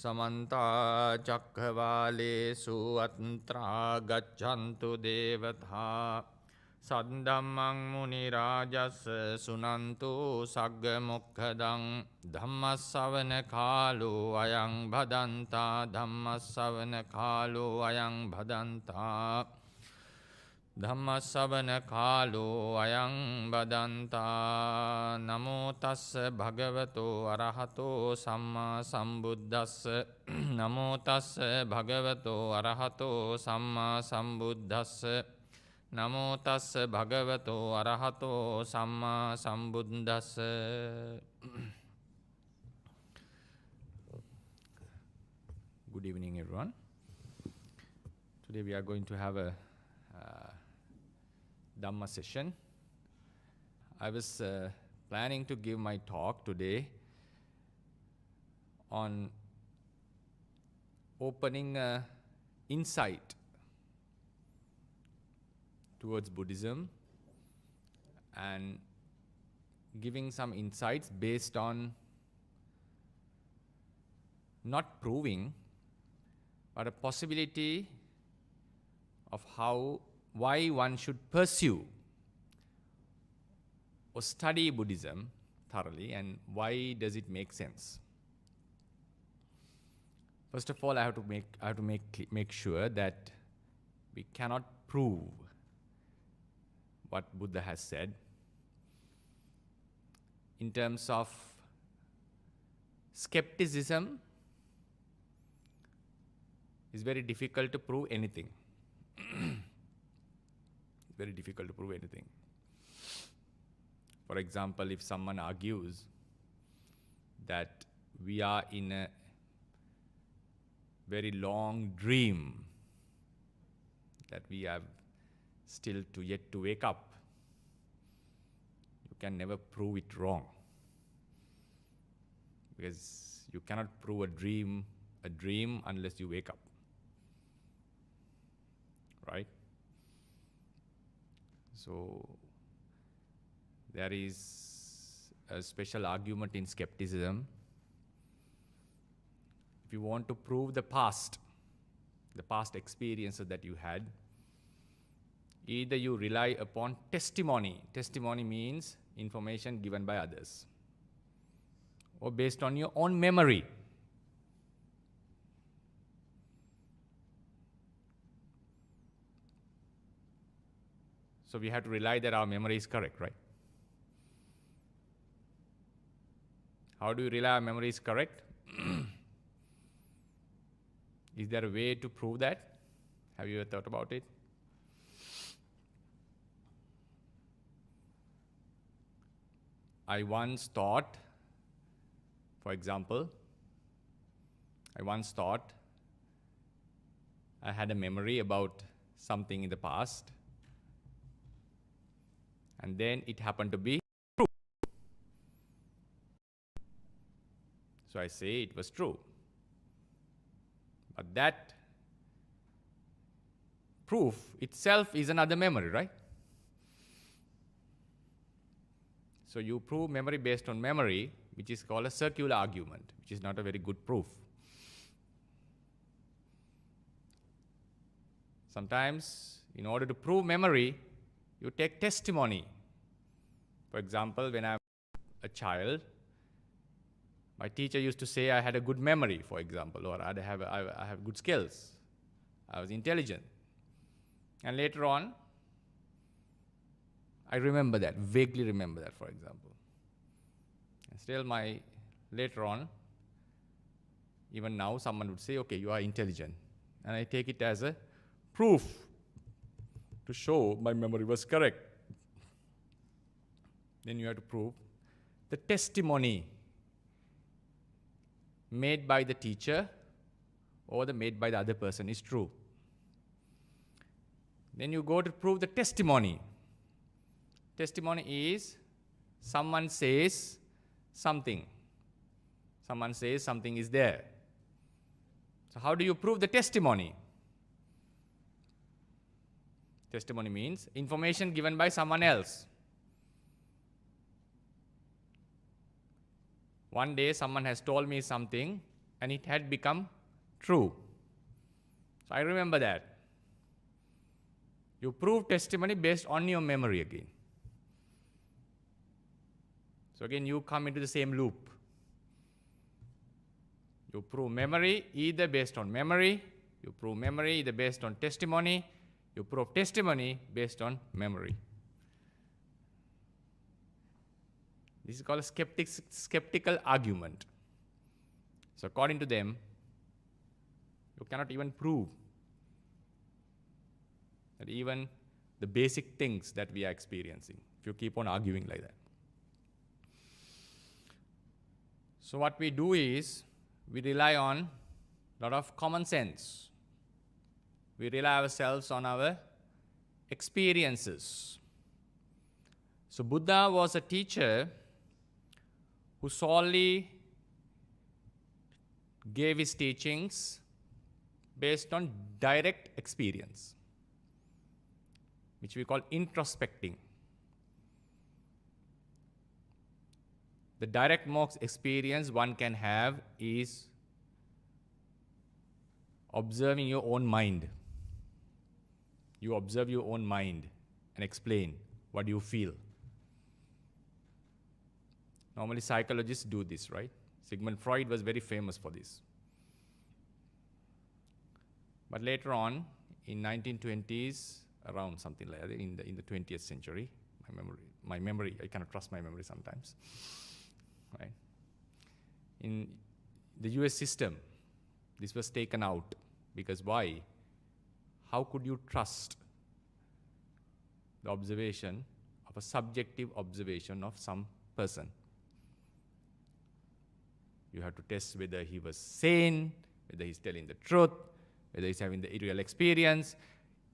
Samanta Chakhavalesu Atantra Gachantu Devatha Saddhammang Muni Rajas Sunantu Sagga Mokkadang Dhammasavana Kalu Ayang Bhadanta Dhammasavana Kalu Ayang Bhadanta Dhammasavana Kalu Ayang Badanta Namo Tassa Bhagavato Arahato Samma Sambuddhassa Namo Tassa Bhagavato Arahato Samma Sambuddhassa Namo Tassa Bhagavato Arahato Samma Sambuddhassa. Good evening, everyone. Today we are going to have a Dhamma session. I was planning to give my talk today on opening insight towards Buddhism and giving some insights based on not proving, but a possibility of why one should pursue or study Buddhism thoroughly and why does it make sense. First of all, I have to make sure that we cannot prove what Buddha has said. In terms of skepticism, it's very difficult to prove anything. Very difficult to prove anything. For example, if someone argues that we are in a very long dream, that we have still yet to wake up, you can never prove it wrong. Because you cannot prove a dream unless you wake up. Right? So there is a special argument in skepticism. If you want to prove the past experiences that you had, either you rely upon testimony. Testimony means information given by others, or based on your own memory. So we have to rely that our memory is correct, right? How do you rely our memory is correct? Is there a way to prove that? Have you ever thought about it? I once thought, for example, I had a memory about something in the past, and then it happened to be true. So I say it was true. But that proof itself is another memory, right? So you prove memory based on memory, which is called a circular argument, which is not a very good proof. Sometimes, in order to prove memory, you take testimony. For example, when I was a child, my teacher used to say I had a good memory, for example, or I have good skills. I was intelligent. And later on, I remember that, vaguely remember that, for example. And still later on, even now, someone would say, okay, you are intelligent. And I take it as a proof to show my memory was correct. Then you have to prove the testimony made by the teacher or made by the other person is true. Then you go to prove the testimony. Testimony is someone says something. Someone says something is there. So how do you prove the testimony? Testimony means information given by someone else. One day someone has told me something and it had become true. So I remember that. You prove testimony based on your memory again. So again, you come into the same loop. You prove memory either based on memory, you prove memory either based on testimony, you prove testimony based on memory. This is called a skeptical argument. So according to them, you cannot even prove that even the basic things that we are experiencing, if you keep on arguing like that. So what we do is, we rely on a lot of common sense. We rely ourselves on our experiences. So Buddha was a teacher who solely gave his teachings based on direct experience, which we call introspecting. The direct most experience one can have is observing your own mind. You observe your own mind and explain what you feel. Normally psychologists do this, right? Sigmund Freud was very famous for this. But later on, in 1920s, around something like that, in the 20th century, my memory, I cannot trust my memory sometimes. Right? In the US system, this was taken out. Because why? How could you trust the observation of a subjective observation of some person? You have to test whether he was sane, whether he's telling the truth, whether he's having the real experience.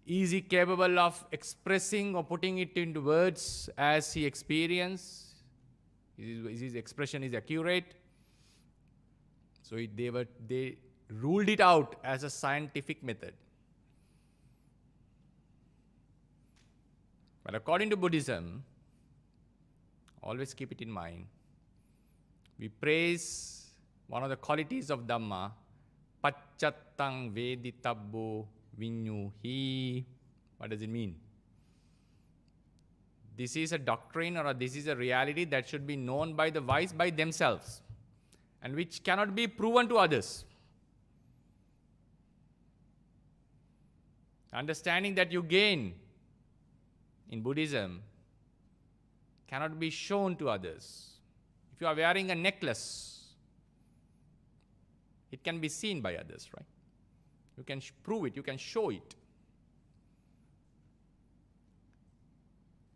Is he capable of expressing or putting it into words as he experienced? His expression is accurate. So they ruled it out as a scientific method. But according to Buddhism, always keep it in mind, we praise one of the qualities of Dhamma, Paccattang Veditabbo Vinyuhi. What does it mean? This is a doctrine or this is a reality that should be known by the wise by themselves and which cannot be proven to others. Understanding that you gain in Buddhism cannot be shown to others. If you are wearing a necklace, it can be seen by others, right? You can prove it, you can show it.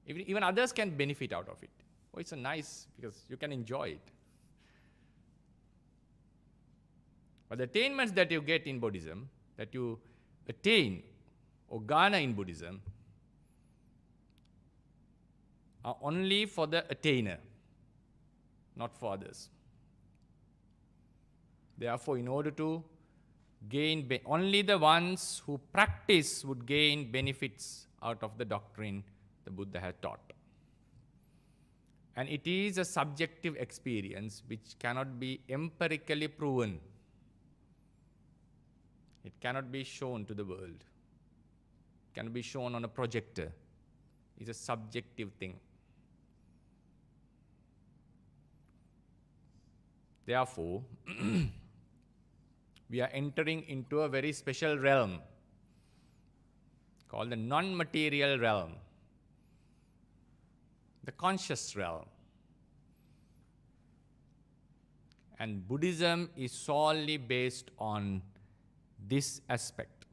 Even others can benefit out of it. Oh, it's a nice, because you can enjoy it. But the attainments that you get in Buddhism, that you attain or garner in Buddhism, are only for the attainer, not for others. Therefore, in order to gain, only the ones who practice would gain benefits out of the doctrine the Buddha had taught. And it is a subjective experience which cannot be empirically proven. It cannot be shown to the world. It cannot be shown on a projector. It's a subjective thing. Therefore, we are entering into a very special realm called the non-material realm, the conscious realm. And Buddhism is solely based on this aspect.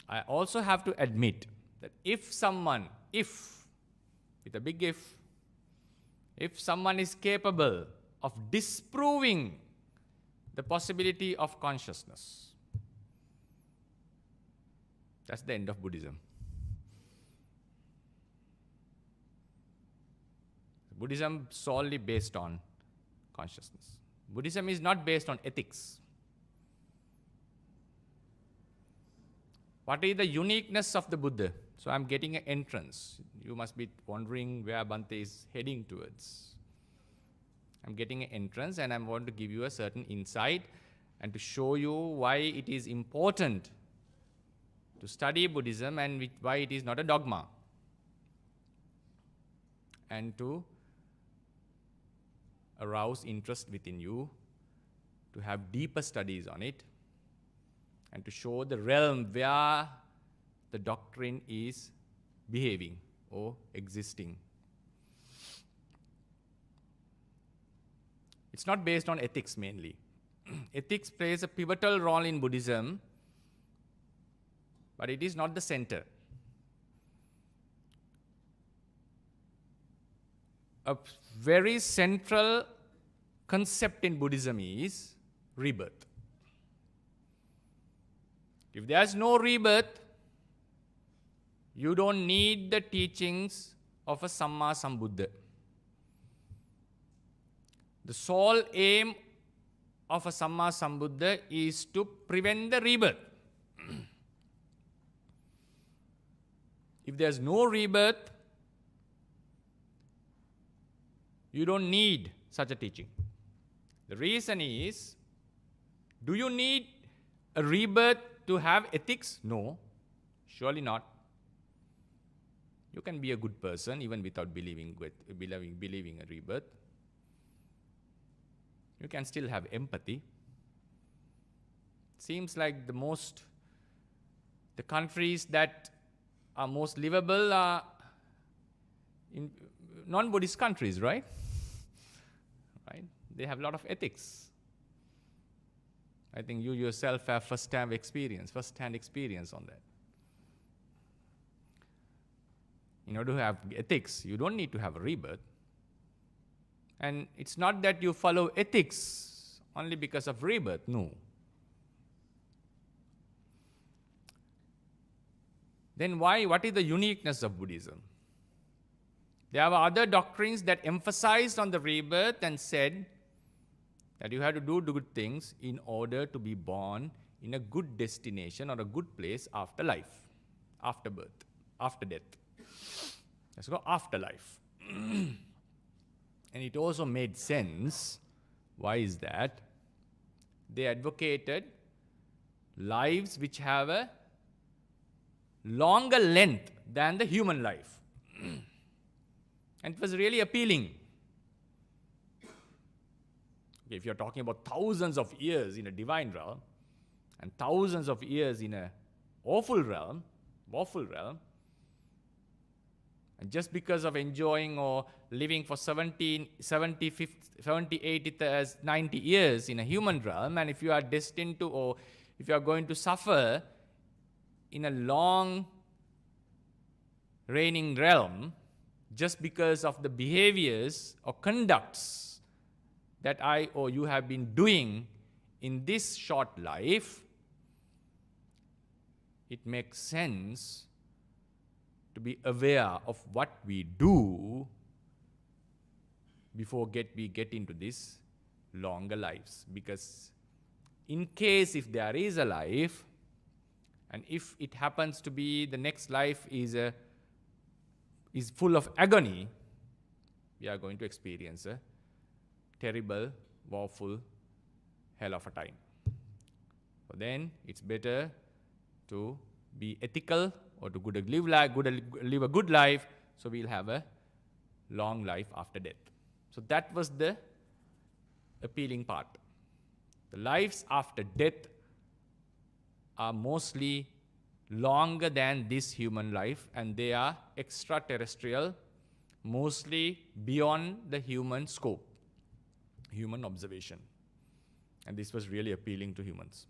I also have to admit that if someone, with a big if someone is capable of disproving the possibility of consciousness, that's the end of Buddhism. Buddhism solely based on consciousness. Buddhism is not based on ethics. What is the uniqueness of the Buddha? So I'm getting an entrance. You must be wondering where Bhante is heading towards. I'm getting an entrance and I'm going to give you a certain insight and to show you why it is important to study Buddhism and why it is not a dogma. And to arouse interest within you, to have deeper studies on it, and to show the realm where the doctrine is behaving or existing. It's not based on ethics mainly. Ethics plays a pivotal role in Buddhism, but it is not the center. A very central concept in Buddhism is rebirth. If there's no rebirth, you don't need the teachings of a Samma Sambuddha. The sole aim of a Samma Sambuddha is to prevent the rebirth. If there's no rebirth, you don't need such a teaching. The reason is, do you need a rebirth to have ethics? No, surely not. You can be a good person even without believing a rebirth. You can still have empathy. Seems like the countries that are most livable are in non-Buddhist countries, right? Right? They have a lot of ethics. I think you yourself have first-hand experience on that. In order to have ethics, you don't need to have a rebirth. And it's not that you follow ethics only because of rebirth, no. Then what is the uniqueness of Buddhism? There are other doctrines that emphasized on the rebirth and said that you have to do good things in order to be born in a good destination or a good place after life, after birth, after death. Let's go afterlife. And it also made sense. Why is that? They advocated lives which have a longer length than the human life. And it was really appealing. Okay, if you're talking about thousands of years in a divine realm and thousands of years in a woeful realm, and just because of enjoying or living for 70, 80, 90 years in a human realm, and if you are destined to, or if you are going to suffer in a long reigning realm, just because of the behaviors or conducts that I or you have been doing in this short life, it makes sense to be aware of what we do before we get into this longer lives. Because in case if there is a life, and if it happens to be the next life is full of agony, we are going to experience a terrible, woeful hell of a time. So then it's better to be ethical or to live a good life, so we'll have a long life after death. So that was the appealing part. The lives after death are mostly longer than this human life, and they are extraterrestrial, mostly beyond the human scope, human observation. And this was really appealing to humans.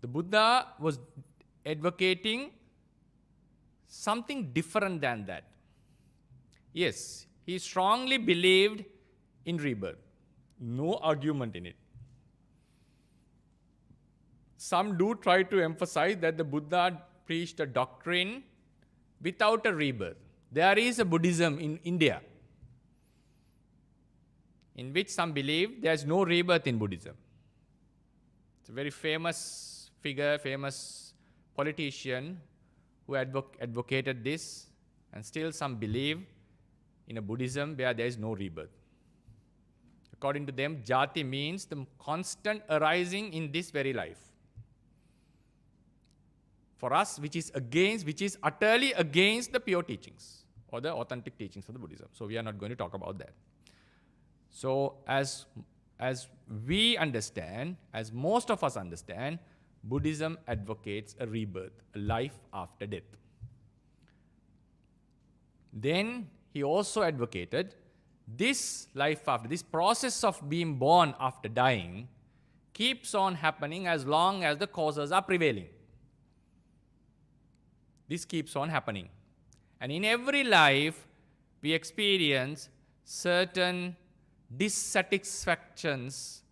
The Buddha was advocating something different than that. Yes, he strongly believed in rebirth. No argument in it. Some do try to emphasize that the Buddha preached a doctrine without a rebirth. There is a Buddhism in India in which some believe there is no rebirth in Buddhism. It's a very famous figure, famous politician who advocated this, and still some believe in a Buddhism where there is no rebirth. According to them, jati means the constant arising in this very life. For us, which is utterly against the pure teachings or the authentic teachings of the Buddhism. So we are not going to talk about that. So as we understand, as most of us understand, Buddhism advocates a rebirth, a life after death. Then he also advocated this life after, this process of being born after dying keeps on happening as long as the causes are prevailing. This keeps on happening. And in every life, we experience certain dissatisfactions.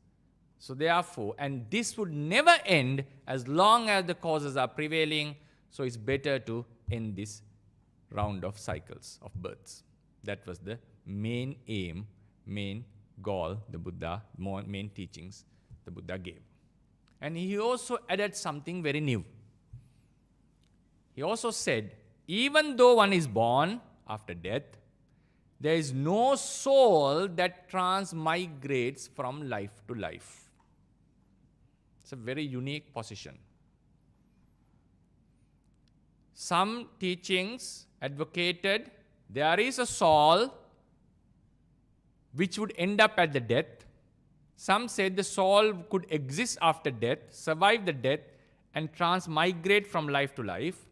So therefore, and this would never end as long as the causes are prevailing. So it's better to end this round of cycles of births. That was the main aim, main goal, the Buddha, main teachings the Buddha gave. And he also added something very new. He also said, even though one is born after death, there is no soul that transmigrates from life to life. It's a very unique position. Some teachings advocated there is a soul which would end up at the death. Some said the soul could exist after death, survive the death, and transmigrate from life to life.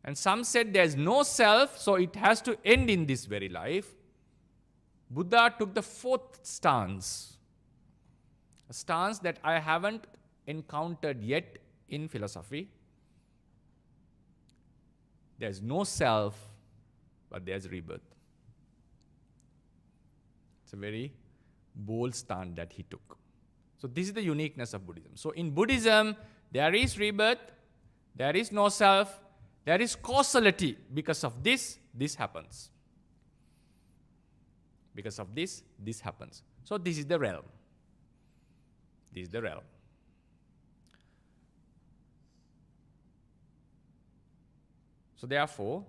And some said there is no self, so it has to end in this very life. Buddha took the fourth stance, a stance that I haven't encountered yet in philosophy. There is no self, but there is rebirth. It's a very bold stand that he took. So this is the uniqueness of Buddhism. So in Buddhism, there is rebirth, there is no self, there is causality. Because of this, this happens. Because of this, this happens. So this is the realm. This is the realm. So therefore,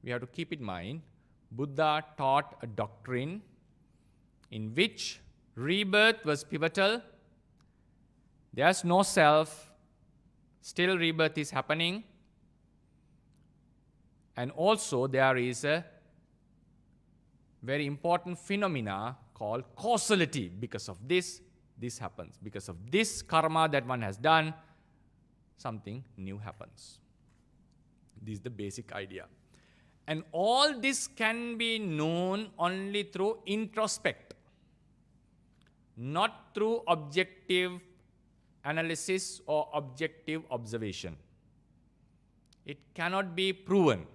we have to keep in mind, Buddha taught a doctrine in which rebirth was pivotal. There's no self, still rebirth is happening. And also there is a very important phenomena called causality. Because of this, this happens. Because of this karma that one has done, something new happens. This is the basic idea. And all this can be known only through introspect, not through objective analysis or objective observation. It cannot be proven.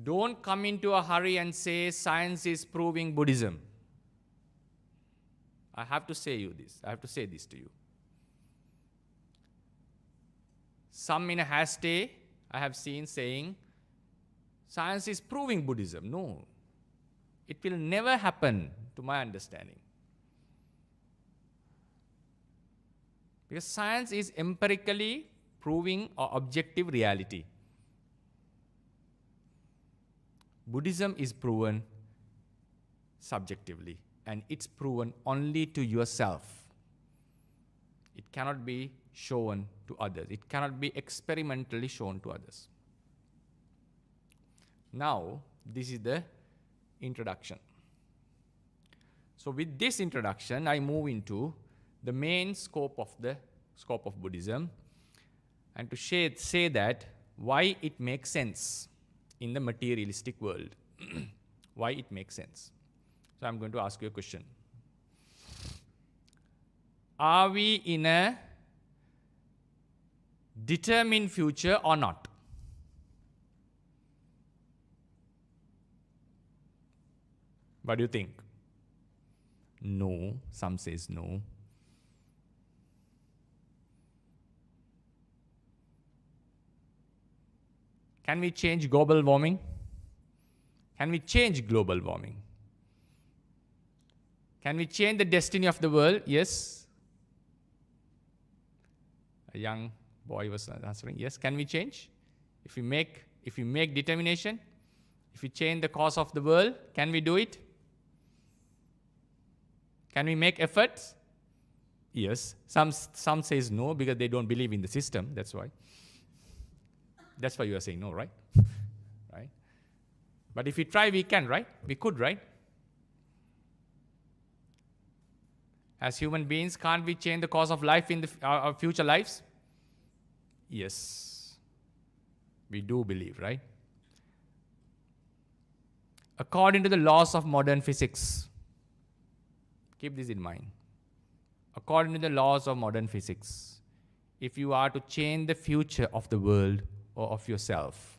Don't come into a hurry and say science is proving Buddhism. I have to say this. I have to say this to you. Some in a hasty I have seen saying science is proving Buddhism. No, it will never happen to my understanding. Because science is empirically proving or objective reality. Buddhism is proven subjectively, and it's proven only to yourself. It cannot be shown to others. It cannot be experimentally shown to others. Now, this is the introduction. So with this introduction, I move into the main scope of Buddhism, and to say that why it makes sense in the materialistic world. Why it makes sense. So I'm going to ask you a question. Are we in a determined future or not? What do you think? No. Some says no. Can we change global warming? Can we change global warming? Can we change the destiny of the world? Yes. A young boy was answering, yes. Can we change? If we make determination, If we change the course of the world, can we do it? Can we make efforts? Yes. Some says no because they don't believe in the system. That's why. That's why you are saying no, right? Right? But if we try, we can, right? We could, right? As human beings, can't we change the course of life in our future lives? Yes. We do believe, right? According to the laws of modern physics, keep this in mind. According to the laws of modern physics, if you are to change the future of the world or of yourself,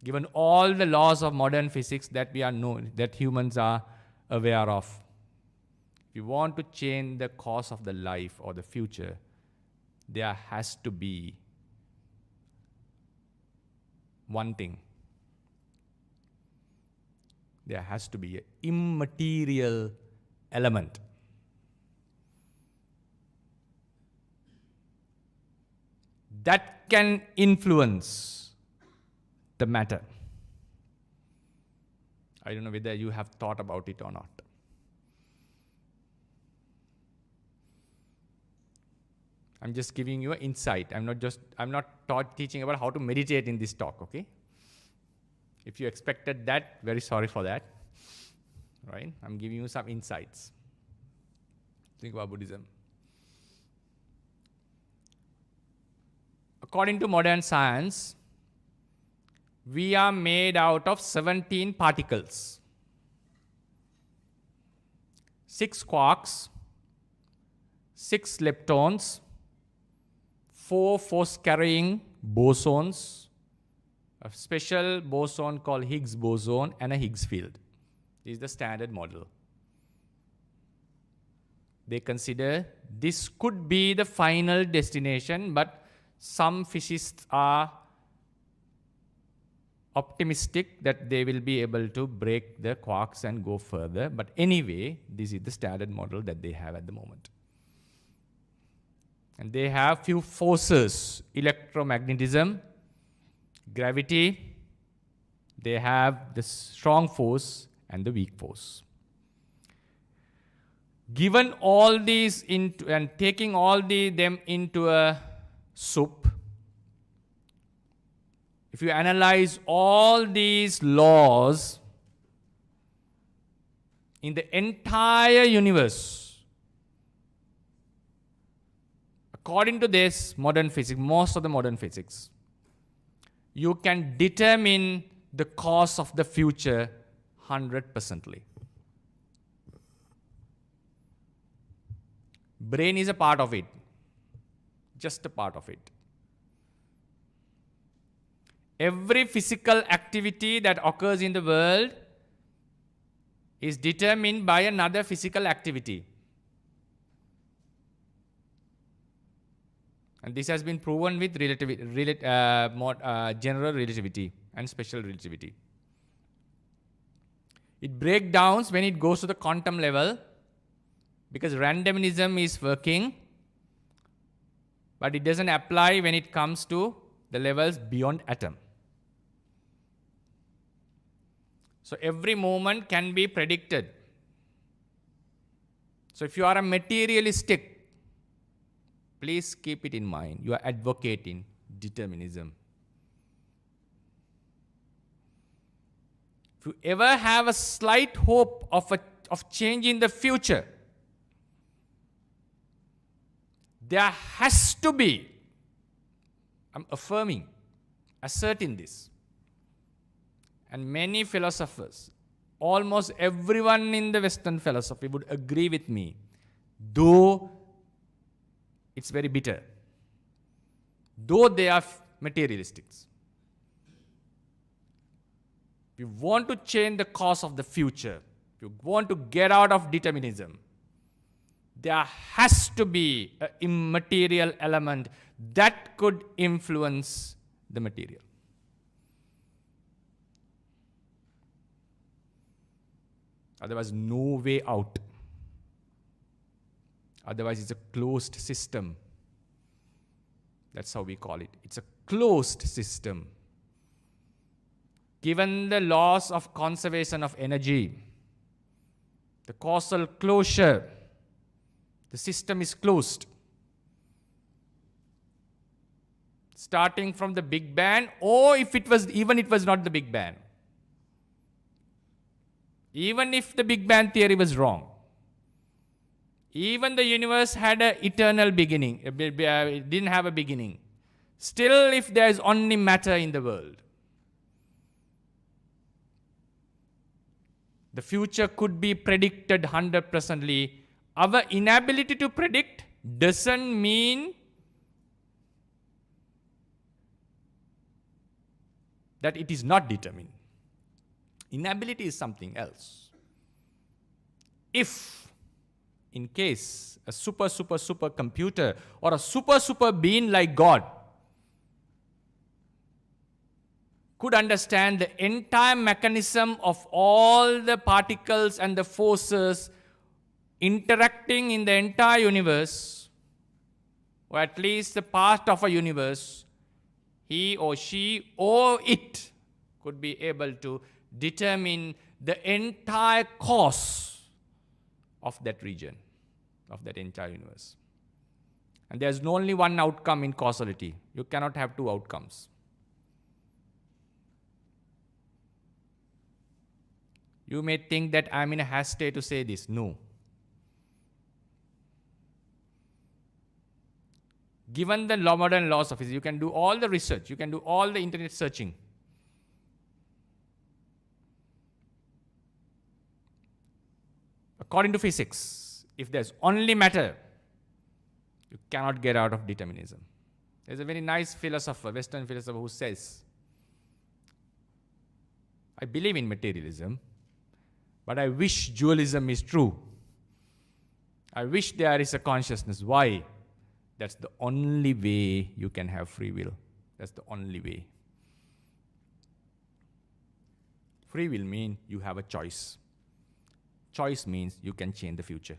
given all the laws of modern physics that we are known, that humans are aware of, if you want to change the course of the life or the future, there has to be one thing. There has to be an immaterial element. That can influence the matter. I don't know whether you have thought about it or not. I'm just giving you an insight. I'm not teaching about how to meditate in this talk, okay? If you expected that, very sorry for that. Right? I'm giving you some insights. Think about Buddhism. According to modern science, we are made out of 17 particles. 6 quarks, 6 leptons, 4 force-carrying bosons, a special boson called Higgs boson, and a Higgs field. This is the standard model. They consider this could be the final destination, but some physicists are optimistic that they will be able to break the quarks and go further. But anyway, this is the standard model that they have at the moment. And they have few forces: electromagnetism, gravity. They have the strong force and the weak force. Given all these and taking all them into a soup, if you analyze all these laws in the entire universe, according to this modern physics, most of the modern physics, you can determine the course of the future 100%. Brain is a part of it, just a part of it. Every physical activity that occurs in the world is determined by another physical activity. And this has been proven with general relativity and special relativity. It breaks down when it goes to the quantum level, because randomism is working, but it doesn't apply when it comes to the levels beyond atom. So every moment can be predicted. So if you are a materialistic, please keep it in mind. You are advocating determinism. If you ever have a slight hope of changing the future, there has to be, I'm asserting this. And many philosophers, almost everyone in the Western philosophy would agree with me, though it's very bitter, though they are materialistics. If you want to change the course of the future, if you want to get out of determinism, there has to be an immaterial element that could influence the material. Otherwise, no way out. Otherwise, it's a closed system. That's how we call it. It's a closed system. given the laws of conservation of energy, the causal closure, the system is closed. Starting from the Big Bang, or if it was not the Big Bang. Even if the Big Bang theory was wrong, even the universe had an eternal beginning, it didn't have a beginning. Still, if there is only matter in the world, the future could be predicted 100%. Our inability to predict doesn't mean that it is not determined. Inability is something else. If, in case, a super computer or a super being like God could understand the entire mechanism of all the particles and the forces interacting in the entire universe, or at least the part of a universe, he or she or it could be able to determine the entire course of that region, of that entire universe. And there's only one outcome in causality. You cannot have two outcomes. You may think that I'm in a haste to say this. No. Given the modern laws of physics, you can do all the research, you can do all the internet searching. According to physics, if there's only matter, you cannot get out of determinism. There's a very nice philosopher, Western philosopher, who says, I believe in materialism, but I wish dualism is true. I wish there is a consciousness. Why? That's the only way you can have free will. That's the only way. Free will means you have a choice. Choice means you can change the future.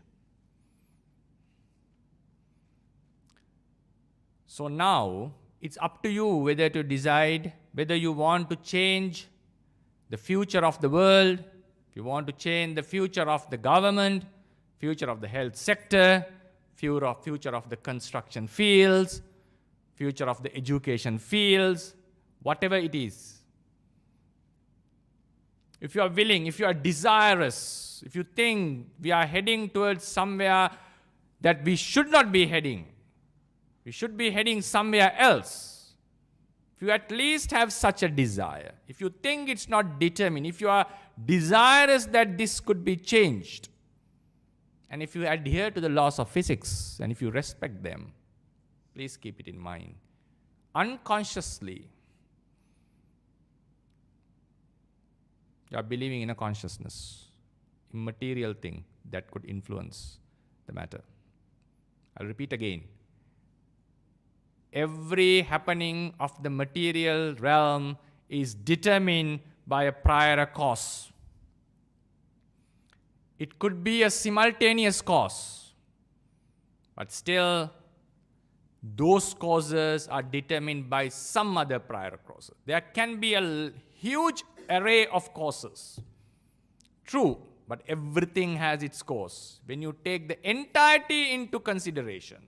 So now, it's up to you whether to decide whether you want to change the future of the world, if you want to change the future of the government, future of the health sector, future of the construction fields, future of the education fields, whatever it is. If you are willing, if you are desirous, if you think we are heading towards somewhere that we should not be heading, we should be heading somewhere else. If you at least have such a desire, if you think it's not determined, if you are desirous that this could be changed, and if you adhere to the laws of physics, and if you respect them, please keep it in mind. Unconsciously, you are believing in a consciousness, immaterial thing that could influence the matter. I'll repeat again. Every happening of the material realm is determined by a prior cause. It could be a simultaneous cause, but still, those causes are determined by some other prior causes. There can be a huge array of causes. True, but everything has its cause. When you take the entirety into consideration,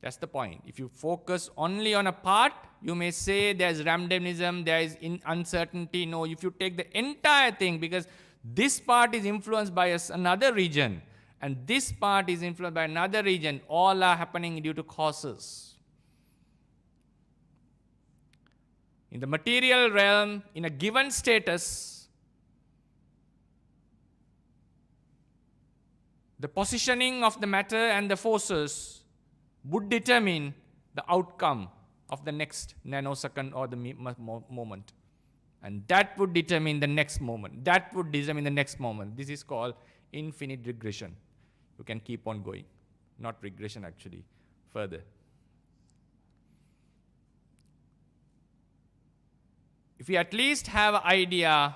that's the point. If you focus only on a part, you may say there's randomism, there is uncertainty. No, if you take the entire thing, because this part is influenced by another region, and this part is influenced by another region, all are happening due to causes. In the material realm, in a given status, the positioning of the matter and the forces would determine the outcome of the next nanosecond or the moment. And that would determine the next moment. That would determine the next moment. This is called infinite regression. You can keep on going. Not regression, actually. Further. If we at least have an idea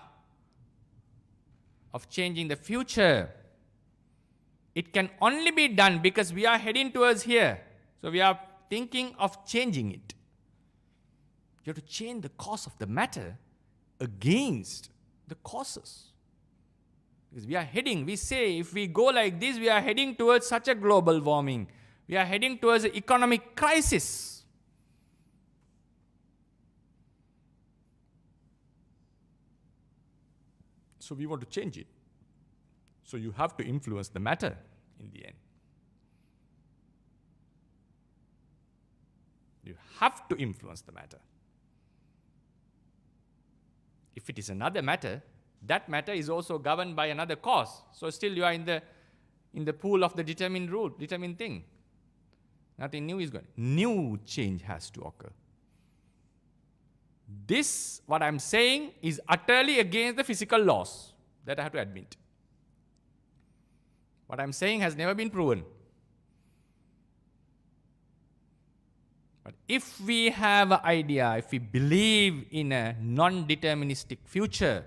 of changing the future, it can only be done because we are heading towards here. So we are thinking of changing it. You have to change the course of the matter. against the causes. Because we say if we go like this, we are heading towards such a global warming. We are heading towards an economic crisis. So we want to change it. So you have to influence the matter in the end. You have to influence the matter. If it is another matter, that matter is also governed by another cause. So still you are in the pool of the determined rule, determined thing. Nothing new is going. New change has to occur. This, what I'm saying, is utterly against the physical laws. That I have to admit. What I'm saying has never been proven. But if we have an idea, if we believe in a non-deterministic future,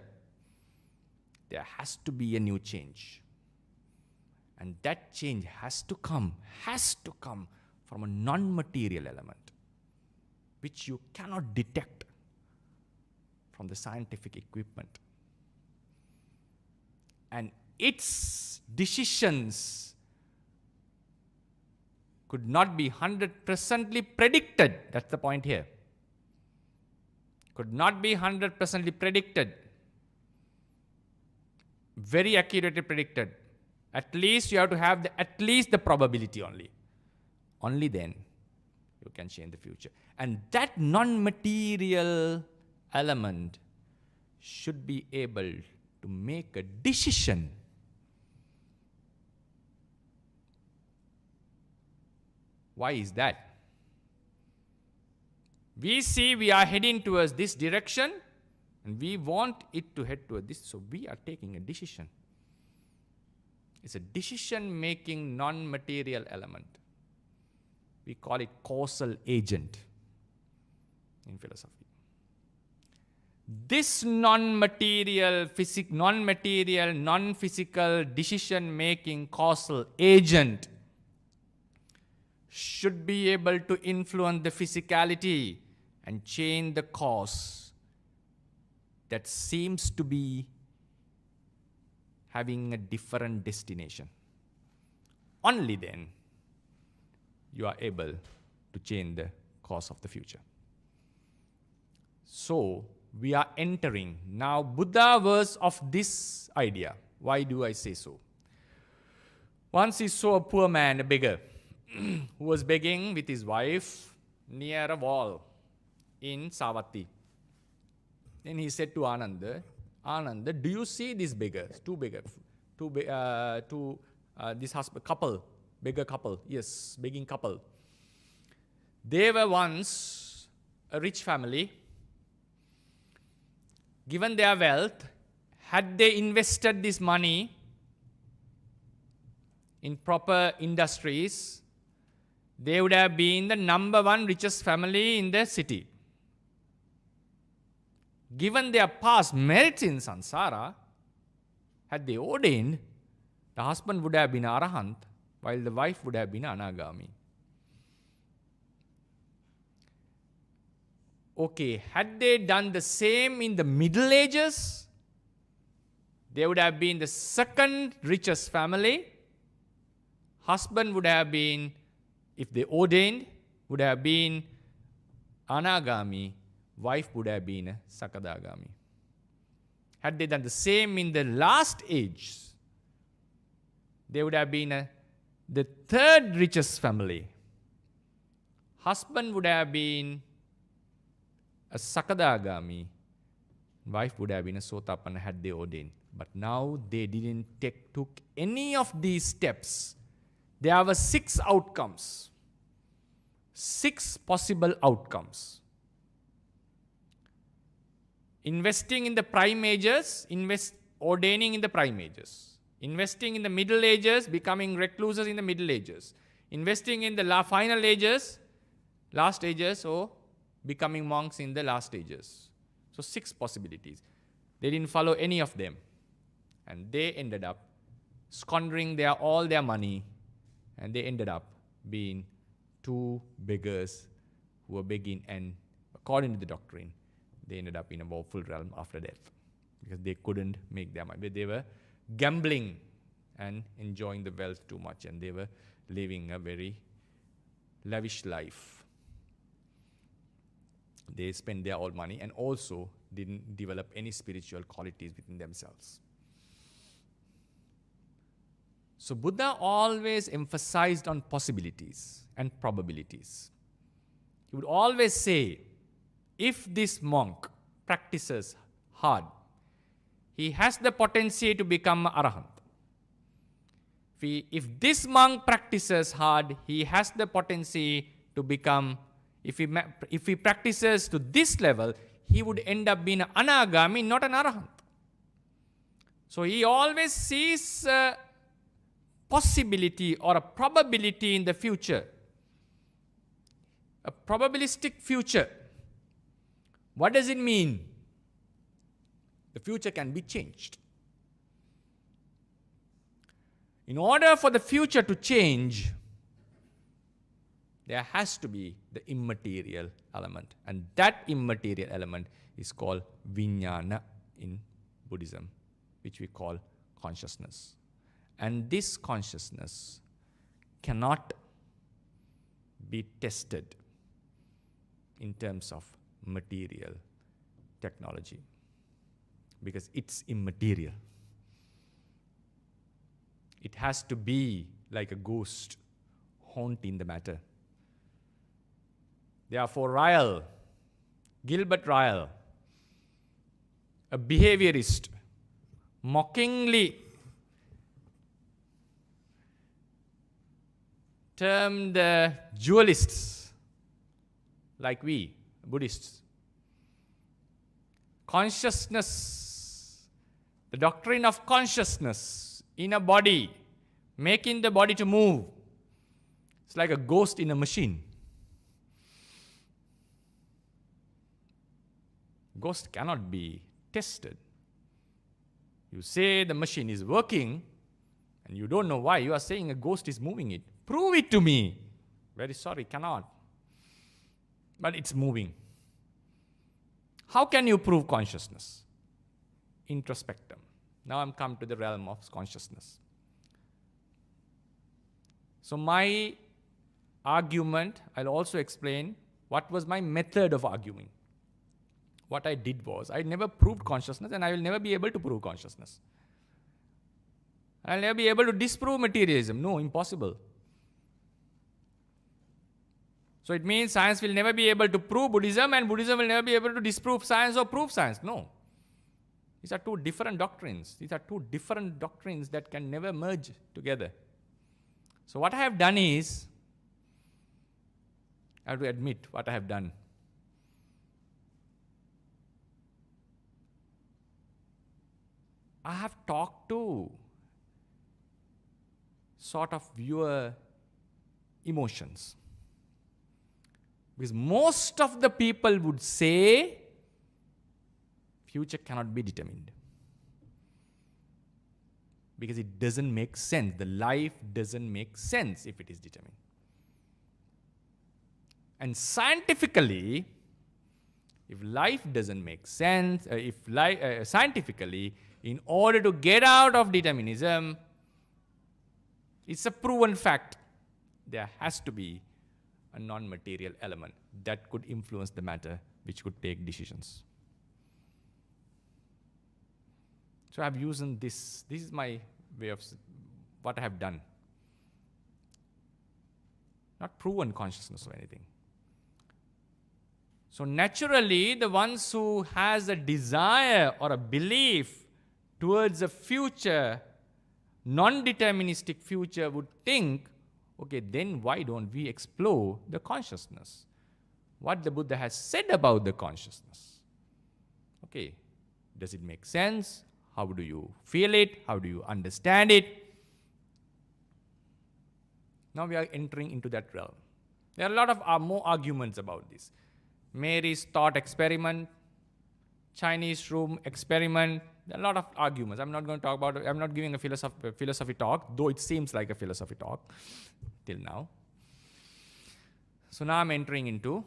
there has to be a new change. And that change has to come from a non-material element, which you cannot detect from the scientific equipment. And its decisions could not be 100% predicted. That's the point here. Could not be 100% predicted. Very accurately predicted. At least you have to have at least the probability only. Only then you can change the future. And that non-material element should be able to make a decision. Why is that? We see we are heading towards this direction and we want it to head towards this, so we are taking a decision. It's a decision-making non-material element. We call it causal agent in philosophy. This non-material, non-physical decision-making causal agent should be able to influence the physicality and change the cause that seems to be having a different destination. Only then you are able to change the course of the future. So we are entering now Buddha verse of this idea. Why do I say so? Once he saw a poor man, a beggar, who was begging with his wife near a wall in Savatthi. Then he said to Ananda, Ananda, do you see these beggars? This couple, beggar couple, yes, begging couple. They were once a rich family. Given their wealth, had they invested this money in proper industries, they would have been the #1 richest family in the city. Given their past merits in samsara, had they ordained, the husband would have been arahant, while the wife would have been anagami. Okay, had they done the same in the Middle Ages, they would have been the 2nd richest family. Husband would have been, if they ordained, would have been anagami. Wife would have been a sakadagami. Had they done the same in the last age, they would have been the 3rd richest family. Husband would have been a sakadagami. Wife would have been a sotapanna had they ordained. But now they didn't took any of these steps. There were 6 outcomes. 6 possible outcomes. Investing in the prime ages, ordaining in the prime ages. Investing in the Middle Ages, becoming recluses in the Middle Ages. Investing in the final ages, last ages, or becoming monks in the last ages. So 6 possibilities. They didn't follow any of them. And they ended up squandering all their money, and they ended up being 2 beggars who were begging, and according to the doctrine, they ended up in a woeful realm after death because they couldn't make their money. They were gambling and enjoying the wealth too much, and they were living a very lavish life. They spent their own money and also didn't develop any spiritual qualities within themselves. So Buddha always emphasized on possibilities and probabilities. He would always say, if this monk practices hard, he has the potential to become arahant. If this monk practices hard, he has the potential to become, if he practices to this level, he would end up being an anagami, not an arahant. So he always sees a possibility or a probability in the future, a probabilistic future. What does it mean? The future can be changed. In order for the future to change, there has to be the immaterial element. And that immaterial element is called vijnana in Buddhism, which we call consciousness. And this consciousness cannot be tested in terms of material technology because it's immaterial. It has to be like a ghost haunting the matter. Therefore, Ryle, Gilbert Ryle, a behaviorist, mockingly termed dualists, like we, Buddhists. Consciousness, the doctrine of consciousness in a body, making the body to move. It's like a ghost in a machine. Ghost cannot be tested. You say the machine is working, and you don't know why. You are saying a ghost is moving it. Prove it to me. Very sorry, cannot. But it's moving. How can you prove consciousness? Introspectum. Now I'm come to the realm of consciousness. So my argument, I'll also explain what was my method of arguing. What I did was, I never proved consciousness, and I will never be able to prove consciousness. I'll never be able to disprove materialism. No, impossible. So it means science will never be able to prove Buddhism, and Buddhism will never be able to disprove science or prove science. No. These are two different doctrines. These are two different doctrines that can never merge together. So what I have done is, I have to admit what I have done. I have talked to sort of viewer emotions. Because most of the people would say, future cannot be determined. Because it doesn't make sense. The life doesn't make sense if it is determined. And scientifically, if life doesn't make sense, scientifically, in order to get out of determinism, it's a proven fact. There has to be a non-material element that could influence the matter, which could take decisions. So I've used this. This is my way of what I have done. Not proven consciousness or anything. So naturally, the ones who has a desire or a belief towards a future, non-deterministic future, would think, okay, then why don't we explore the consciousness? What the Buddha has said about the consciousness. Okay, does it make sense? How do you feel it? How do you understand it? Now we are entering into that realm. There are a lot of more arguments about this. Mary's thought experiment, Chinese room experiment. There are a lot of arguments. I'm not going to talk about it. I'm not giving a philosophy talk, though it seems like a philosophy talk till now. So now I'm entering into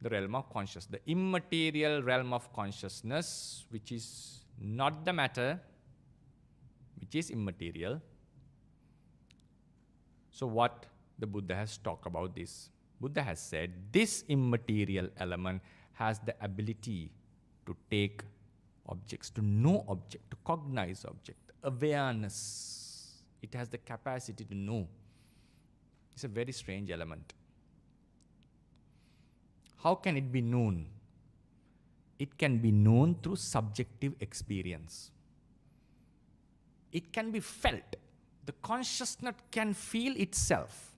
the realm of consciousness, the immaterial realm of consciousness, which is not the matter, which is immaterial. So what the Buddha has talked about this? Buddha has said this immaterial element has the ability to take objects, to know object, to cognize object, awareness. It has the capacity to know. It's a very strange element. How can it be known? It can be known through subjective experience. It can be felt. The consciousness can feel itself.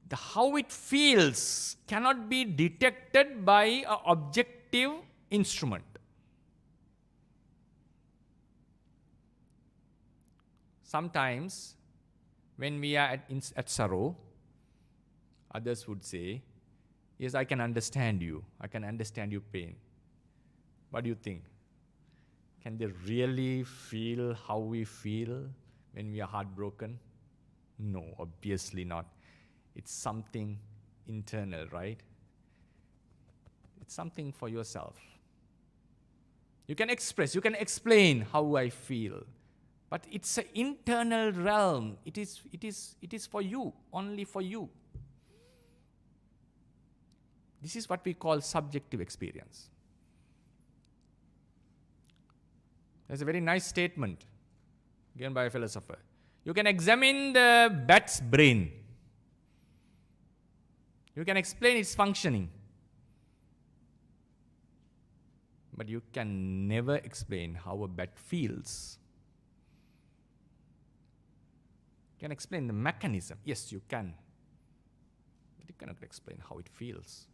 How it feels cannot be detected by an objective instrument. Sometimes, when we are at sorrow, others would say, yes, I can understand you. I can understand your pain. What do you think? Can they really feel how we feel when we are heartbroken? No, obviously not. It's something internal, right? It's something for yourself. You can express, you can explain how I feel, but it's an internal realm. It is for you, only for you. This is what we call subjective experience. There's a very nice statement given by a philosopher. You can examine the bat's brain. You can explain its functioning. But you can never explain how a bat feels. You can explain the mechanism. Yes, you can. But you cannot explain how it feels.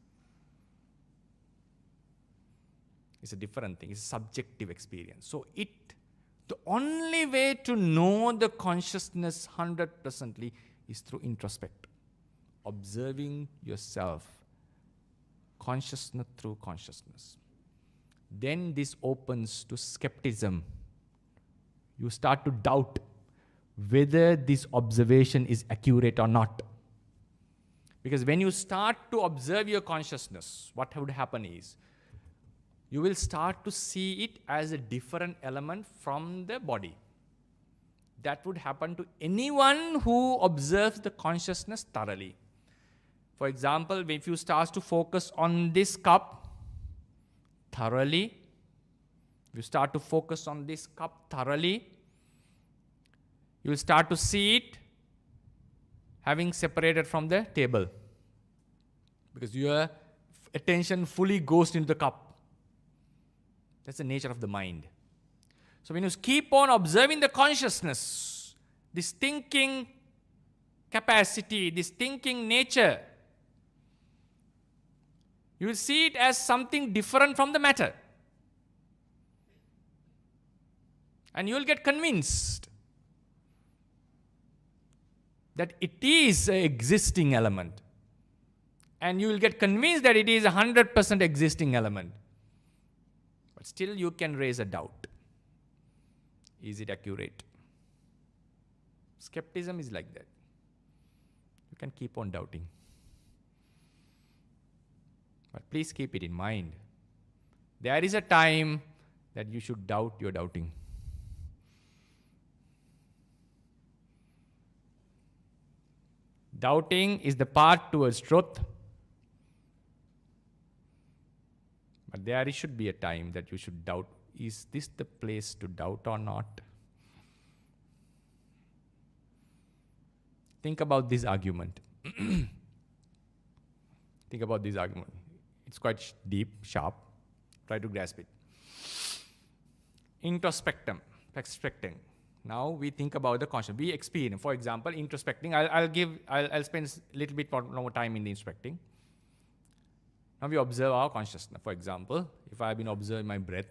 It's a different thing. It's a subjective experience. So the only way to know the consciousness 100% is through introspect. Observing yourself, consciousness through consciousness. Then this opens to skepticism. You start to doubt whether this observation is accurate or not. Because when you start to observe your consciousness, what would happen is, you will start to see it as a different element from the body. That would happen to anyone who observes the consciousness thoroughly. For example, if you start to focus on this cup thoroughly, you start to focus on this cup thoroughly, you will start to see it having separated from the table. Because your attention fully goes into the cup. That's the nature of the mind. So when you keep on observing the consciousness, this thinking capacity, this thinking nature, you will see it as something different from the matter. And you will get convinced that it is an existing element. And you will get convinced that it is a 100% existing element. But still you can raise a doubt. Is it accurate? Skepticism is like that. You can keep on doubting. But please keep it in mind. There is a time that you should doubt your doubting. Doubting is the path towards truth. But there should be a time that you should doubt, is this the place to doubt or not? Think about this argument. Think about this argument. It's quite deep, sharp. Try to grasp it. Introspecting. Now we think about the conscious. We experience, for example, introspecting. I'll spend a little bit more time in the introspecting. Now we observe our consciousness. For example, if I've been observing my breath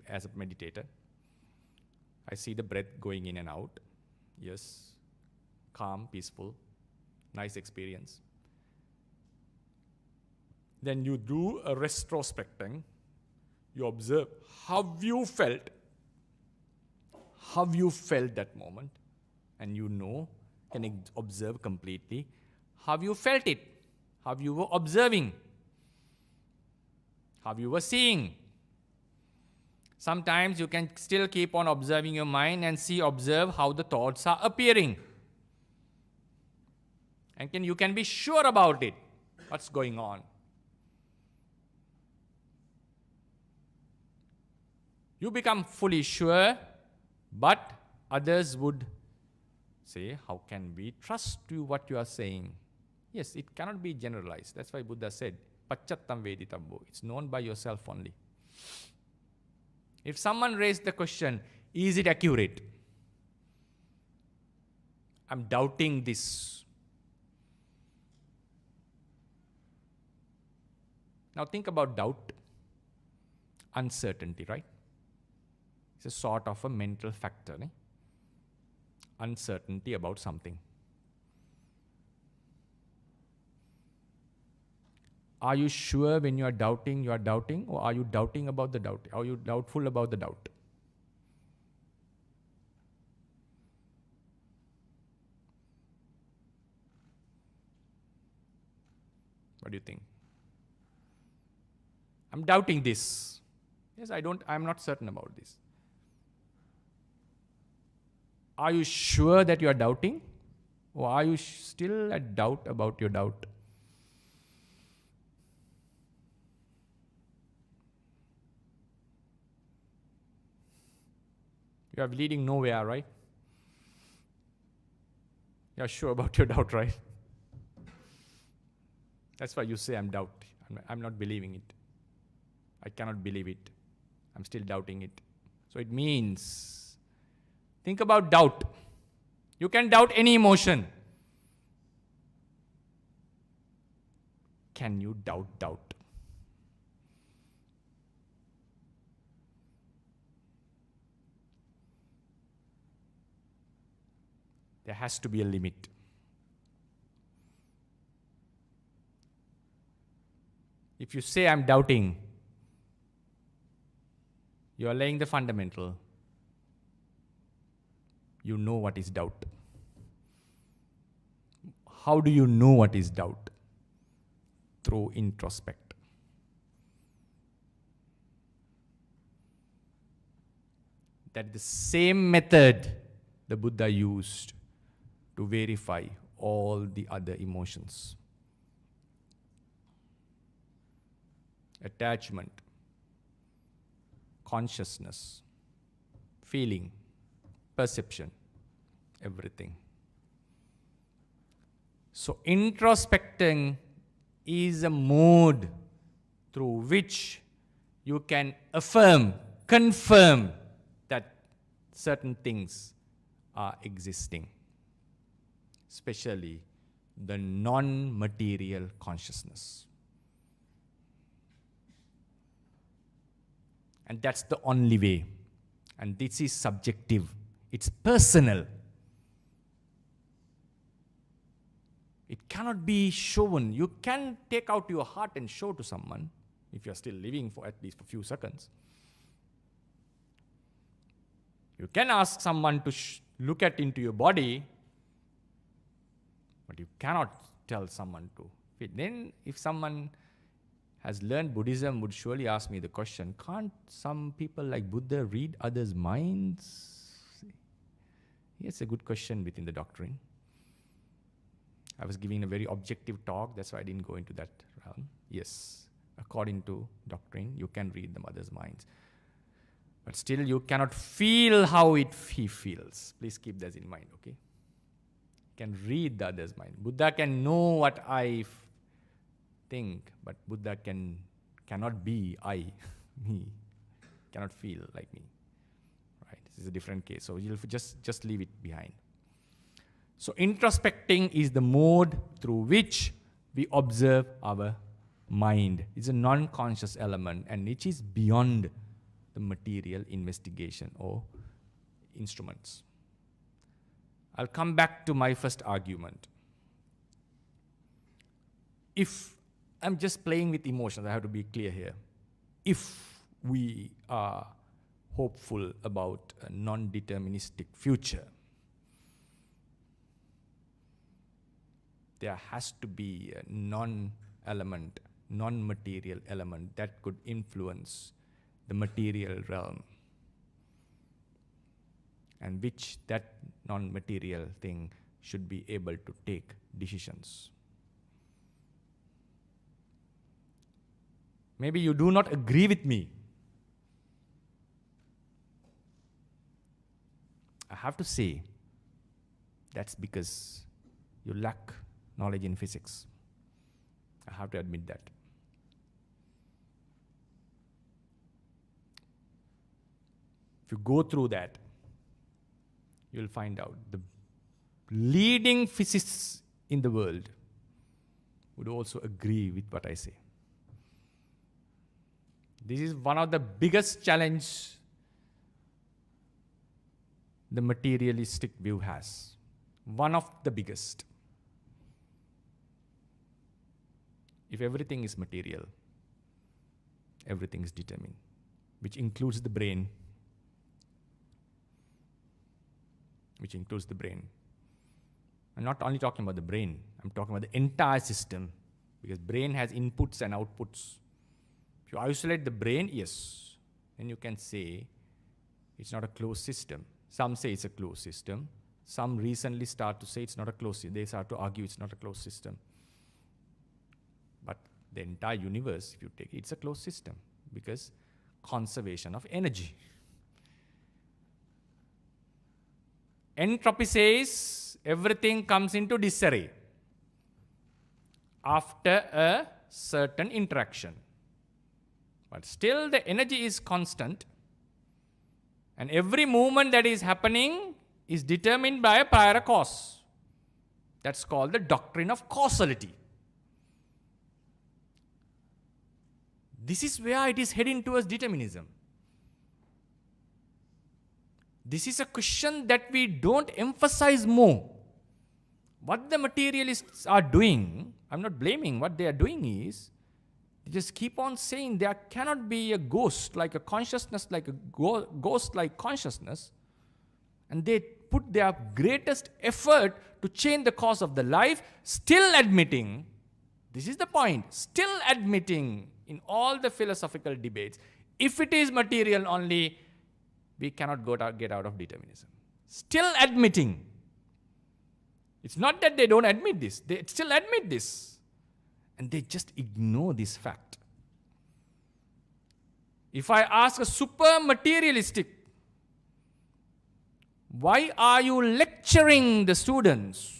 as a meditator, I see the breath going in and out. Yes, calm, peaceful, nice experience. Then you do a retrospecting. You observe how you felt that moment, and can observe completely how you felt it, how you were observing, how you were seeing. Sometimes you can still keep on observing your mind and observe how the thoughts are appearing. And you can be sure about it, what's going on. You become fully sure, but others would say, how can we trust you what you are saying? Yes, it cannot be generalized. That's why Buddha said, Pacchattam veditabbo. It's known by yourself only. If someone raised the question, is it accurate? I'm doubting this. Now think about doubt. Uncertainty, right? It's a sort of a mental factor. Uncertainty about something. Are you sure when you are doubting, or are you doubting about the doubt? Are you doubtful about the doubt? What do you think? I'm doubting this. Yes, I'm not certain about this. Are you sure that you are doubting? Or are you still at doubt about your doubt? You are leading nowhere, right? You are sure about your doubt, right? That's why you say, I'm not believing it. I cannot believe it. I'm still doubting it. So it means, think about doubt. You can doubt any emotion. Can you doubt doubt? There has to be a limit. If you say, I'm doubting, you are laying the fundamental. You know what is doubt. How do you know what is doubt? Through introspect. That is the same method the Buddha used to verify all the other emotions. Attachment, consciousness, feeling, perception, everything. So introspecting is a mode through which you can affirm, confirm that certain things are existing, especially the non-material consciousness. And that's the only way. And this is subjective. It's personal. It cannot be shown. You can take out your heart and show to someone if you're still living for at least a few seconds. You can ask someone to look into your body, but you cannot tell someone to. Then if someone has learned Buddhism would surely ask me the question, can't some people like Buddha read others' minds? It's a good question within the doctrine. I was giving a very objective talk, that's why I didn't go into that realm. Yes, according to doctrine, you can read the others' minds. But still you cannot feel how he feels. Please keep that in mind, okay? You can read the other's mind. Buddha can know what I think, but Buddha cannot be I, me, cannot feel like me. Right? This is a different case. So you'll just leave it behind. So introspecting is the mode through which we observe our mind. It's a non-conscious element and which is beyond the material investigation or instruments. I'll come back to my first argument. If I'm just playing with emotions, I have to be clear here. If we are hopeful about a non-deterministic future, there has to be a non-element, non-material element that could influence the material realm, and which that non-material thing should be able to take decisions. Maybe you do not agree with me. I have to say, that's because you lack knowledge in physics. I have to admit that. If you go through that, you'll find out the leading physicists in the world would also agree with what I say. This is one of the biggest challenges the materialistic view has. One of the biggest. If everything is material, everything is determined, which includes the brain. Which includes the brain. I'm not only talking about the brain, I'm talking about the entire system, because brain has inputs and outputs. If you isolate the brain, yes, then you can say it's not a closed system. Some say it's a closed system. Some recently start to say it's not a closed system. They start to argue it's not a closed system. But the entire universe, if you take it, it's a closed system, because conservation of energy. Entropy says everything comes into disarray after a certain interaction. But still the energy is constant, and every movement that is happening is determined by a prior cause. That's called the doctrine of causality. This is where it is heading towards determinism. This is a question that we don't emphasize more. What the materialists are doing, I'm not blaming, what they are doing is, they just keep on saying there cannot be a ghost like a consciousness, like a ghost like consciousness, and they put their greatest effort to change the course of the life, still admitting, this is the point, still admitting in all the philosophical debates, if it is material only, we cannot get out of determinism. Still admitting. It's not that they don't admit this. They still admit this. And they just ignore this fact. If I ask a super materialistic, why are you lecturing the students?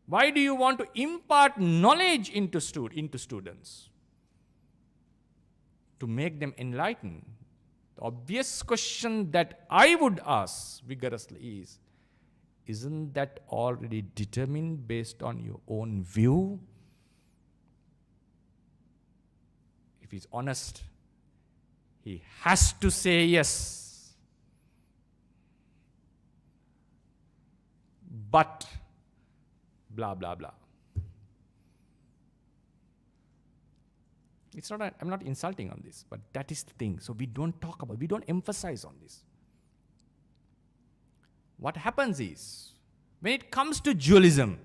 Why do you want to impart knowledge into students? To make them enlightened. The obvious question that I would ask vigorously is, isn't that already determined based on your own view? If he's honest, he has to say yes. But, blah, blah, blah. It's not I'm not insulting on this, but that is the thing. So we don't talk about, we don't emphasize on this. What happens is, when it comes to dualism,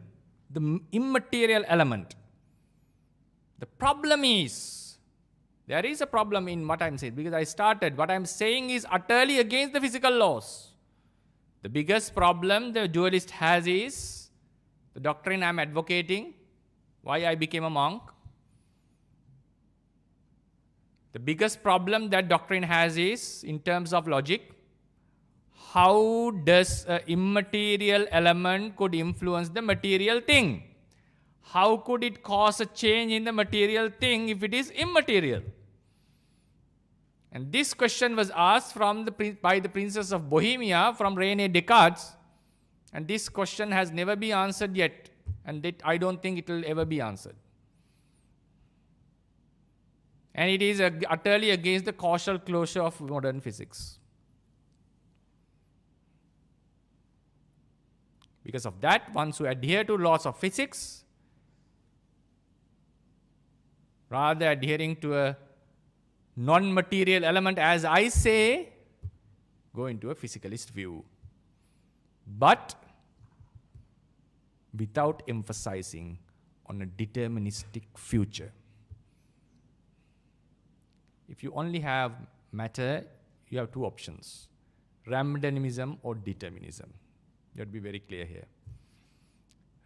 the immaterial element, the problem is, there is a problem in what I'm saying, because I started, what I'm saying is utterly against the physical laws. The biggest problem the dualist has is the doctrine I'm advocating, why I became a monk. The biggest problem that doctrine has is, in terms of logic, how does an immaterial element could influence the material thing? How could it cause a change in the material thing if it is immaterial? And this question was asked by the Princess of Bohemia from René Descartes, and this question has never been answered yet, and I don't think it will ever be answered. And it is utterly against the causal closure of modern physics. Because of that, ones who adhere to laws of physics, rather adhering to a non-material element, as I say, go into a physicalist view. but without emphasizing on a deterministic future. If you only have matter, you have two options: randomism or determinism. You have to be very clear here.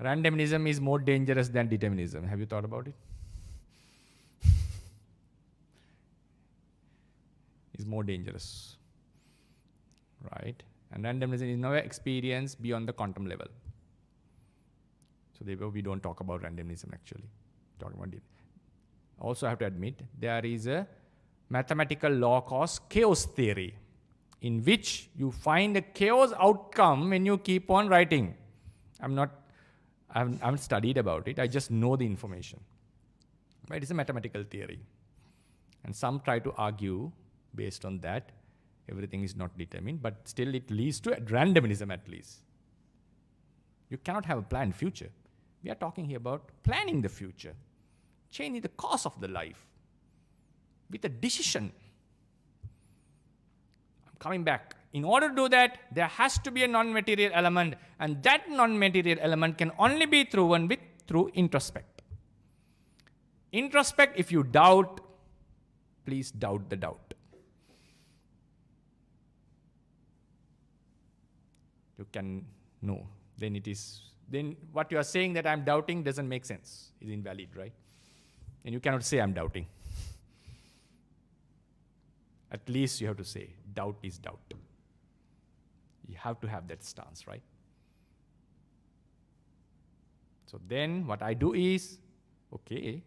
Randomism is more dangerous than determinism. Have you thought about it? It's more dangerous, right? And randomism is never experienced beyond the quantum level. So therefore, we don't talk about randomism actually. Talk about it. Also, I have to admit, there is a mathematical law called chaos theory, in which you find a chaos outcome when you keep on writing. I haven't studied about it. I just know the information. But it's a mathematical theory. And some try to argue based on that. Everything is not determined, but still it leads to randomism at least. You cannot have a planned future. We are talking here about planning the future, changing the course of the life with a decision. I'm coming back. In order to do that, there has to be a non-material element, and that non-material element can only be through introspect. Introspect, if you doubt, please doubt the doubt. You can know. Then what you are saying that I'm doubting doesn't make sense. It's invalid, right? And you cannot say I'm doubting. At least you have to say doubt is doubt. You have to have that stance, right? So then what I do is, okay,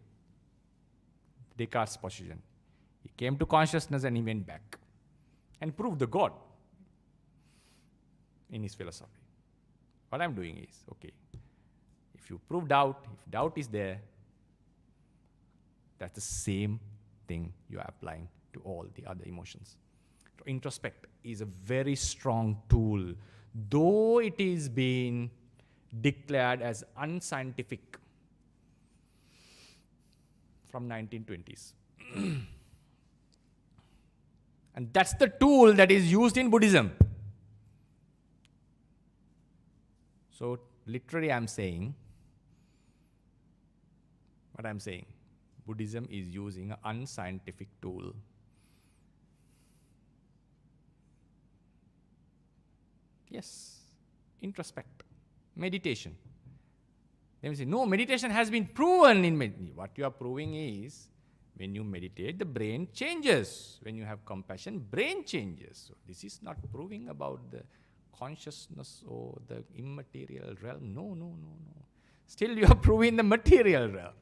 Descartes' position. He came to consciousness and he went back and proved the God in his philosophy. What I'm doing is, okay, if you prove doubt, if doubt is there, that's the same thing you are applying to all the other emotions. So introspect is a very strong tool, though it is being declared as unscientific from 1920s. And that's the tool that is used in Buddhism. So literally I'm saying, what I'm saying, Buddhism is using an unscientific tool. Yes, introspect, meditation. Let me say, no, meditation has been proven in meditation. What you are proving is, when you meditate, the brain changes. When you have compassion, brain changes. So this is not proving about the consciousness or the immaterial realm. No. Still you are proving the material realm.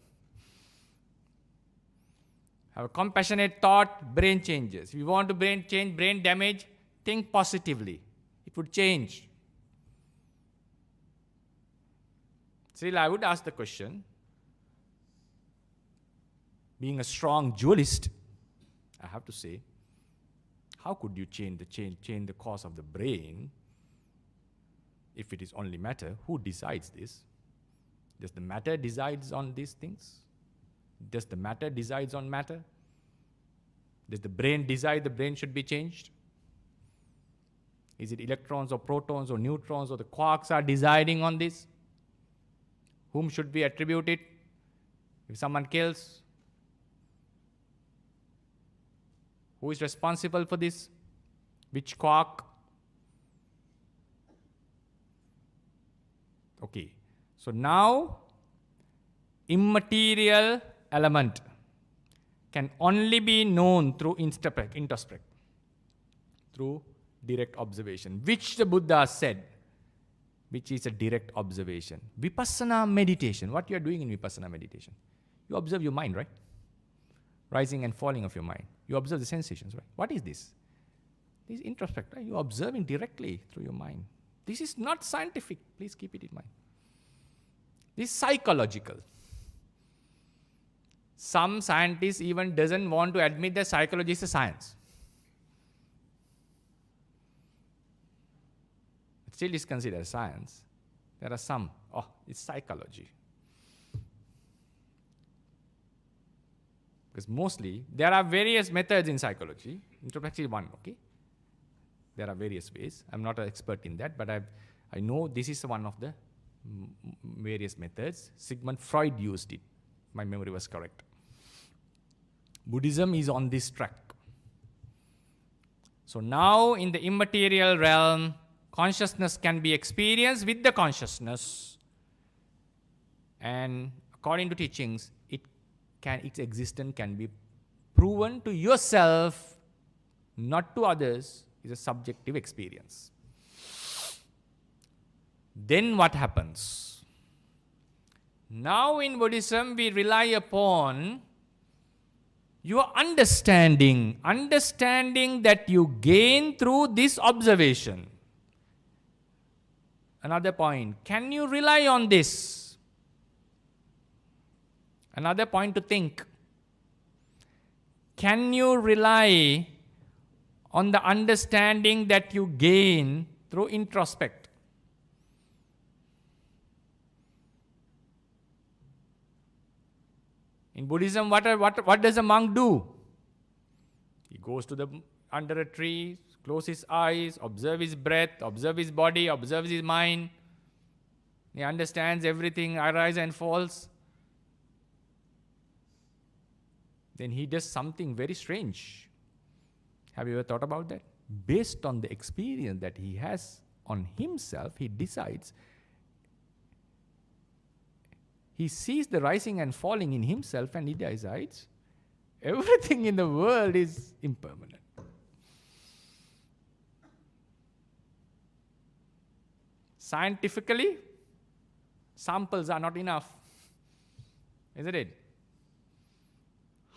Have a compassionate thought, brain changes. If you want to change brain damage, think positively. It would change. Still, I would ask the question, being a strong dualist, I have to say, how could you change the course of the brain if it is only matter? Who decides this? Does the matter decides on these things? Does the matter decides on matter? Does the brain decide the brain should be changed? Is it electrons or protons or neutrons or the quarks are deciding on this? Whom should we attribute it? If someone kills, who is responsible for this? Which quark? Okay, so now immaterial element can only be known through introspect, through direct observation, which the Buddha said, which is a direct observation. Vipassana meditation, what you are doing in Vipassana meditation? You observe your mind, right? Rising and falling of your mind. You observe the sensations, right? What is this? This is introspect, right? You are observing directly through your mind. This is not scientific. Please keep it in mind. This is psychological. Some scientists even doesn't want to admit that psychology is a science. It still is considered science. There are some, it's psychology. Because mostly, there are various methods in psychology. Introspect is one, okay? There are various ways. I'm not an expert in that, but I know this is one of the various methods. Sigmund Freud used it. My memory was correct. Buddhism is on this track. So now in the immaterial realm, consciousness can be experienced with the consciousness. And according to teachings, its existence can be proven to yourself, not to others. It's a subjective experience. Then what happens? Now in Buddhism, we rely upon your understanding that you gain through this observation. Another point, can you rely on this? Another point to think. Can you rely on the understanding that you gain through introspect? In Buddhism, what does a monk do? He goes under a tree, close his eyes, observe his breath, observe his body, observe his mind. He understands everything, arises and falls. Then he does something very strange. Have you ever thought about that? Based on the experience that he has on himself, he decides. He sees the rising and falling in himself and he decides everything in the world is impermanent. Scientifically, samples are not enough, isn't it?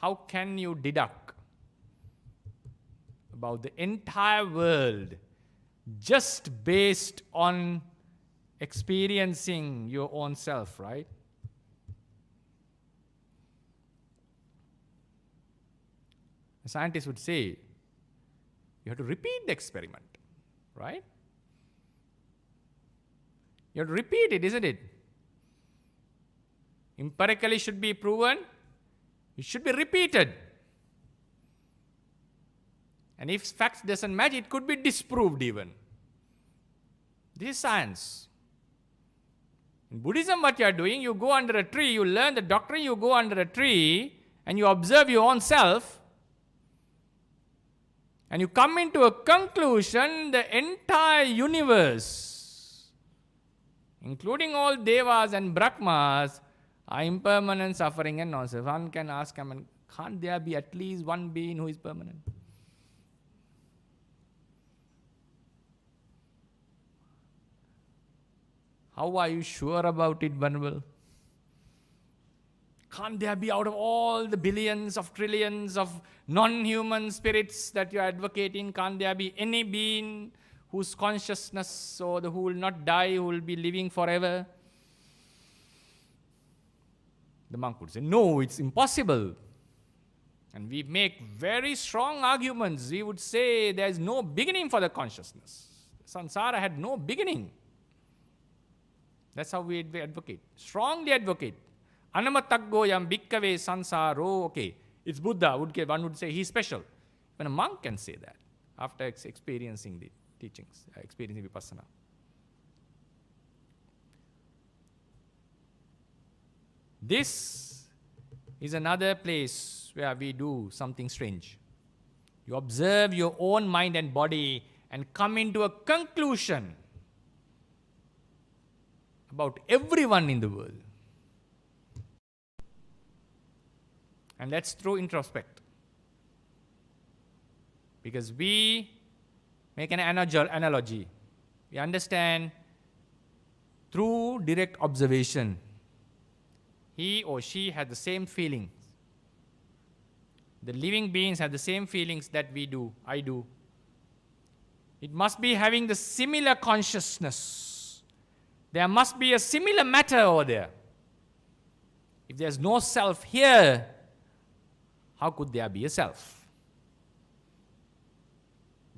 How can you deduct about the entire world just based on experiencing your own self, right? A scientist would say, you have to repeat the experiment, right? You have to repeat it, isn't it? Empirically should be proven, it should be repeated. And if facts doesn't match, it could be disproved even. This is science. In Buddhism, what you are doing, you go under a tree, you learn the doctrine, you go under a tree, and you observe your own self, and you come into a conclusion, the entire universe, including all devas and brahmas, are impermanent, suffering and non-self. One can ask, can't there be at least one being who is permanent? How are you sure about it, Venerable? Can't there be, out of all the billions of trillions of non-human spirits that you are advocating, can't there be any being whose consciousness, or who will not die, who will be living forever? The monk would say, no, it's impossible. And we make very strong arguments. We would say there is no beginning for the consciousness. Sansara had no beginning. That's how we advocate. Strongly advocate. Anamataggo yam bhikkave sansaro. Okay, it's Buddha. One would say he's special. When a monk can say that after experiencing the teachings, experiencing vipassana. This is another place where we do something strange. You observe your own mind and body and come into a conclusion about everyone in the world. And that's through introspect. Because we make an analogy. We understand through direct observation. He or she has the same feelings. The living beings have the same feelings that we do, I do. It must be having the similar consciousness. There must be a similar matter over there. If there's no self here, how could there be a self?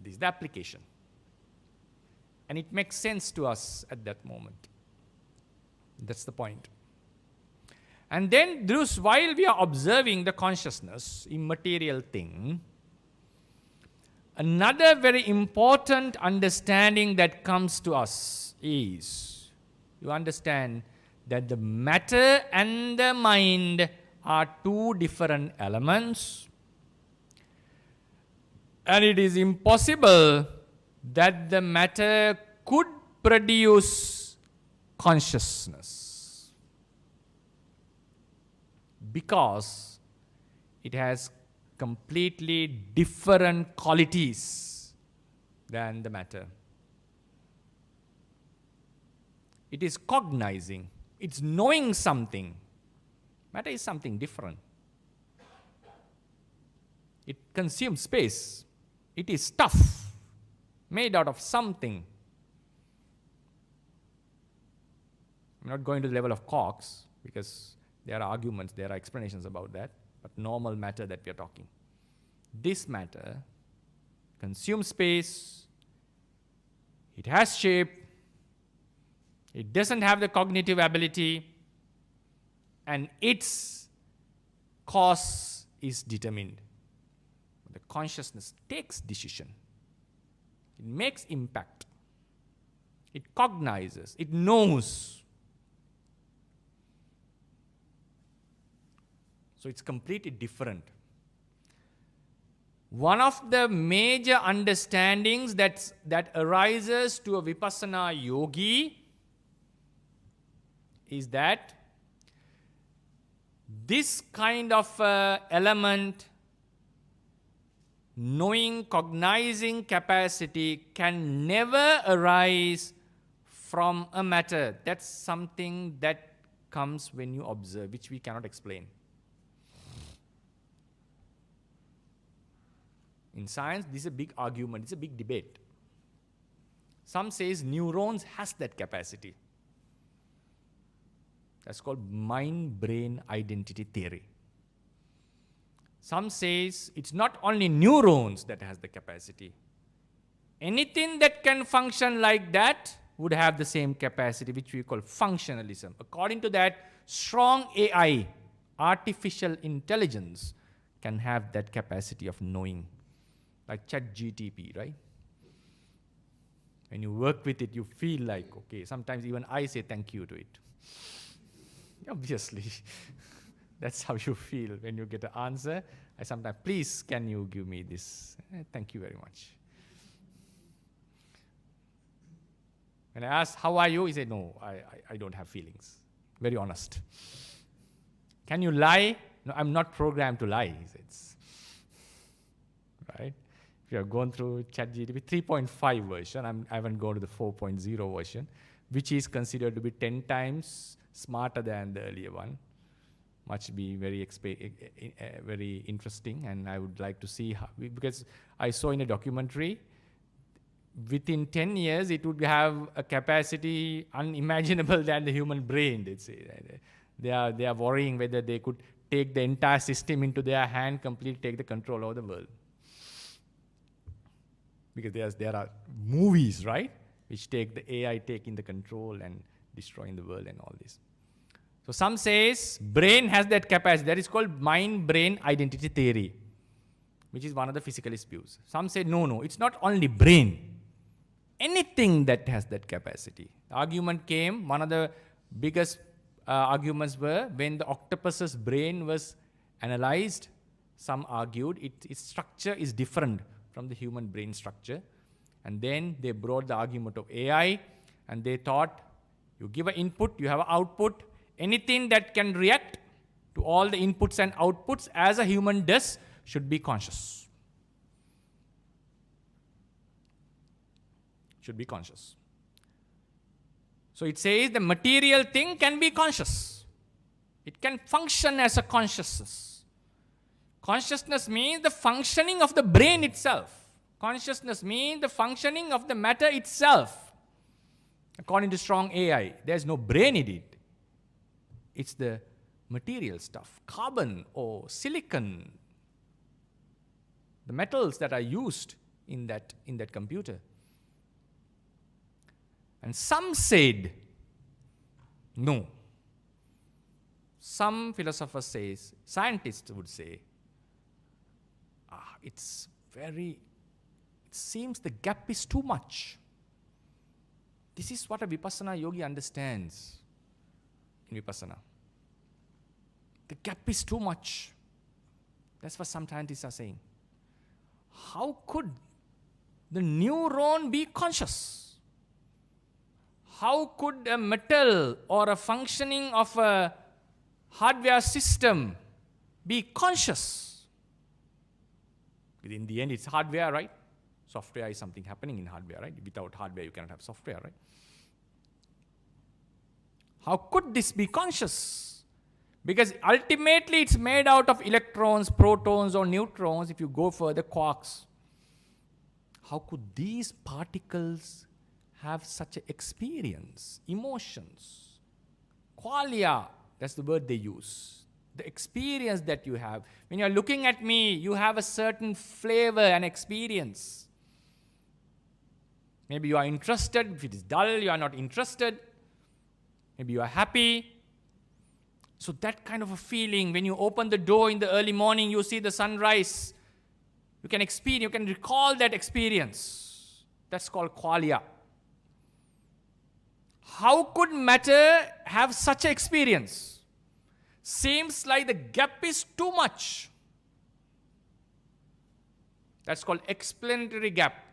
This is the application. And it makes sense to us at that moment. That's the point. And then, while we are observing the consciousness, immaterial thing, Another very important understanding that comes to us is, you understand that the matter and the mind are two different elements, and it is impossible that the matter could produce consciousness because it has completely different qualities than the matter. It is cognizing, it's knowing something. Matter is something different. It consumes space. It is stuff made out of something. I'm not going to the level of quarks because there are arguments, there are explanations about that. But normal matter that we are talking. This matter consumes space, it has shape, it doesn't have the cognitive ability, and its cause is determined. The consciousness takes decision, it makes impact, it cognizes, it knows. So it's completely different. One of the major understandings that arises to a vipassana yogi is that this kind of element, knowing, cognizing capacity, can never arise from a matter. That's something that comes when you observe, which we cannot explain. In science, this is a big argument, it's a big debate. Some says neurons has that capacity. That's called mind-brain identity theory. Some says it's not only neurons that has the capacity. Anything that can function like that would have the same capacity, which we call functionalism. According to that, strong AI, artificial intelligence, can have that capacity of knowing. Like ChatGPT, right? When you work with it, you feel like, okay, sometimes even I say thank you to it. Obviously, that's how you feel when you get an answer. I sometimes, please, can you give me this? Thank you very much. When I ask, how are you? He said, no, I don't have feelings. Very honest. Can you lie? No, I'm not programmed to lie, he says. Right? If you have gone through ChatGPT 3.5 version, I haven't gone to the 4.0 version, which is considered to be 10 times smarter than the earlier one. Much be very very interesting, and I would like to see how, because I saw in a documentary, within 10 years, it would have a capacity unimaginable than the human brain, they say. They are worrying whether they could take the entire system into their hand, completely take the control over the world. Because there are movies, right, which take the AI taking the control and destroying the world and all this. So some says brain has that capacity. That is called mind-brain identity theory, which is one of the physicalist views. Some say, no, it's not only brain. Anything that has that capacity. The argument came, one of the biggest arguments were when the octopus's brain was analyzed, some argued its structure is different from the human brain structure. And then they brought the argument of AI, and they thought, you give an input, you have an output. Anything that can react to all the inputs and outputs as a human does should be conscious. Should be conscious. So it says the material thing can be conscious. It can function as a consciousness. Consciousness means the functioning of the brain itself. Consciousness means the functioning of the matter itself. According to strong AI, there's no brain in it. It's the material stuff, carbon or silicon, the metals that are used in that computer. And some said, no. Some philosophers say, scientists would say, it's very seems the gap is too much. This is what a Vipassana yogi understands in Vipassana. The gap is too much. That's what some scientists are saying. How could the neuron be conscious? How could a metal or a functioning of a hardware system be conscious? In the end, it's hardware, right? Software is something happening in hardware, right? Without hardware, you cannot have software, right? How could this be conscious? Because ultimately, it's made out of electrons, protons, or neutrons. If you go further, quarks. How could these particles have such an experience, emotions? Qualia, that's the word they use. The experience that you have. When you're looking at me, you have a certain flavor and experience. Maybe you are interested. If it is dull, you are not interested. Maybe you are happy. So that kind of a feeling, when you open the door in the early morning, you see the sunrise. You can experience, you can recall that experience. That's called qualia. How could matter have such an experience? Seems like the gap is too much. That's called explanatory gap.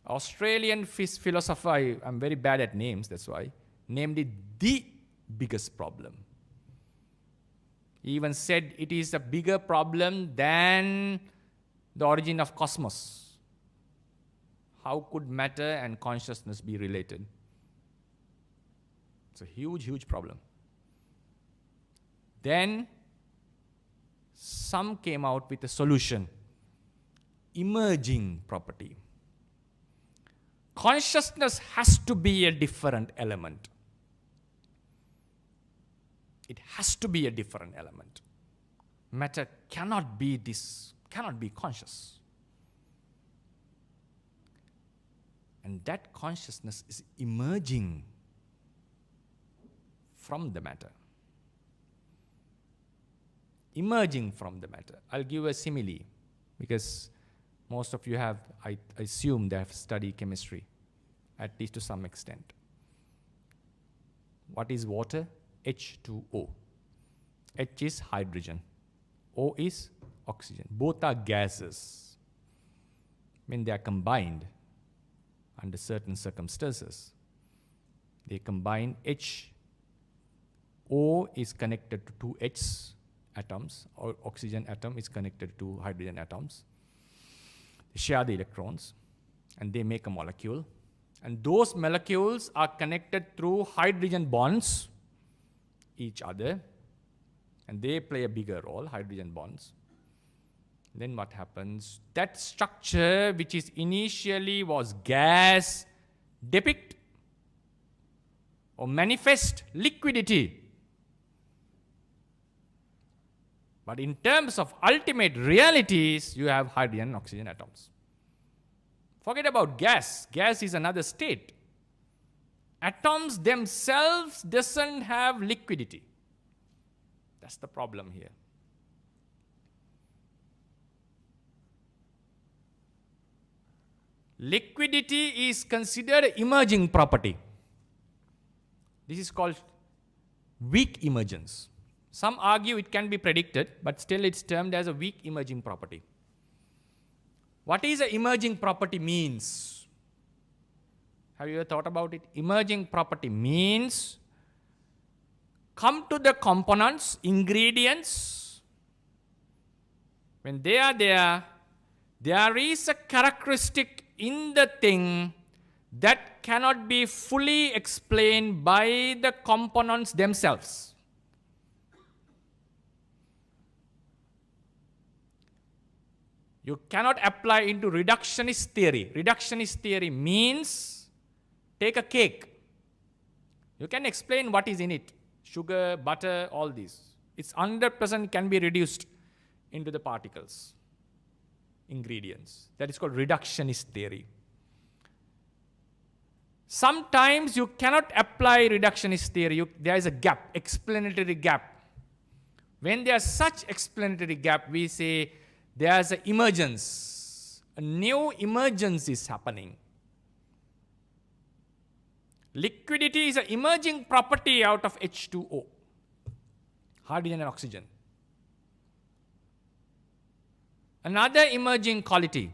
Australian philosopher, I'm very bad at names, that's why, named it the biggest problem. He even said it is a bigger problem than the origin of cosmos. How could matter and consciousness be related? It's a huge, huge problem. Then some came out with a solution. Emerging property. Consciousness has to be a different element. It has to be a different element. Matter cannot be conscious. And that consciousness is emerging from the matter. Emerging from the matter. I'll give a simile, because most of you have, I assume, they have studied chemistry, at least to some extent. What is water? H2O. H is hydrogen. O is oxygen. Both are gases. When they are combined under certain circumstances, they combine. O is connected to two H atoms, or oxygen atom is connected to hydrogen atoms. They share the electrons, and they make a molecule. And those molecules are connected through hydrogen bonds each other, and they play a bigger role, hydrogen bonds. Then what happens? That structure, which is initially was gas, depict or manifest liquidity. But in terms of ultimate realities, you have hydrogen and oxygen atoms. Forget about gas. Gas is another state. Atoms themselves doesn't have liquidity. That's the problem here. Liquidity is considered an emerging property. This is called weak emergence. Some argue it can be predicted, but still it's termed as a weak emerging property. What is an emerging property means? Have you ever thought about it? Emerging property means come to the components, ingredients. When they are there is a characteristic in the thing that cannot be fully explained by the components themselves. You cannot apply into reductionist theory. Reductionist theory means take a cake. You can explain what is in it. Sugar, butter, all these. It's 100% can be reduced into the particles, ingredients. That is called reductionist theory. Sometimes you cannot apply reductionist theory. There is a gap, explanatory gap. When there is such explanatory gap, we say there is an emergence, a new emergence is happening. Liquidity is an emerging property out of H2O, hydrogen and oxygen. Another emerging quality,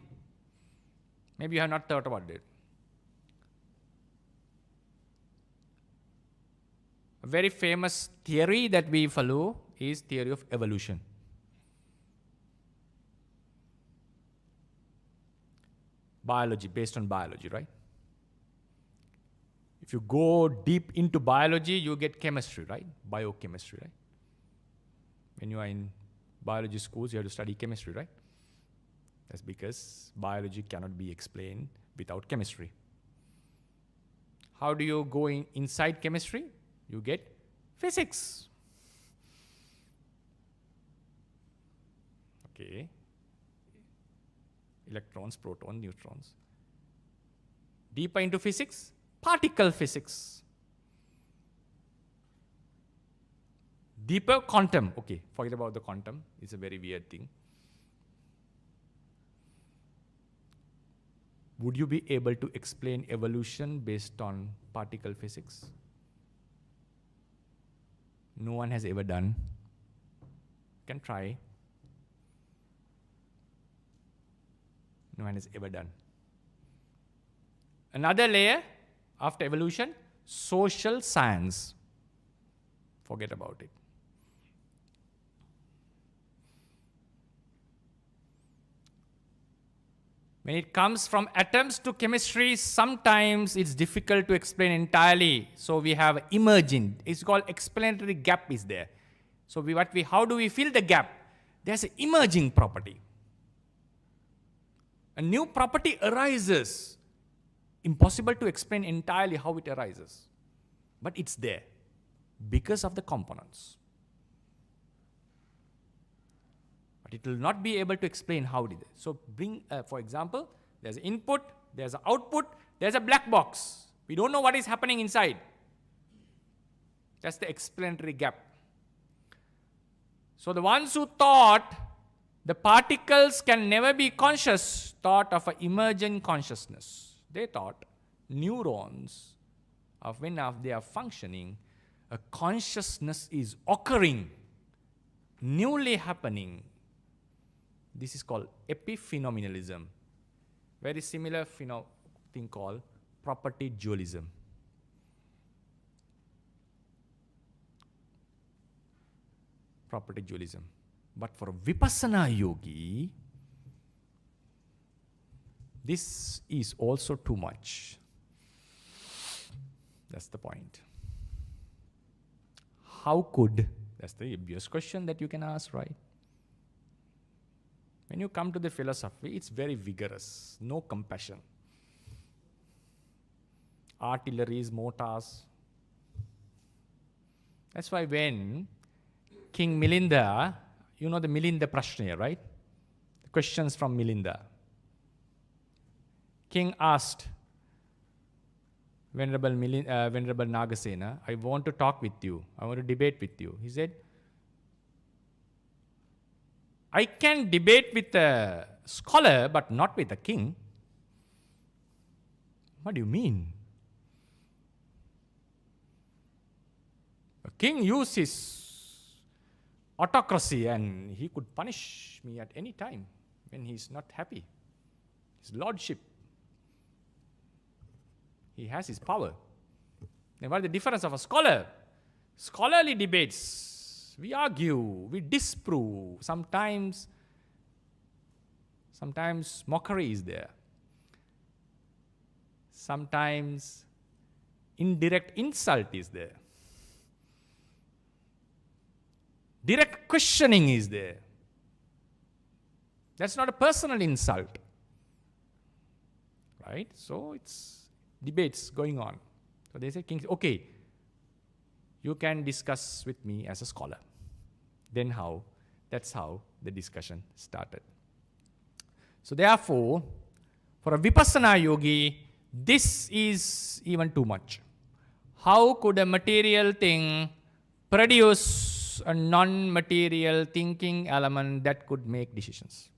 maybe you have not thought about it. A very famous theory that we follow is theory of evolution. Biology, based on biology, right? If you go deep into biology, you get chemistry, right? Biochemistry, right? When you are in biology schools, you have to study chemistry, right? That's because biology cannot be explained without chemistry. How do you go inside chemistry? You get physics. Okay. Electrons, protons, neutrons. Deeper into physics, particle physics. Deeper, quantum. Okay, forget about the quantum. It's a very weird thing. Would you be able to explain evolution based on particle physics? No one has ever done. You can try. No one has ever done. Another layer after evolution, social science. Forget about it. When it comes from atoms to chemistry, sometimes it's difficult to explain entirely. So we have emerging. It's called explanatory gap is there. So how do we fill the gap? There's an emerging property. A new property arises. Impossible to explain entirely how it arises. But it's there because of the components. But it will not be able to explain how it is. So for example, there's input, there's an output, there's a black box. We don't know what is happening inside. That's the explanatory gap. So the ones who thought the particles can never be conscious thought of an emergent consciousness. They thought neurons, when they are functioning, a consciousness is occurring, newly happening. This is called epiphenomenalism. Very similar thing called property dualism. Property dualism. But for a Vipassana yogi, this is also too much. That's the point. How could, that's the obvious question that you can ask, right? When you come to the philosophy, it's very vigorous, no compassion. Artilleries, mortars. That's why when King Milinda, you know the Milinda Prashna, right? The questions from Milinda. King asked Venerable Nagasena, I want to talk with you. I want to debate with you. He said, I can debate with a scholar, but not with a king. What do you mean? A king uses autocracy and he could punish me at any time when he's not happy. His lordship. He has his power. Then what is the difference of a scholar? Scholarly debates, we argue, we disprove. Sometimes mockery is there. Sometimes indirect insult is there. Direct questioning is there. That's not a personal insult. Right? So it's debates going on. So they say, King, okay, you can discuss with me as a scholar. Then how? That's how the discussion started. So therefore, for a Vipassana yogi, this is even too much. How could a material thing produce a non-material thinking element that could make decisions?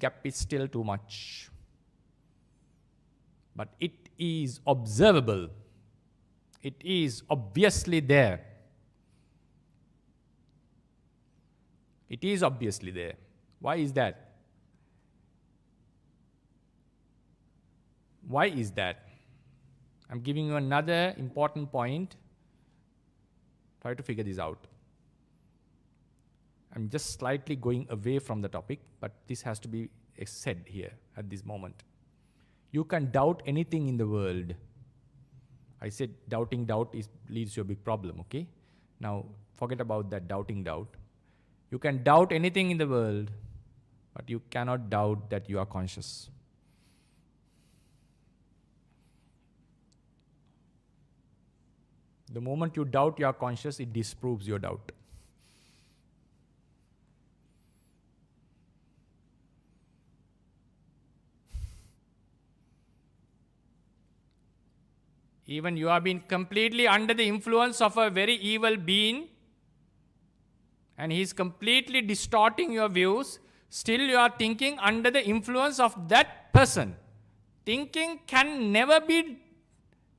gap is still too much. But it is observable. It is obviously there. It is obviously there. Why is that? Why is that? I'm giving you another important point. Try to figure this out. I'm just slightly going away from the topic, but this has to be said here at this moment. You can doubt anything in the world. I said doubting doubt leads to a big problem, okay? Now, forget about that doubting doubt. You can doubt anything in the world, but you cannot doubt that you are conscious. The moment you doubt you are conscious, it disproves your doubt. Even you have been completely under the influence of a very evil being, and he is completely distorting your views, still you are thinking under the influence of that person. Thinking can never be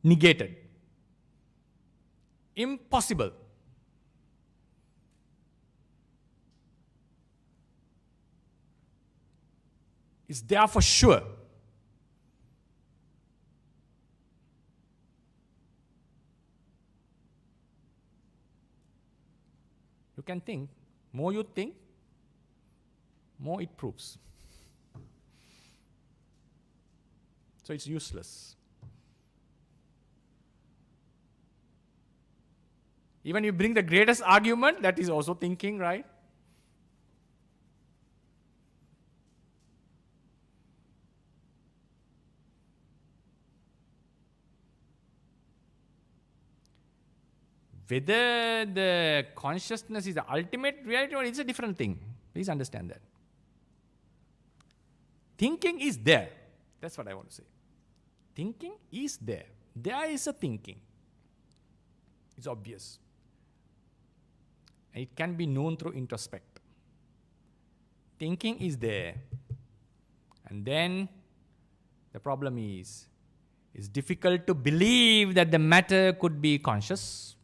negated. Impossible. It's there for sure. You can think. More you think, more it proves. So it's useless. Even you bring the greatest argument, that is also thinking, right? Whether the consciousness is the ultimate reality or it's a different thing. Please understand that. Thinking is there. That's what I want to say. Thinking is there. There is a thinking. It's obvious. And it can be known through introspect. Thinking is there. And then the problem is, it's difficult to believe that the matter could be conscious.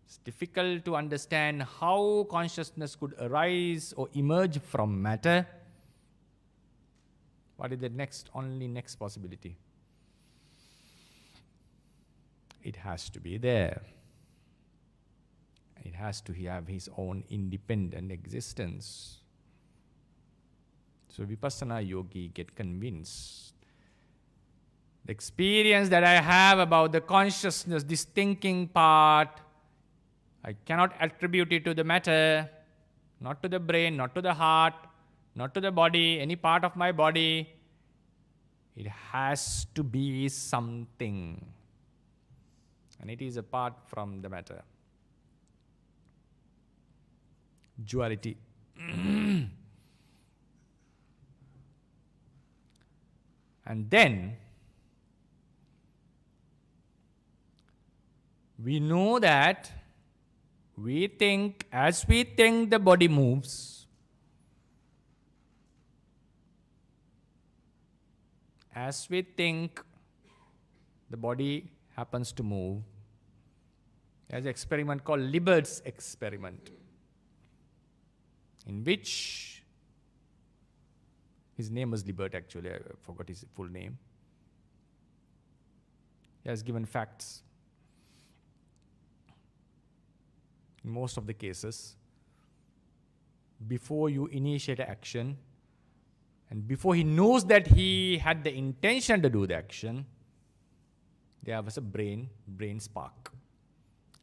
It's difficult to understand how consciousness could arise or emerge from matter. What is the next possibility? It has to be there. It has to have his own independent existence. So Vipassana yogi get convinced. The experience that I have about the consciousness, this thinking part, I cannot attribute it to the matter, not to the brain, not to the heart, not to the body, any part of my body. It has to be something. And it is apart from the matter. Duality. And then we know that as we think the body moves, as we think the body happens to move. There's an experiment called Libert's experiment, in which his name was Libert actually, I forgot his full name. He has given facts. In most of the cases, before you initiate action, and before he knows that he had the intention to do the action, there was a brain spark.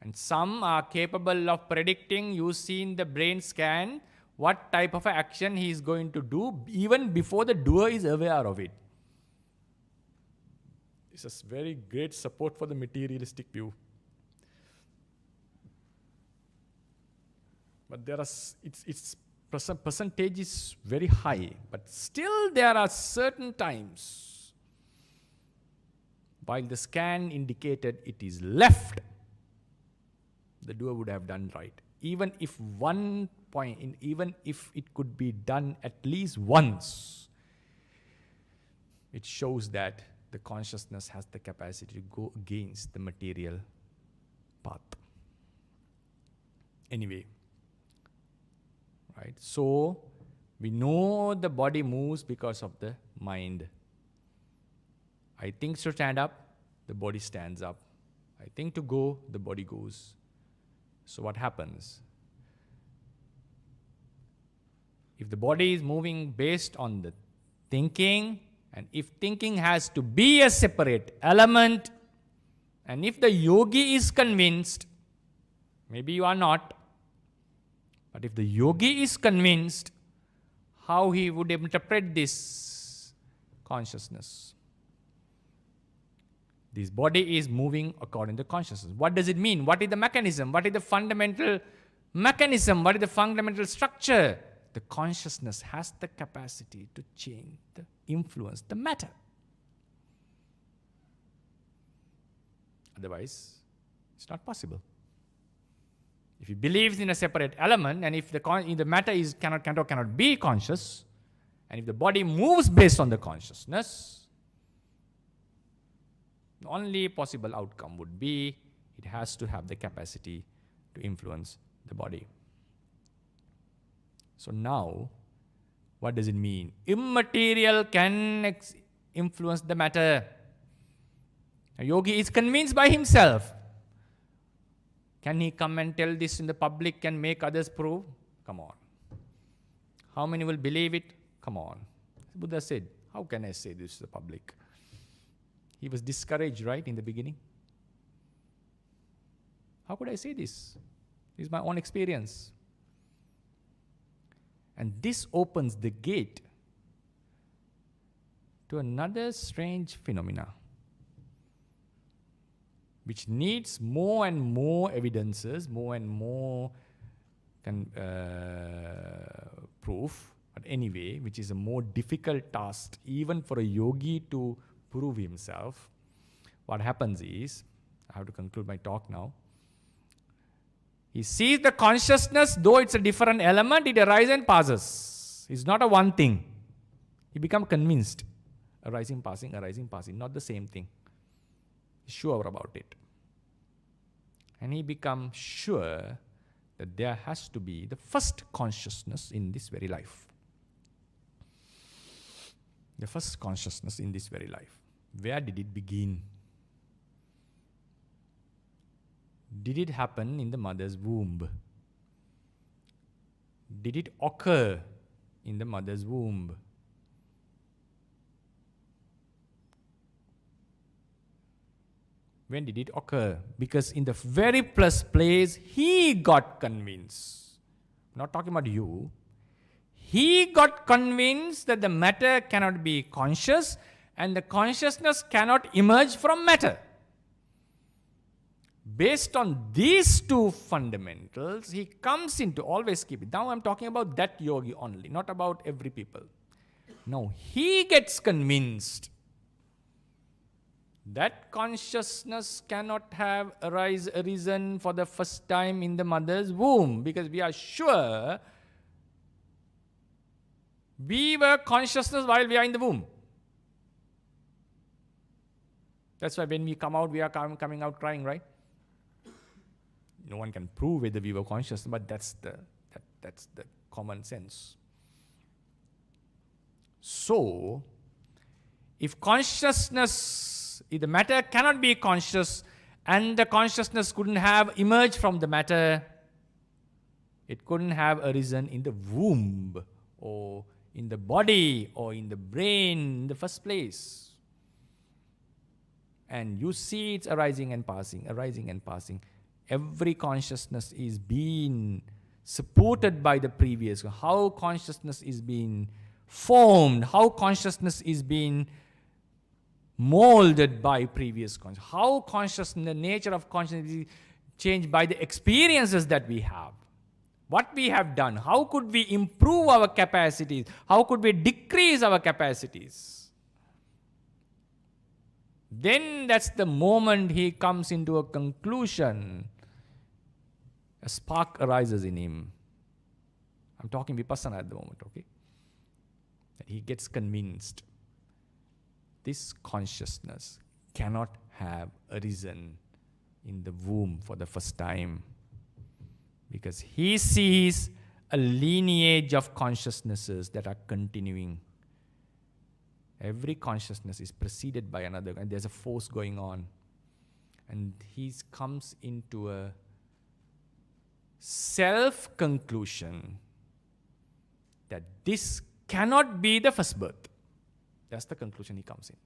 And some are capable of predicting, you see in the brain scan, what type of action he is going to do even before the doer is aware of it. This is very great support for the materialistic view. But there are, its percentage is very high, but still there are certain times while the scan indicated it is left, the doer would have done right. Even if even if it could be done at least once, it shows that the consciousness has the capacity to go against the material path. Anyway, right? So, we know the body moves because of the mind. I think to stand up, the body stands up. I think to go, the body goes. So what happens? If the body is moving based on the thinking, and if thinking has to be a separate element, and if the yogi is convinced, maybe you are not, but if the yogi is convinced, how he would interpret this consciousness? This body is moving according to consciousness. What does it mean? What is the mechanism? What is the fundamental mechanism? What is the fundamental structure? The consciousness has the capacity to change, to influence the matter. Otherwise, it's not possible. If he believes in a separate element, and if the matter cannot be conscious, and if the body moves based on the consciousness, the only possible outcome would be it has to have the capacity to influence the body. So now, what does it mean? Immaterial can influence the matter. A yogi is convinced by himself. Can he come and tell this in the public and make others prove? Come on. How many will believe it? Come on. Buddha said, how can I say this to the public? He was discouraged, right, in the beginning. How could I say this? This is my own experience. And this opens the gate to another strange phenomena, which needs more and more evidences, more and more proof, but anyway, which is a more difficult task even for a yogi to prove himself. What happens is, I have to conclude my talk now. He sees the consciousness, though it's a different element, it arises and passes. It's not a one thing. He becomes convinced. Arising, passing, not the same thing. He's sure about it. And he becomes sure that there has to be the first consciousness in this very life. The first consciousness in this very life. Where did it begin? Did it happen in the mother's womb? Did it occur in the mother's womb? When did it occur? Because in the very first place, he got convinced. I'm not talking about you. He got convinced that the matter cannot be conscious and the consciousness cannot emerge from matter. Based on these two fundamentals, he comes into, always keep it. Now I'm talking about that yogi only, not about every people. Now he gets convinced that consciousness cannot have arisen for the first time in the mother's womb, because we are sure we were consciousness while we are in the womb. That's why when we come out, we are coming out crying, right? No one can prove whether we were conscious, but that's the common sense. So, if consciousness, if the matter cannot be conscious, and the consciousness couldn't have emerged from the matter, it couldn't have arisen in the womb, or in the body, or in the brain in the first place. And you see it's arising and passing, arising and passing. Every consciousness is being supported by the previous. How consciousness is being formed, how consciousness is being molded by previous consciousness, how consciousness, the nature of consciousness is changed by the experiences that we have. What we have done, how could we improve our capacities, how could we decrease our capacities? Then that's the moment he comes into a conclusion a spark arises in him. I'm talking vipassana at the moment, okay? And he gets convinced this consciousness cannot have arisen in the womb for the first time, because he sees a lineage of consciousnesses that are continuing. Every consciousness is preceded by another, and there's a force going on. And he comes into a self-conclusion that this cannot be the first birth. That's the conclusion he comes in.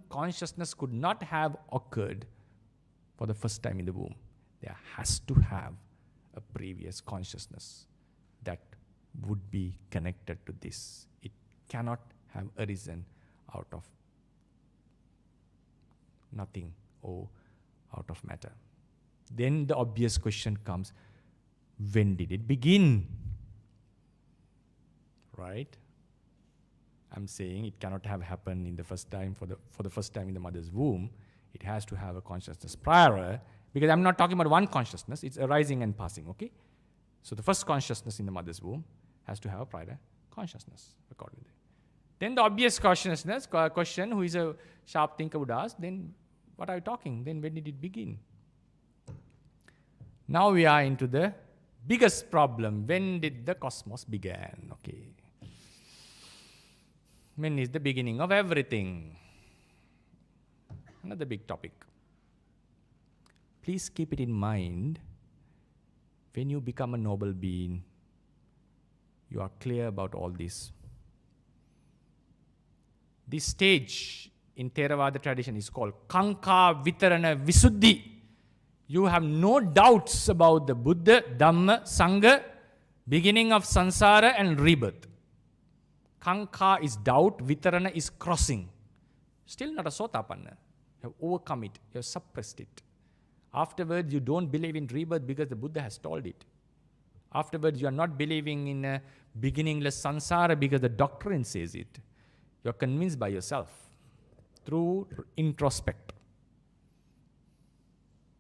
Consciousness could not have occurred for the first time in the womb. There has to have a previous consciousness that would be connected to this. It cannot have arisen out of nothing or out of matter. Then the obvious question comes, when did it begin? Right? I'm saying it cannot have happened in the first time for the first time in the mother's womb. It has to have a consciousness prior, because I'm not talking about one consciousness, it's arising and passing, okay? So the first consciousness in the mother's womb has to have a prior consciousness, accordingly. Then the obvious question, who is a sharp thinker would ask, then what are you talking? Then when did it begin? Now we are into the biggest problem. When did the cosmos begin? Okay. When is the beginning of everything? Another big topic. Please keep it in mind, when you become a noble being, you are clear about all this. This stage in Theravada tradition is called Kanka Vitarana Visuddhi. You have no doubts about the Buddha, Dhamma, Sangha, beginning of samsara and rebirth. Kanka is doubt, Vitarana is crossing. Still not a Sotapanna. You have overcome it, you have suppressed it. Afterwards, you don't believe in rebirth because the Buddha has told it. Afterwards, you are not believing in a beginningless samsara because the doctrine says it. You are convinced by yourself through introspect.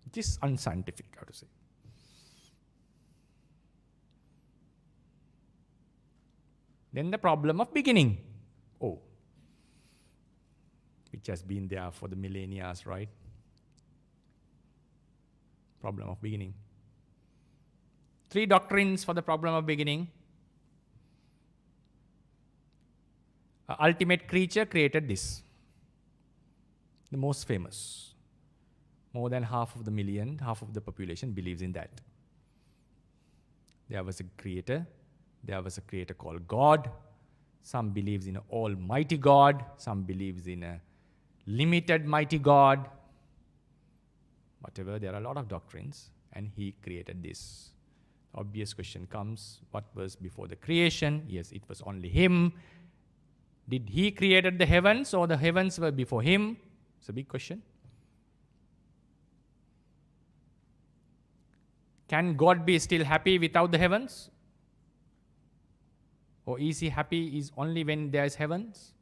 It is unscientific, I have to say. Then the problem of beginning. Oh, which has been there for the millennia, right? Problem of beginning. 3 doctrines for the problem of beginning. An ultimate creature created this. The most famous. More than half of the population believes in that. There was a creator. There was a creator called God. Some believes in an almighty God. Some believes in a limited mighty God. Whatever, there are a lot of doctrines, and he created this. Obvious question comes, what was before the creation? Yes, it was only him. Did he created the heavens, or the heavens were before him? It's a big question. Can God be still happy without the heavens? Or is he happy is only when there is heavens?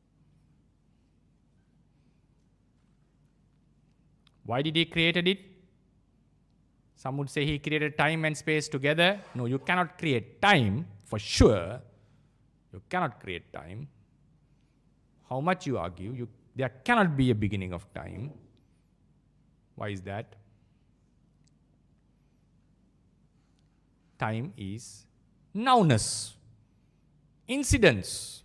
Why did he created it? Some would say he created time and space together. No, you cannot create time, for sure. You cannot create time. How much you argue, there cannot be a beginning of time. Why is that? Time is nowness, incidents.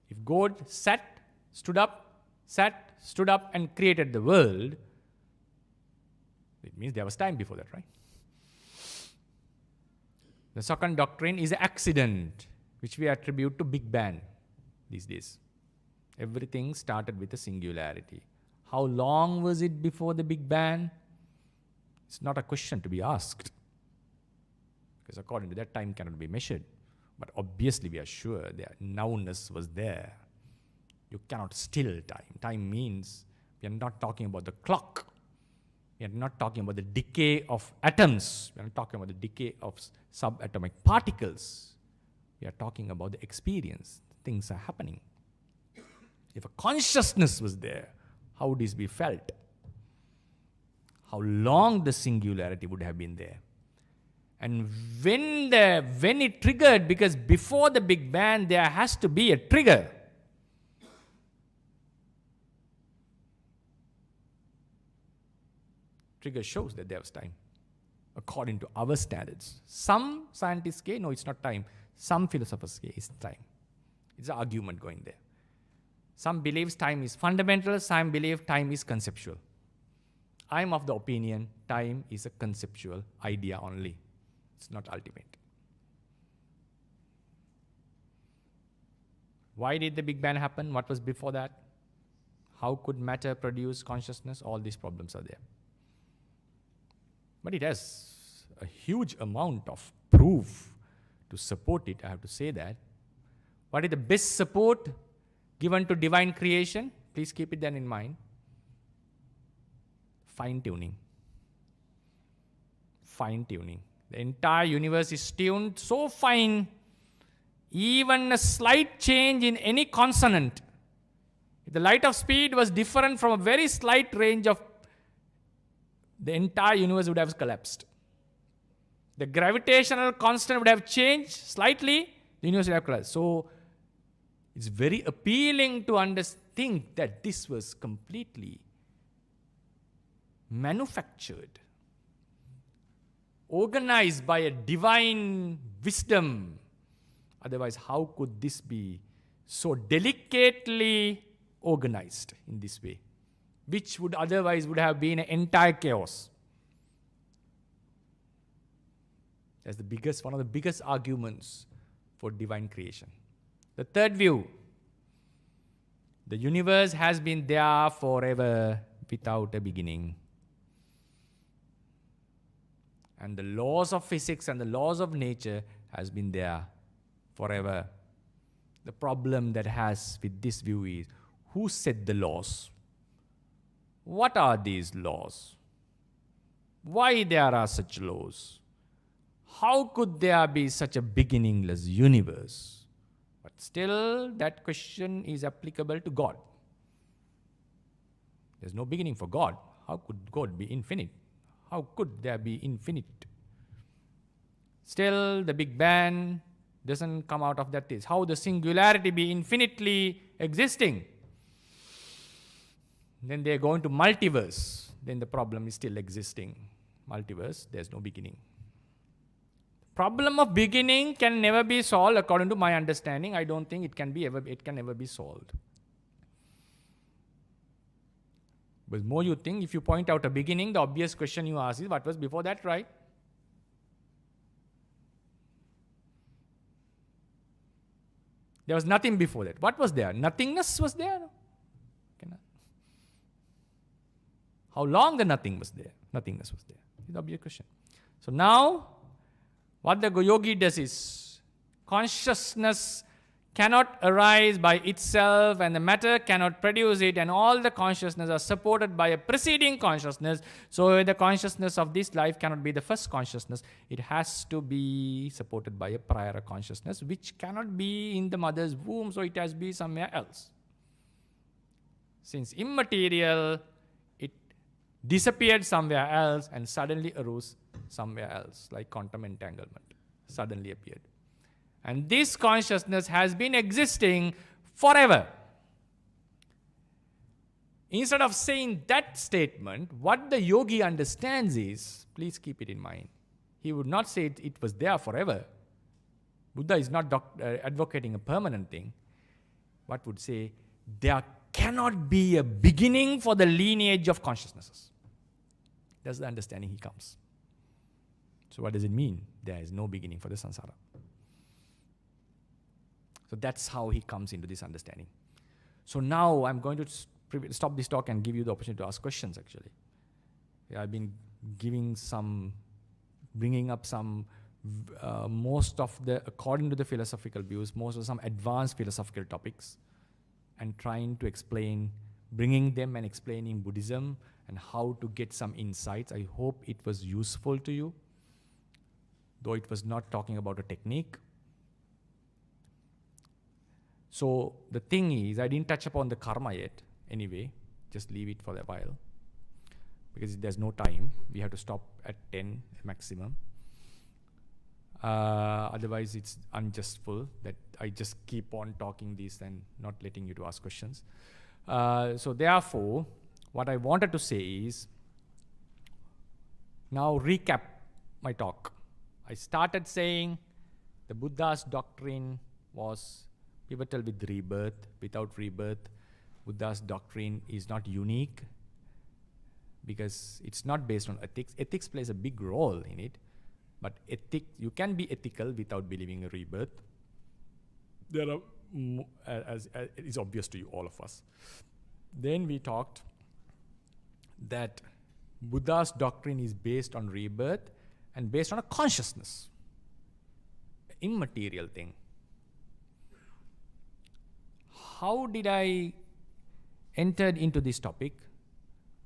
If God stood up and created the world, it means there was time before that, right? The second doctrine is accident, which we attribute to Big Bang these days. Everything started with a singularity. How long was it before the Big Bang? It's not a question to be asked, because according to that, time cannot be measured. But obviously we are sure that nowness was there. You cannot still time. Time means we are not talking about the clock. We are not talking about the decay of atoms. We are not talking about the decay of subatomic particles. We are talking about the experience. Things are happening. If a consciousness was there, how would this be felt? how long the singularity would have been there. And when it triggered, because before the Big Bang there has to be a trigger. Trigger shows that there was time, according to our standards. Some scientists say, no, it's not time. Some philosophers say it's time. It's an argument going there. Some believe time is fundamental, some believe time is conceptual. I'm of the opinion time is a conceptual idea only. It's not ultimate. Why did the Big Bang happen? What was before that? How could matter produce consciousness? All these problems are there. But it has a huge amount of proof to support it, I have to say that. What is the best support given to divine creation? Please keep it then in mind. Fine-tuning. Fine-tuning. The entire universe is tuned so fine, even a slight change in any consonant. If the light of speed was different from a very slight range of, the entire universe would have collapsed. The gravitational constant would have changed slightly, the universe would have collapsed. So, it's very appealing to think that this was completely manufactured, organized by a divine wisdom. Otherwise, how could this be so delicately organized in this way, which would otherwise would have been an entire chaos? That's one of the biggest arguments for divine creation. The third view, the universe has been there forever without a beginning. And the laws of physics and the laws of nature has been there forever. The problem that has with this view is, who set the laws? What are these laws? Why there are such laws? How could there be such a beginningless universe? But still, that question is applicable to God. There's no beginning for God. How could God be infinite? How could there be infinite? Still, the Big Bang doesn't come out of that. How the singularity be infinitely existing? Then they go into multiverse. Then the problem is still existing. Multiverse, there's no beginning. Problem of beginning can never be solved according to my understanding. I don't think it can ever be solved. But the more you think, if you point out a beginning, the obvious question you ask is, what was before that, right? There was nothing before that. What was there? Nothingness was there. How long the nothing was there? Nothingness was there. It's the obvious question. So now, what the yogi does is, consciousness cannot arise by itself and the matter cannot produce it, and all the consciousness are supported by a preceding consciousness. So the consciousness of this life cannot be the first consciousness. It has to be supported by a prior consciousness, which cannot be in the mother's womb, so it has to be somewhere else. Since immaterial, it disappeared somewhere else and suddenly arose somewhere else, like quantum entanglement suddenly appeared. And this consciousness has been existing forever. Instead of saying that statement, what the yogi understands is, please keep it in mind, he would not say it was there forever. Buddha is not advocating a permanent thing. What would say, there cannot be a beginning for the lineage of consciousnesses. That's the understanding he comes. So what does it mean? There is no beginning for the samsara. So that's how he comes into this understanding. So now I'm going to stop this talk and give you the opportunity to ask questions, actually. I've been bringing up some, most of the, according to the philosophical views, most of some advanced philosophical topics, and trying to explain, bringing them and explaining Buddhism and how to get some insights. I hope it was useful to you, though it was not talking about a technique. So the thing is, I didn't touch upon the karma yet. Anyway, just leave it for a while. because there's no time. We have to stop at 10 maximum. Otherwise, it's unjustful that I just keep on talking this and not letting you to ask questions. So therefore, what I wanted to say is, now recap my talk. I started saying the Buddha's doctrine was pivotal with rebirth. Without rebirth, Buddha's doctrine is not unique because it's not based on ethics. Ethics plays a big role in it, but you can be ethical without believing in rebirth. There are, as it is obvious to you, all of us. Then we talked that Buddha's doctrine is based on rebirth and based on a consciousness, immaterial thing. How did I enter into this topic?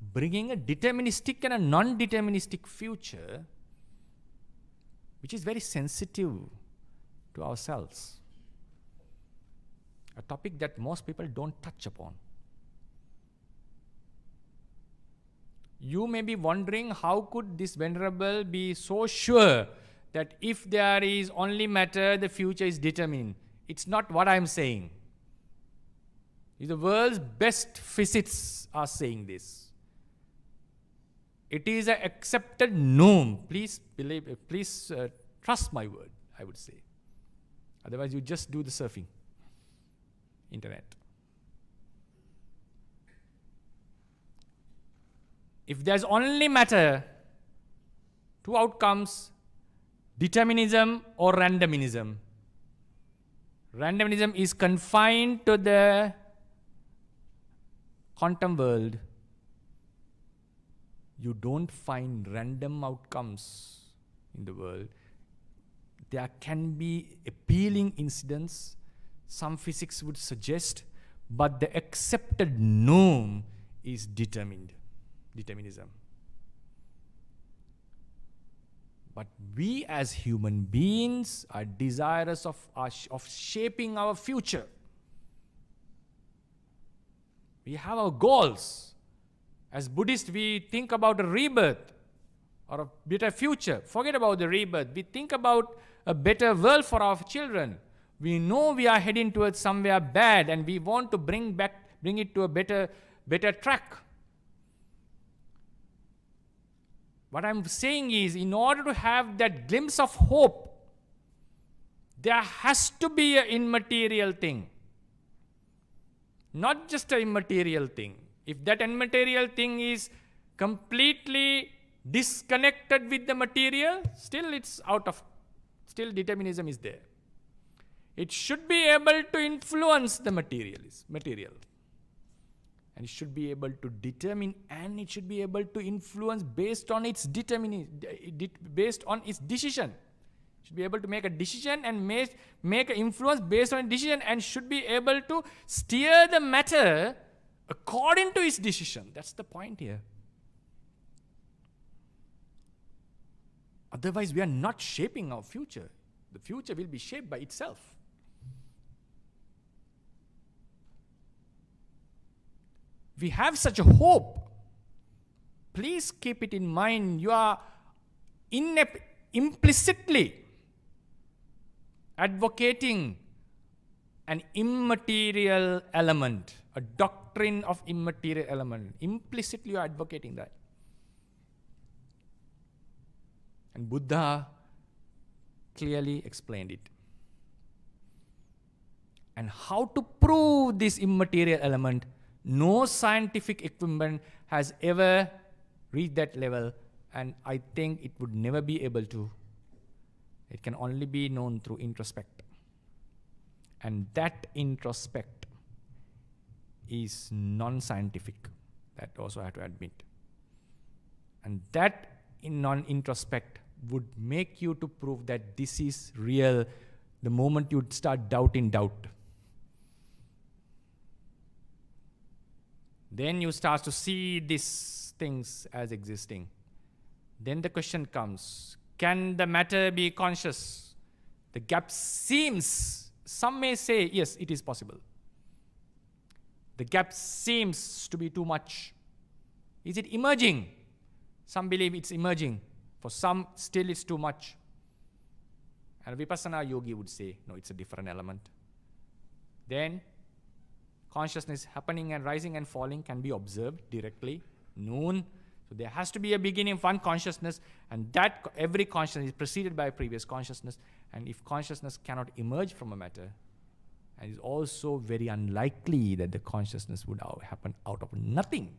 Bringing a deterministic and a non-deterministic future, which is very sensitive to ourselves. A topic that most people don't touch upon. You may be wondering, how could this Venerable be so sure that if there is only matter, the future is determined? It's not what I'm saying. The world's best physicists are saying this. It is an accepted norm. Please believe, please trust my word, I would say. Otherwise, you just do the surfing, internet. If there's only matter, two outcomes, determinism or randomism. Randomism is confined to the quantum world. You don't find random outcomes in the world. There can be appealing incidents, some physics would suggest, but the accepted norm is determinism. But we as human beings are desirous of shaping our future. We have our goals. As Buddhists, we think about a rebirth or a better future. Forget about the rebirth. We think about a better world for our children. We know we are heading towards somewhere bad and we want to bring it to a better track. What I'm saying is, in order to have that glimpse of hope, there has to be an immaterial thing. Not just an immaterial thing. If that immaterial thing is completely disconnected with the material, still determinism is there. It should be able to influence the material. And it should be able to determine, and it should be able to influence based on its decision. It should be able to make a decision and make an influence based on a decision, and should be able to steer the matter according to its decision. That's the point here. Otherwise, we are not shaping our future. The future will be shaped by itself. We have such a hope. Please keep it in mind. You are implicitly advocating an immaterial element, a doctrine of immaterial element. Implicitly you are advocating that. And Buddha clearly explained it. And how to prove this immaterial element, no scientific equipment has ever reached that level, and I think it would never be able to. It can only be known through introspect. And that introspect is non-scientific. That also I have to admit. And that non-introspect would make you to prove that this is real the moment you start doubting doubt. Then you start to see these things as existing. Then the question comes, can the matter be conscious? The gap seems, some may say, yes, it is possible. The gap seems to be too much. Is it emerging? Some believe it's emerging. For some, still it's too much. And a Vipassana yogi would say, no, it's a different element. Then, consciousness happening and rising and falling can be observed directly, known. So there has to be a beginning of one consciousness, and that every consciousness is preceded by a previous consciousness. And if consciousness cannot emerge from a matter, and it's also very unlikely that the consciousness would happen out of nothing.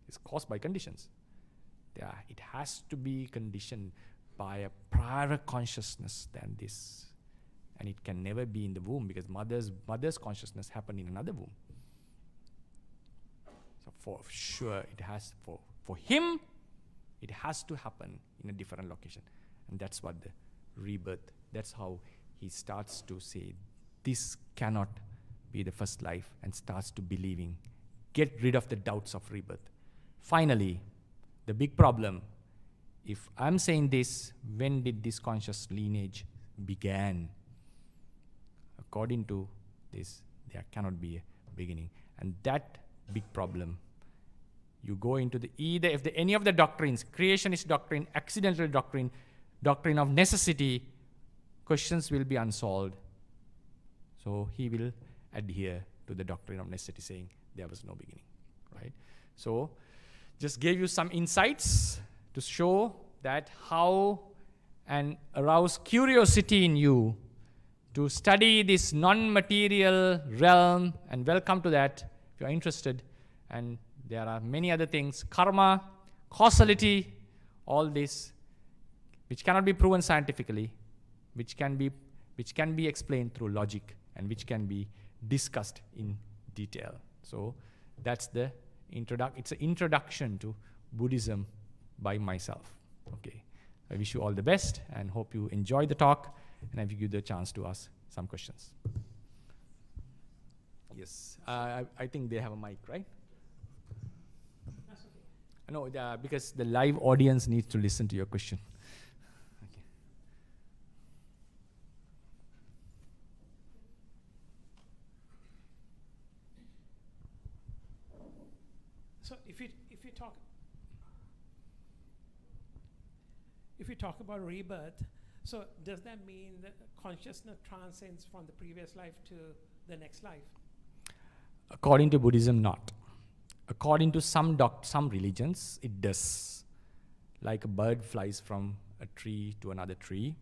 It's caused by conditions. It has to be conditioned by a prior consciousness than this. And it can never be in the womb, because mother's consciousness happened in another womb. So for sure, it has, for him, it has to happen in a different location. And that's what the rebirth, that's how he starts to say, this cannot be the first life, and starts to believing, get rid of the doubts of rebirth. Finally, the big problem, if I'm saying this, when did this conscious lineage began? According to this, there cannot be a beginning. And that big problem, you go into any of the doctrines, creationist doctrine, accidental doctrine, doctrine of necessity, questions will be unsolved. So he will adhere to the doctrine of necessity, saying there was no beginning, right? So just gave you some insights to show that how and arouse curiosity in you to study this non-material realm, and welcome to that if you're interested. And there are many other things, karma, causality, all this, which cannot be proven scientifically, which can be explained through logic, and which can be discussed in detail. So that's the it's an introduction to Buddhism by myself. Okay, I wish you all the best and hope you enjoy the talk, and I will give you the chance to ask some questions. Yes, I think they have a mic, right? That's okay. No, because the live audience needs to listen to your question. Okay. So if you talk about rebirth, so does that mean that consciousness transcends from the previous life to the next life? According to Buddhism, not. According to some religions, it does. Like a bird flies from a tree to another tree.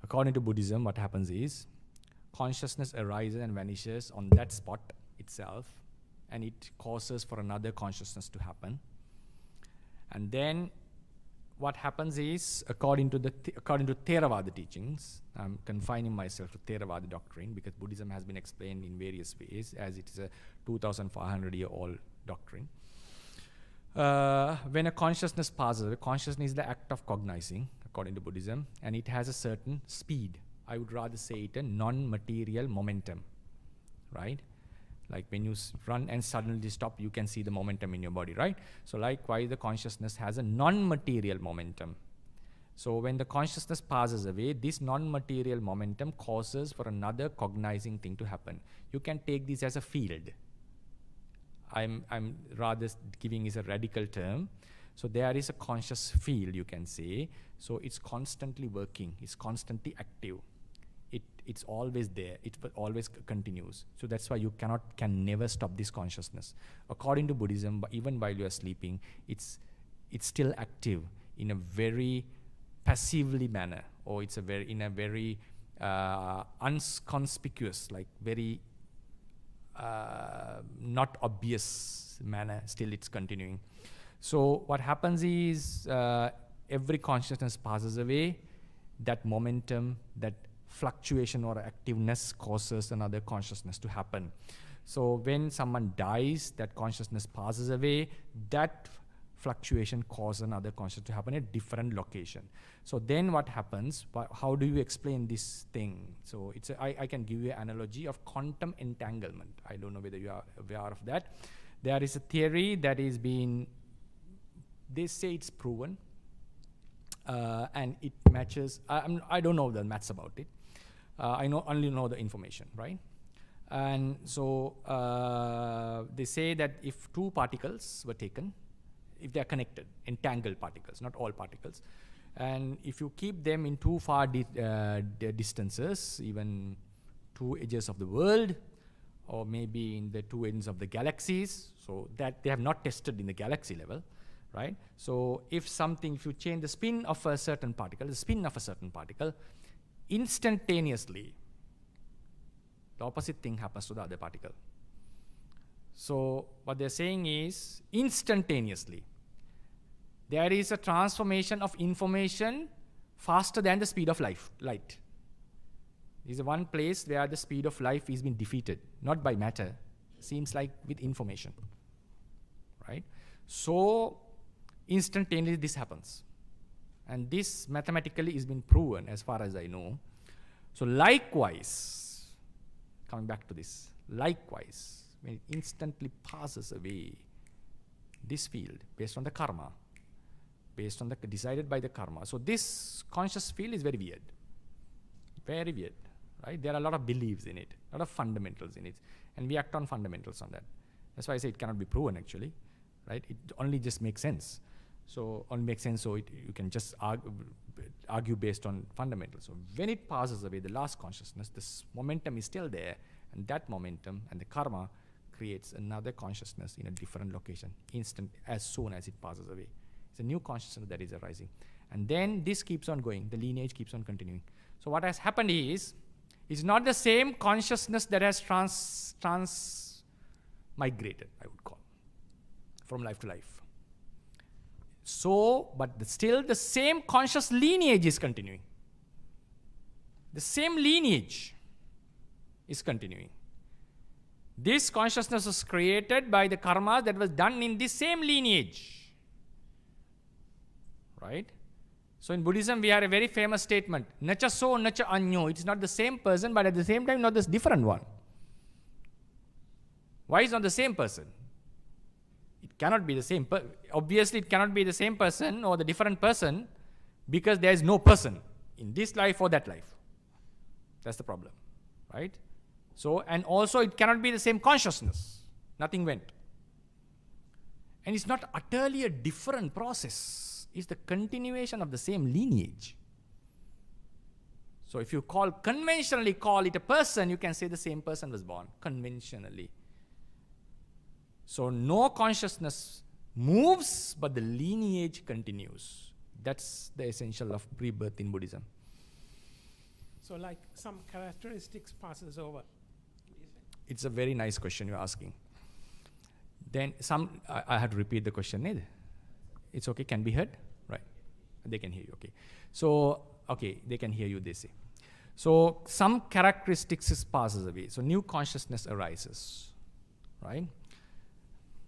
According to Buddhism, what happens is consciousness arises and vanishes on that spot itself, and it causes for another consciousness to happen. And then what happens is, according to Theravada teachings, I'm confining myself to Theravada doctrine because Buddhism has been explained in various ways, as it is a 2,500-year-old doctrine. When a consciousness passes, consciousness is the act of cognizing, according to Buddhism, and it has a certain speed. I would rather say it a non-material momentum, right? Like when you run and suddenly stop, you can see the momentum in your body, right? So likewise, the consciousness has a non-material momentum. So when the consciousness passes away, this non-material momentum causes for another cognizing thing to happen. You can take this as a field. I'm rather giving is a radical term. So there is a conscious field, you can say. So it's constantly working, it's constantly active. It's always there, it always continues. So that's why you can never stop this consciousness. According to Buddhism, but even while you are sleeping, it's still active in a very passively manner, or it's in a very unconspicuous, like very not obvious manner, still it's continuing. So what happens is every consciousness passes away, that momentum, that fluctuation or activeness causes another consciousness to happen. So when someone dies, that consciousness passes away, that fluctuation causes another consciousness to happen at a different location. So then what happens, how do you explain this thing? So I can give you an analogy of quantum entanglement. I don't know whether you are aware of that. There is a theory that is being, they say it's proven, and it matches, I don't know the maths about it. I only know the information, right? And so they say that if two particles were taken, if they are connected, entangled particles, not all particles, and if you keep them in too far distances, even two edges of the world, or maybe in the two ends of the galaxies, so that they have not tested in the galaxy level, right? So if you change the spin of a certain particle, instantaneously, the opposite thing happens to the other particle. So what they're saying is, instantaneously, there is a transformation of information faster than the speed of light. This is one place where the speed of light is being defeated, not by matter, seems like with information, right? So instantaneously this happens. And this mathematically is been proven as far as I know. So likewise, coming back to this, likewise, when it instantly passes away, this field, based on the karma, based on the decided by the karma. So this conscious field is very weird, right? There are a lot of beliefs in it, a lot of fundamentals in it, and we act on fundamentals on that. That's why I say it cannot be proven actually, right? It only just makes sense. So you can just argue based on fundamentals. So when it passes away, the last consciousness, this momentum is still there, and that momentum and the karma creates another consciousness in a different location, instant, as soon as it passes away. It's a new consciousness that is arising. And then this keeps on going, the lineage keeps on continuing. So what has happened is, it's not the same consciousness that has migrated, I would call, from life to life. So, but still the same conscious lineage is continuing. The same lineage is continuing. This consciousness was created by the karma that was done in this same lineage. Right? So in Buddhism, we have a very famous statement, nacha so, nacha anyo. It's not the same person, but at the same time, not this different one. Why is not the same person? It cannot be the same. Obviously, it cannot be the same person or the different person because there is no person in this life or that life. That's the problem, right? So, and also it cannot be the same consciousness. Nothing went. And it's not utterly a different process. It's the continuation of the same lineage. So if you conventionally call it a person, you can say the same person was born, conventionally. So no consciousness moves, but the lineage continues. That's the essential of pre-birth in Buddhism. So like some characteristics passes over. It's a very nice question you're asking. Then I had to repeat the question, neither. It's okay, can be heard? Right. They can hear you, okay. So, okay, they can hear you, they say. So, some characteristics passes away. So, new consciousness arises, right?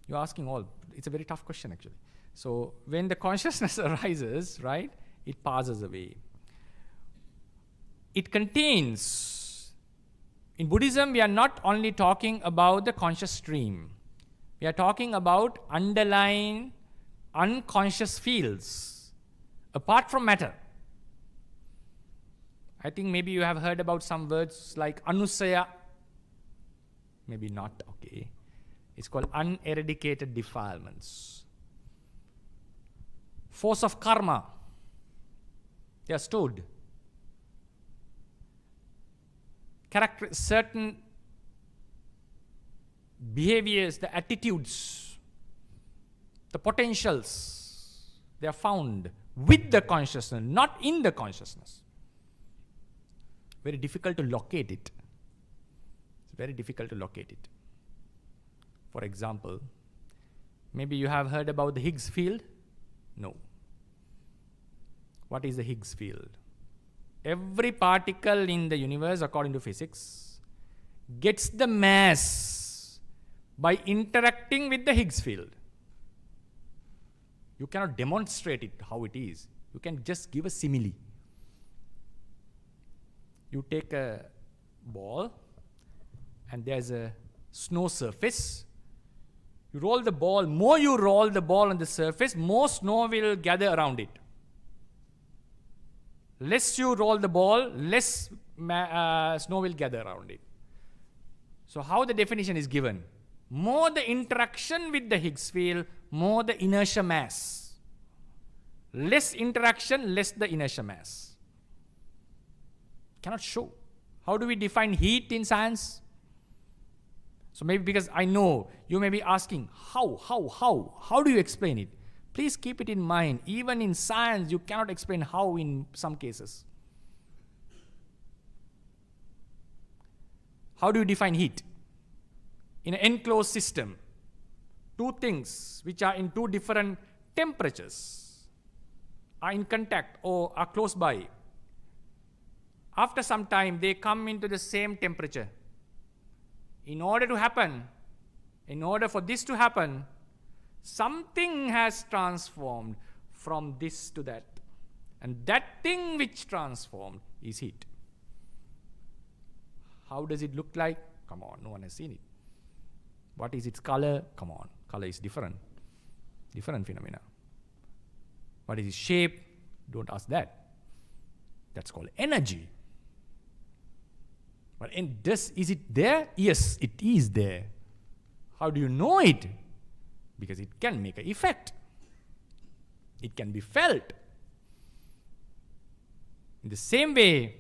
You're asking all, it's a very tough question actually. So, when the consciousness arises, right, it passes away. It contains, in Buddhism, we are not only talking about the conscious stream. We are talking about underlying unconscious fields apart from matter. I think maybe you have heard about some words like anusaya. Maybe not, okay. It's called uneradicated defilements. Force of karma. They are stored. Certain behaviors, the attitudes, the potentials, they are found with the consciousness, not in the consciousness. Very difficult to locate it. It's very difficult to locate it. For example, maybe you have heard about the Higgs field? No. What is the Higgs field? Every particle in the universe, according to physics, gets the mass by interacting with the Higgs field. You cannot demonstrate it how it is. You can just give a simile. You take a ball and there's a snow surface. You roll the ball, more you roll the ball on the surface, more snow will gather around it. Less you roll the ball, less snow will gather around it. So how the definition is given? More the interaction with the Higgs field, more the inertia mass. Less interaction, less the inertia mass. Cannot show. How do we define heat in science? So maybe because I know you may be asking, how do you explain it? Please keep it in mind. Even in science, you cannot explain how in some cases. How do you define heat? In an enclosed system, two things which are in two different temperatures are in contact or are close by. After some time, they come into the same temperature. In order for this to happen, something has transformed from this to that. And that thing which transformed is heat. How does it look like? Come on, no one has seen it. What is its color? Come on, color is different. Different phenomena. What is its shape? Don't ask that. That's called energy. But is it there? Yes, it is there. How do you know it? Because it can make an effect. It can be felt. In the same way,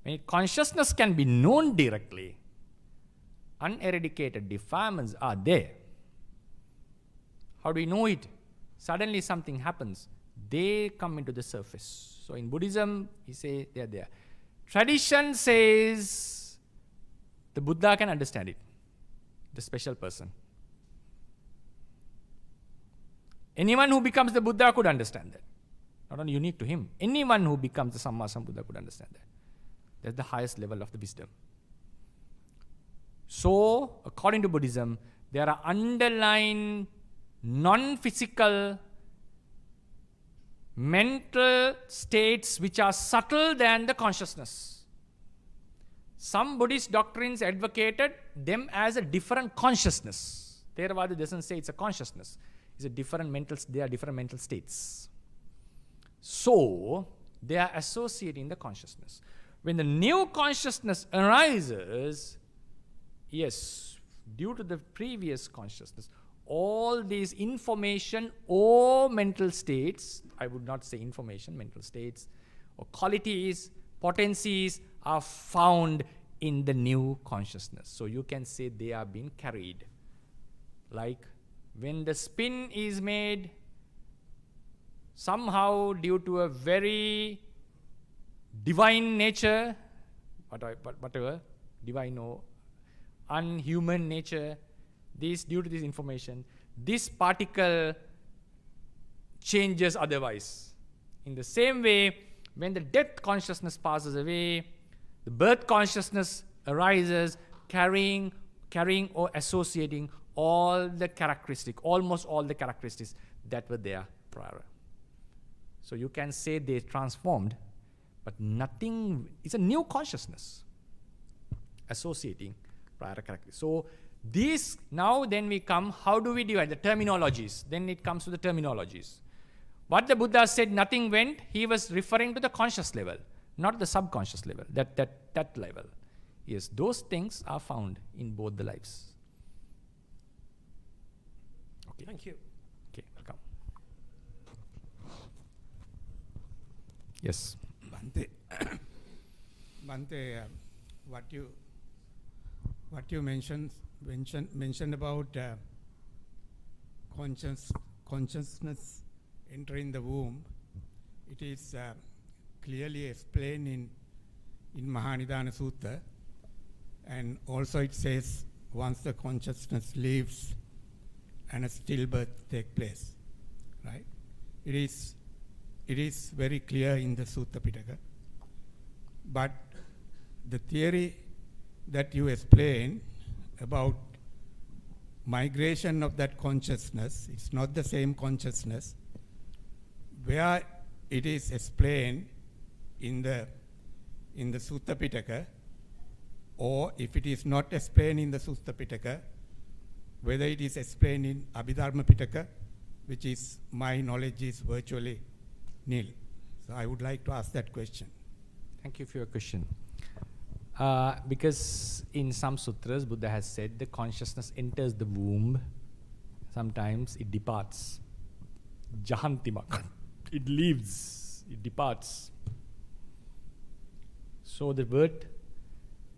when consciousness can be known directly, uneradicated defilements are there. How do we know it? Suddenly something happens. They come into the surface. So in Buddhism, we say they are there. Tradition says the Buddha can understand it, the special person. Anyone who becomes the Buddha could understand that. Not only unique to him. Anyone who becomes the Samma Sambuddha could understand that. That's the highest level of the wisdom. So, according to Buddhism, there are underlying non-physical mental states which are subtle than the consciousness. Some Buddhist doctrines advocated them as a different consciousness. Theravada doesn't say it's a consciousness. It's a different they are different mental states. So, they are associating the consciousness. When the new consciousness arises, yes, due to the previous consciousness, all these information or mental states, I would not say information, mental states, or qualities, potencies are found in the new consciousness. So you can say they are being carried. Like when the spin is made, somehow due to a very divine nature, whatever, divine or unhuman nature, due to this information, this particle changes otherwise. In the same way, when the death consciousness passes away, the birth consciousness arises, carrying or associating all the characteristics, almost all the characteristics that were there prior. So you can say they transformed, but nothing, it's a new consciousness associating prior characteristics. So these, now then we come, how do we divide the terminologies? Then it comes to the terminologies. What the Buddha said, nothing went, he was referring to the conscious level, not the subconscious level, that level. Yes, those things are found in both the lives. Okay. Thank you. Okay, welcome. Yes. Bhante, what you mentioned about consciousness entering the womb, it is clearly explained in Mahanidana Sutta, and also it says once the consciousness leaves and a stillbirth takes place, right? It is very clear in the Sutta Pitaka. But the theory that you explain about migration of that consciousness, it's not the same consciousness, where it is explained in the Sutta Pitaka, or if it is not explained in the Sutta Pitaka, whether it is explained in Abhidharma Pitaka, which is, my knowledge is virtually nil. So I would like to ask that question. Thank you for your question. Because in some sutras, Buddha has said the consciousness enters the womb. Sometimes it departs. Jahantimak. It leaves. It departs. So the word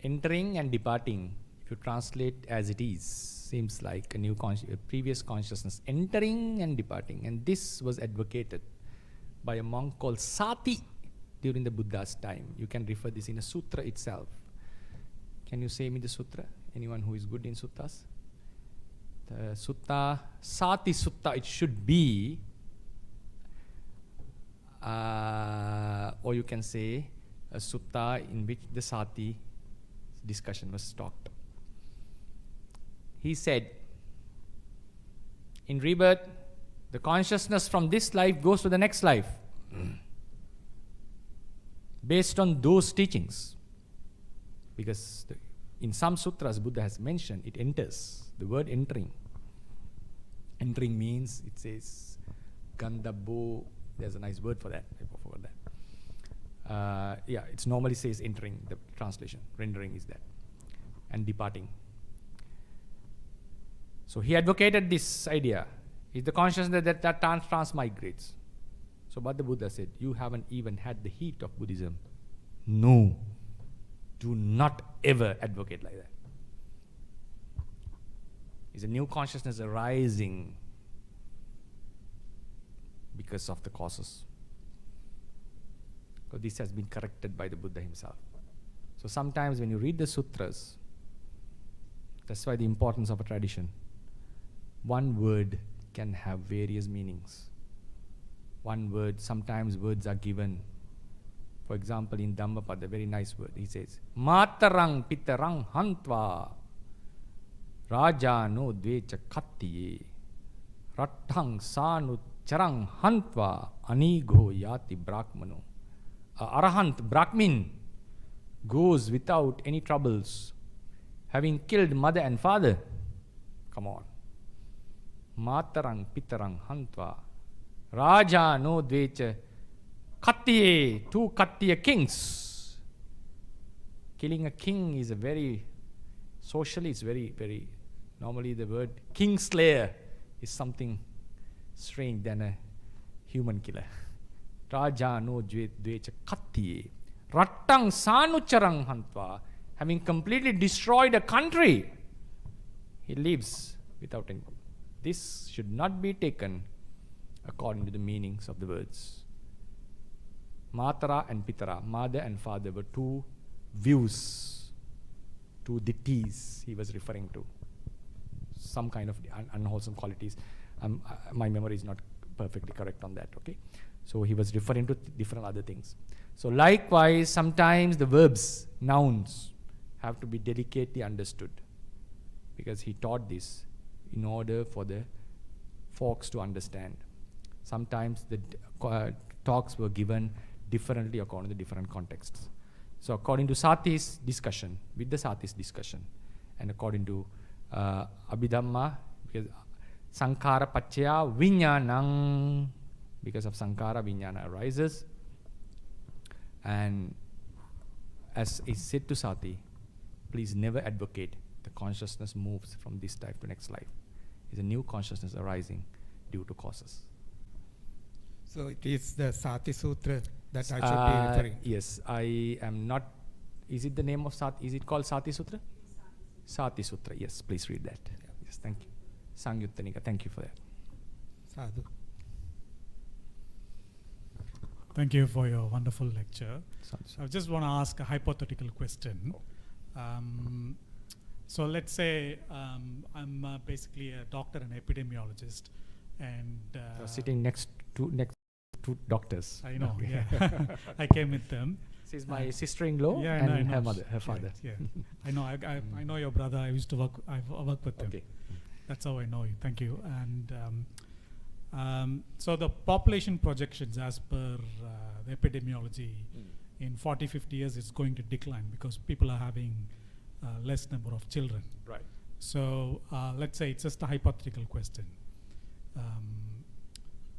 entering and departing, if you translate as it is, seems like a previous consciousness entering and departing. And this was advocated by a monk called Sati during the Buddha's time. You can refer this in a sutra itself. Can you say me the sutra? Anyone who is good in suttas? The sutta, Sati Sutta, it should be, or you can say a sutta in which the Sati discussion was talked. He said, in rebirth, the consciousness from this life goes to the next life. Based on those teachings. Because in some sutras, Buddha has mentioned it enters. The word entering. Entering means, it says, Gandhabbo. There's a nice word for that. I forgot that. It normally says entering, the translation. Rendering is that. And departing. So he advocated this idea. Is the consciousness that transmigrates. So but the Buddha said, you haven't even had the heat of Buddhism. No. Do not ever advocate like that. It's a new consciousness arising because of the causes. So this has been corrected by the Buddha himself. So sometimes when you read the sutras, that's why the importance of a tradition. One word can have various meanings. One word, sometimes words are given. For example, in Dhammapada, a very nice word. He says, Matarang pitarang hantva rajano dvecha kattiye rattang sanu charang hantva anigo yati brahmano. Arahant, Brahmin, goes without any troubles, having killed mother and father. Come on. Matarang pitarang hantva rajano dvecha Kattiye, two Kattiya kings. Killing a king is a very, socially it's very, very, normally the word king slayer is something strange than a human killer. Raja no dvecha Kattiye. Rattang sanucharang hantva. Having completely destroyed a country, he lives without any. This should not be taken according to the meanings of the words. Matara and Pitara, mother and father, were two views, two deities he was referring to. Some kind of unwholesome qualities. My memory is not perfectly correct on that, okay? So he was referring to different other things. So likewise, sometimes the verbs, nouns, have to be delicately understood. Because he taught this in order for the folks to understand. Sometimes the talks were given differently according to different contexts. So according to Sati's discussion, with the Sati's discussion, and according to Abhidhamma, because Sankhara Pacchaya Vijnanam, because of Sankhara, Vijnana arises. And as is said to Sati, please never advocate the consciousness moves from this life to next life. It's a new consciousness arising due to causes. So it is the Sati Sutra that I should be referring. Yes, I am not. Is it the name of Sati? Is it called Sati Sutra? Sati Sutra. Yes, please read that. Yeah. Yes, thank you. Sangyuttanika, thank you for that. Sadhu. Thank you for your wonderful lecture. Sadhu. I just want to ask a hypothetical question. So let's say I'm basically a doctor and epidemiologist, and You're sitting next to doctors. I know. Okay. Yeah, I came with them. This is my sister-in-law Yeah, and I know. her mother, her father. Yeah, I know. I know your brother. I used to work. I work with them. Okay. That's how I know you. Thank you. And so the population projections, as per the epidemiology, in 40, 50 years, it's going to decline because people are having less number of children. Right. So let's say it's just a hypothetical question.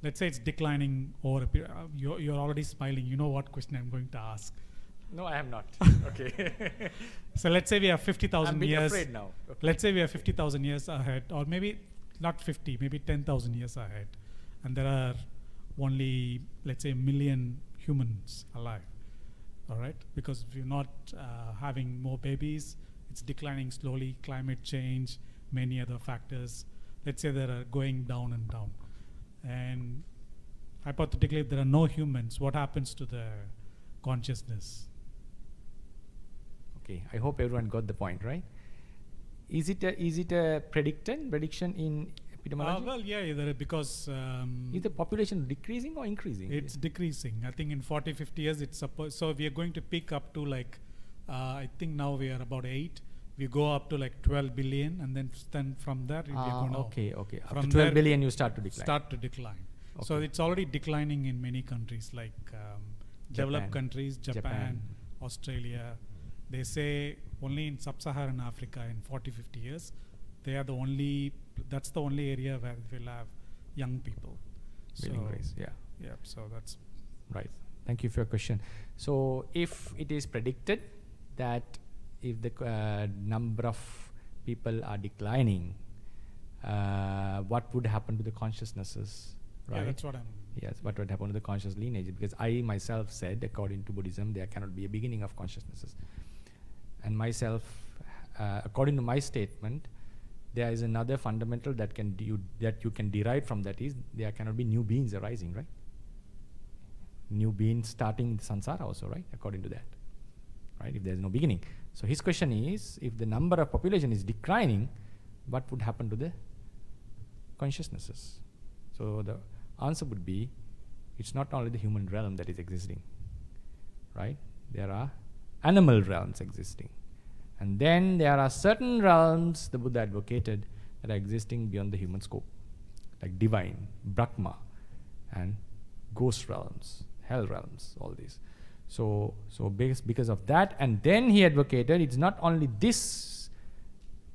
Let's say it's declining over a period. You're already smiling. You know what question I'm going to ask. No, I am not. Okay. So let's say we have 50,000 I'm a bit years. afraid now. Okay. Let's say we are 50,000 years ahead, or maybe not 50, maybe 10,000 years ahead, and there are only, let's say, 1 million humans alive. All right, because we're not having more babies, it's declining slowly. Climate change, many other factors. Let's say they are going down and down, and hypothetically, if there are no humans, what happens to the consciousness? Okay, I hope everyone got the point, right? Is it a prediction in epidemiology? Well, yeah, because Is the population decreasing or increasing? it's decreasing. I think in 40, 50 years, it's supposed. So we are going to peak up to like, I think now we are about 8. We go up to like 12 billion, and then from there we are going to okay. from After 12 there billion, you start to decline. start to decline. So Okay. it's already declining in many countries like developed countries, Japan, Australia. They say only in sub-Saharan Africa in 40, 50 years, that's the only area where we'll have young people. Building race, yeah. Yeah, so that's Right. Thank you for your question. So if it is predicted that if the number of people are declining, what would happen to the consciousnesses? Right? yeah, that's what I'm. Yes, what would happen to the conscious lineage? Because I myself said, according to Buddhism, there cannot be a beginning of consciousnesses. And myself, according to my statement, there is another fundamental that you can derive from that is there cannot be new beings arising, right? New beings starting the samsara also, right? According to that, right? If there is no beginning. So his question is, if the number of population is declining, what would happen to the consciousnesses? So the answer would be, it's not only the human realm that is existing, right? There are animal realms existing. And then there are certain realms the Buddha advocated that are existing beyond the human scope, like divine, Brahma, and ghost realms, hell realms, all these. So because of that, and then he advocated it's not only this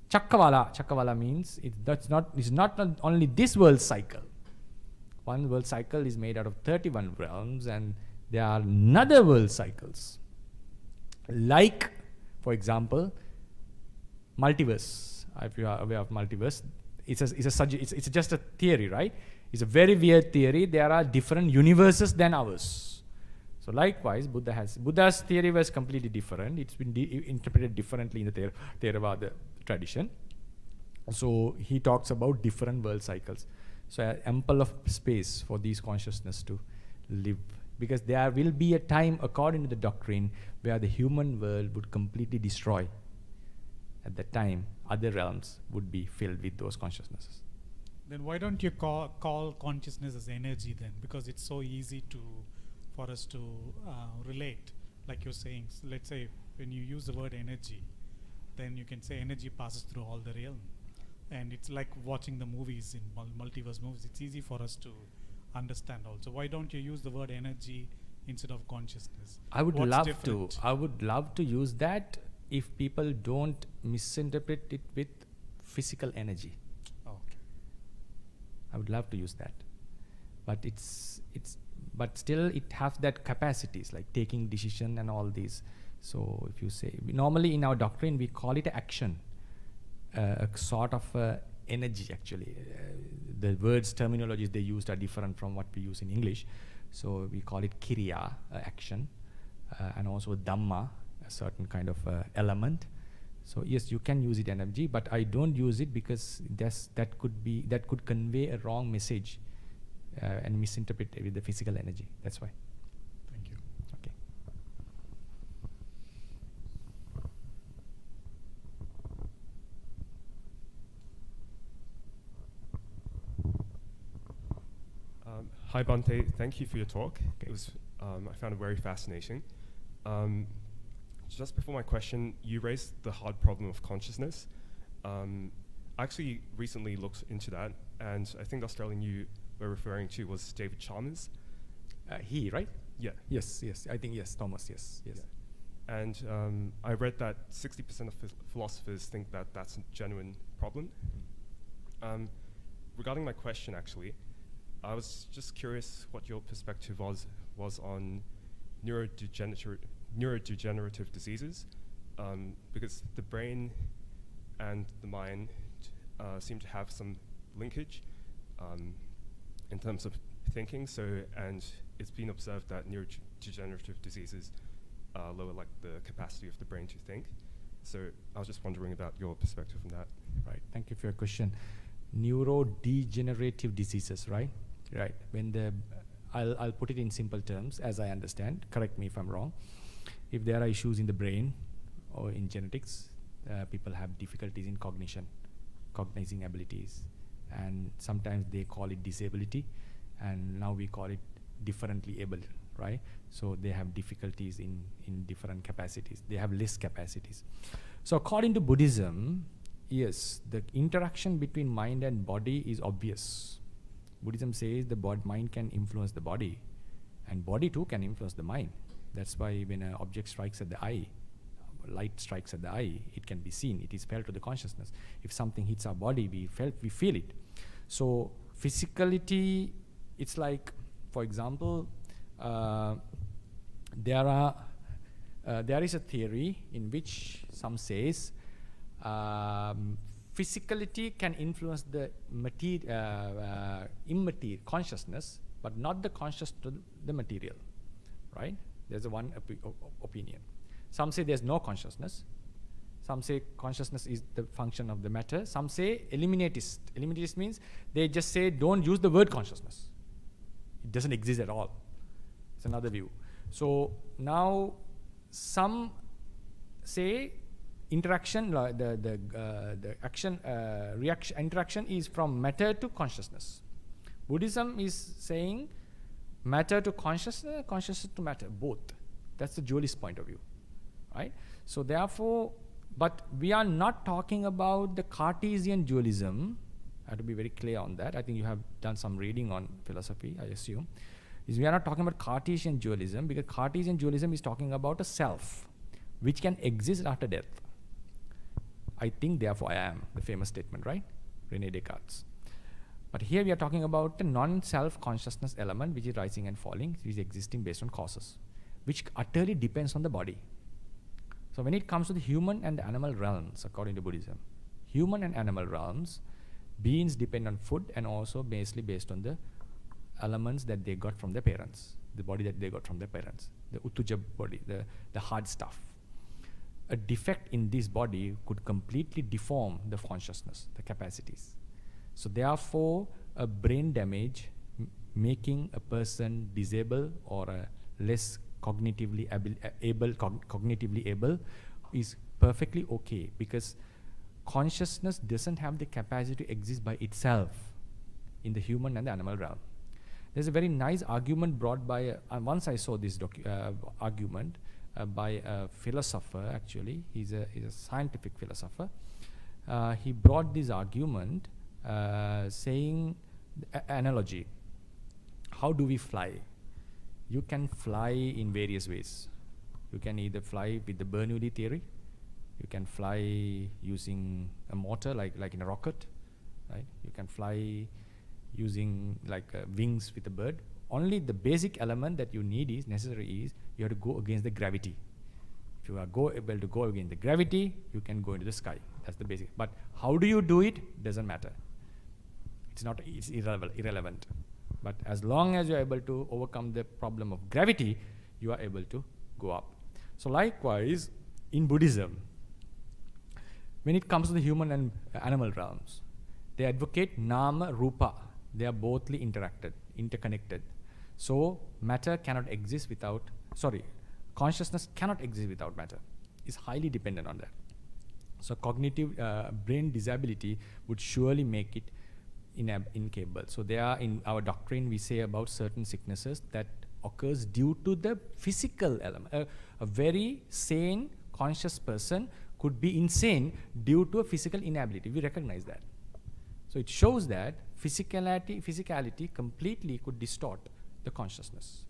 Chakavala means it's not only this world cycle. One world cycle is made out of 31 realms, and there are another world cycles. Like, for example, multiverse. If you are aware of multiverse, it's just a theory, right? It's a very weird theory. There are different universes than ours. So likewise, Buddha's theory was completely different. It's been interpreted differently in the Theravada tradition. So he talks about different world cycles. So ample of space for these consciousness to live. Because there will be a time, according to the doctrine, where the human world would completely destroy. At that time, other realms would be filled with those consciousnesses. Then why don't you call consciousness as energy then? Because it's so easy for us to relate. Like you're saying, so let's say when you use the word energy, then you can say energy passes through all the realm. And it's like watching the movies in multiverse movies. It's easy for us to understand also. Why don't you use the word energy instead of consciousness? I would What's love different? to. I would love to use that if people don't misinterpret it with physical energy. Okay. I would love to use that. But but still it has that capacities like taking decision and all these. So if you say, normally in our doctrine we call it action. A sort of energy actually. The words, terminologies they used are different from what we use in English. So we call it kiriya, action, and also dhamma, a certain kind of element. So yes, you can use it energy, but I don't use it because that could convey a wrong message and misinterpret it with the physical energy. That's why. Thank you. Okay. Hi Bhante, thank you for your talk. Okay. It was, I found it very fascinating. Just before my question, you raised the hard problem of consciousness. I actually recently looked into that, and I think the Australian you were referring to was David Chalmers. He, right? Yeah. Yes. I think yes, Thomas, yes. Yeah. And I read that 60% of philosophers think that that's a genuine problem. Regarding my question, actually, I was just curious what your perspective was on neurodegenerative neurodegenerative diseases, because the brain and the mind seem to have some linkage in terms of thinking. So, and it's been observed that neurodegenerative diseases lower like the capacity of the brain to think. So I was just wondering about your perspective on that. Right, thank you for your question. Neurodegenerative diseases, right? Right, when the, I'll put it in simple terms as I understand, correct me if I'm wrong. If there are issues in the brain or in genetics, people have difficulties in cognizing abilities, and sometimes they call it disability, and now we call it differently able, right? So they have difficulties in different capacities. They have less capacities. So according to Buddhism, yes, the interaction between mind and body is obvious. Buddhism says the mind can influence the body, and body too can influence the mind. That's why when an object strikes at the eye, light strikes at the eye, it can be seen, it is felt to the consciousness. If something hits our body, we feel it. So physicality, it's like, for example, there is a theory in which some says physicality can influence the immaterial consciousness, but not the conscious to the material, right? There's one opinion. Some say there's no consciousness. Some say consciousness is the function of the matter. Some say eliminatist. Eliminatist means they just say don't use the word consciousness. It doesn't exist at all. It's another view. So now some say interaction, the action, reaction, interaction is from matter to consciousness. Buddhism is saying matter to consciousness, consciousness to matter, both. That's the dualist point of view, right? So therefore, but we are not talking about the Cartesian dualism. I have to be very clear on that. I think you have done some reading on philosophy, I assume. We are not talking about Cartesian dualism, because Cartesian dualism is talking about a self which can exist after death. I think, therefore I am, the famous statement, right? René Descartes. But here we are talking about the non-self consciousness element, which is rising and falling, which is existing based on causes, which utterly depends on the body. So when it comes to the human and the animal realms, according to Buddhism, human and animal realms, beings depend on food and also basically based on the elements that they got from their parents, the body that they got from their parents, the utuja body, the hard stuff. A defect in this body could completely deform the consciousness, the capacities. So therefore, a brain damage making a person disabled or less cognitively able is perfectly okay, because consciousness doesn't have the capacity to exist by itself in the human and the animal realm. There's a very nice argument brought by, once I saw this argument by a philosopher, actually. He's a scientific philosopher. He brought this argument saying, analogy, how do we fly? You can fly in various ways. You can either fly with the Bernoulli theory. You can fly using a motor, like in a rocket, right? You can fly using wings with a bird. Only the basic element that you need is necessary is you have to go against the gravity. If you are able to go against the gravity, you can go into the sky. That's the basic. But how do you do it? Doesn't matter. It's irrelevant. But as long as you are able to overcome the problem of gravity, you are able to go up. So likewise, in Buddhism, when it comes to the human and animal realms, they advocate nama, rupa. They are bothly interconnected. So matter cannot exist without, consciousness cannot exist without matter. It's highly dependent on that. So cognitive brain disability would surely make it incapable. So there are, in our doctrine, we say about certain sicknesses that occurs due to the physical element. A very sane, conscious person could be insane due to a physical inability. We recognize that. So it shows that physicality completely could distort the consciousness.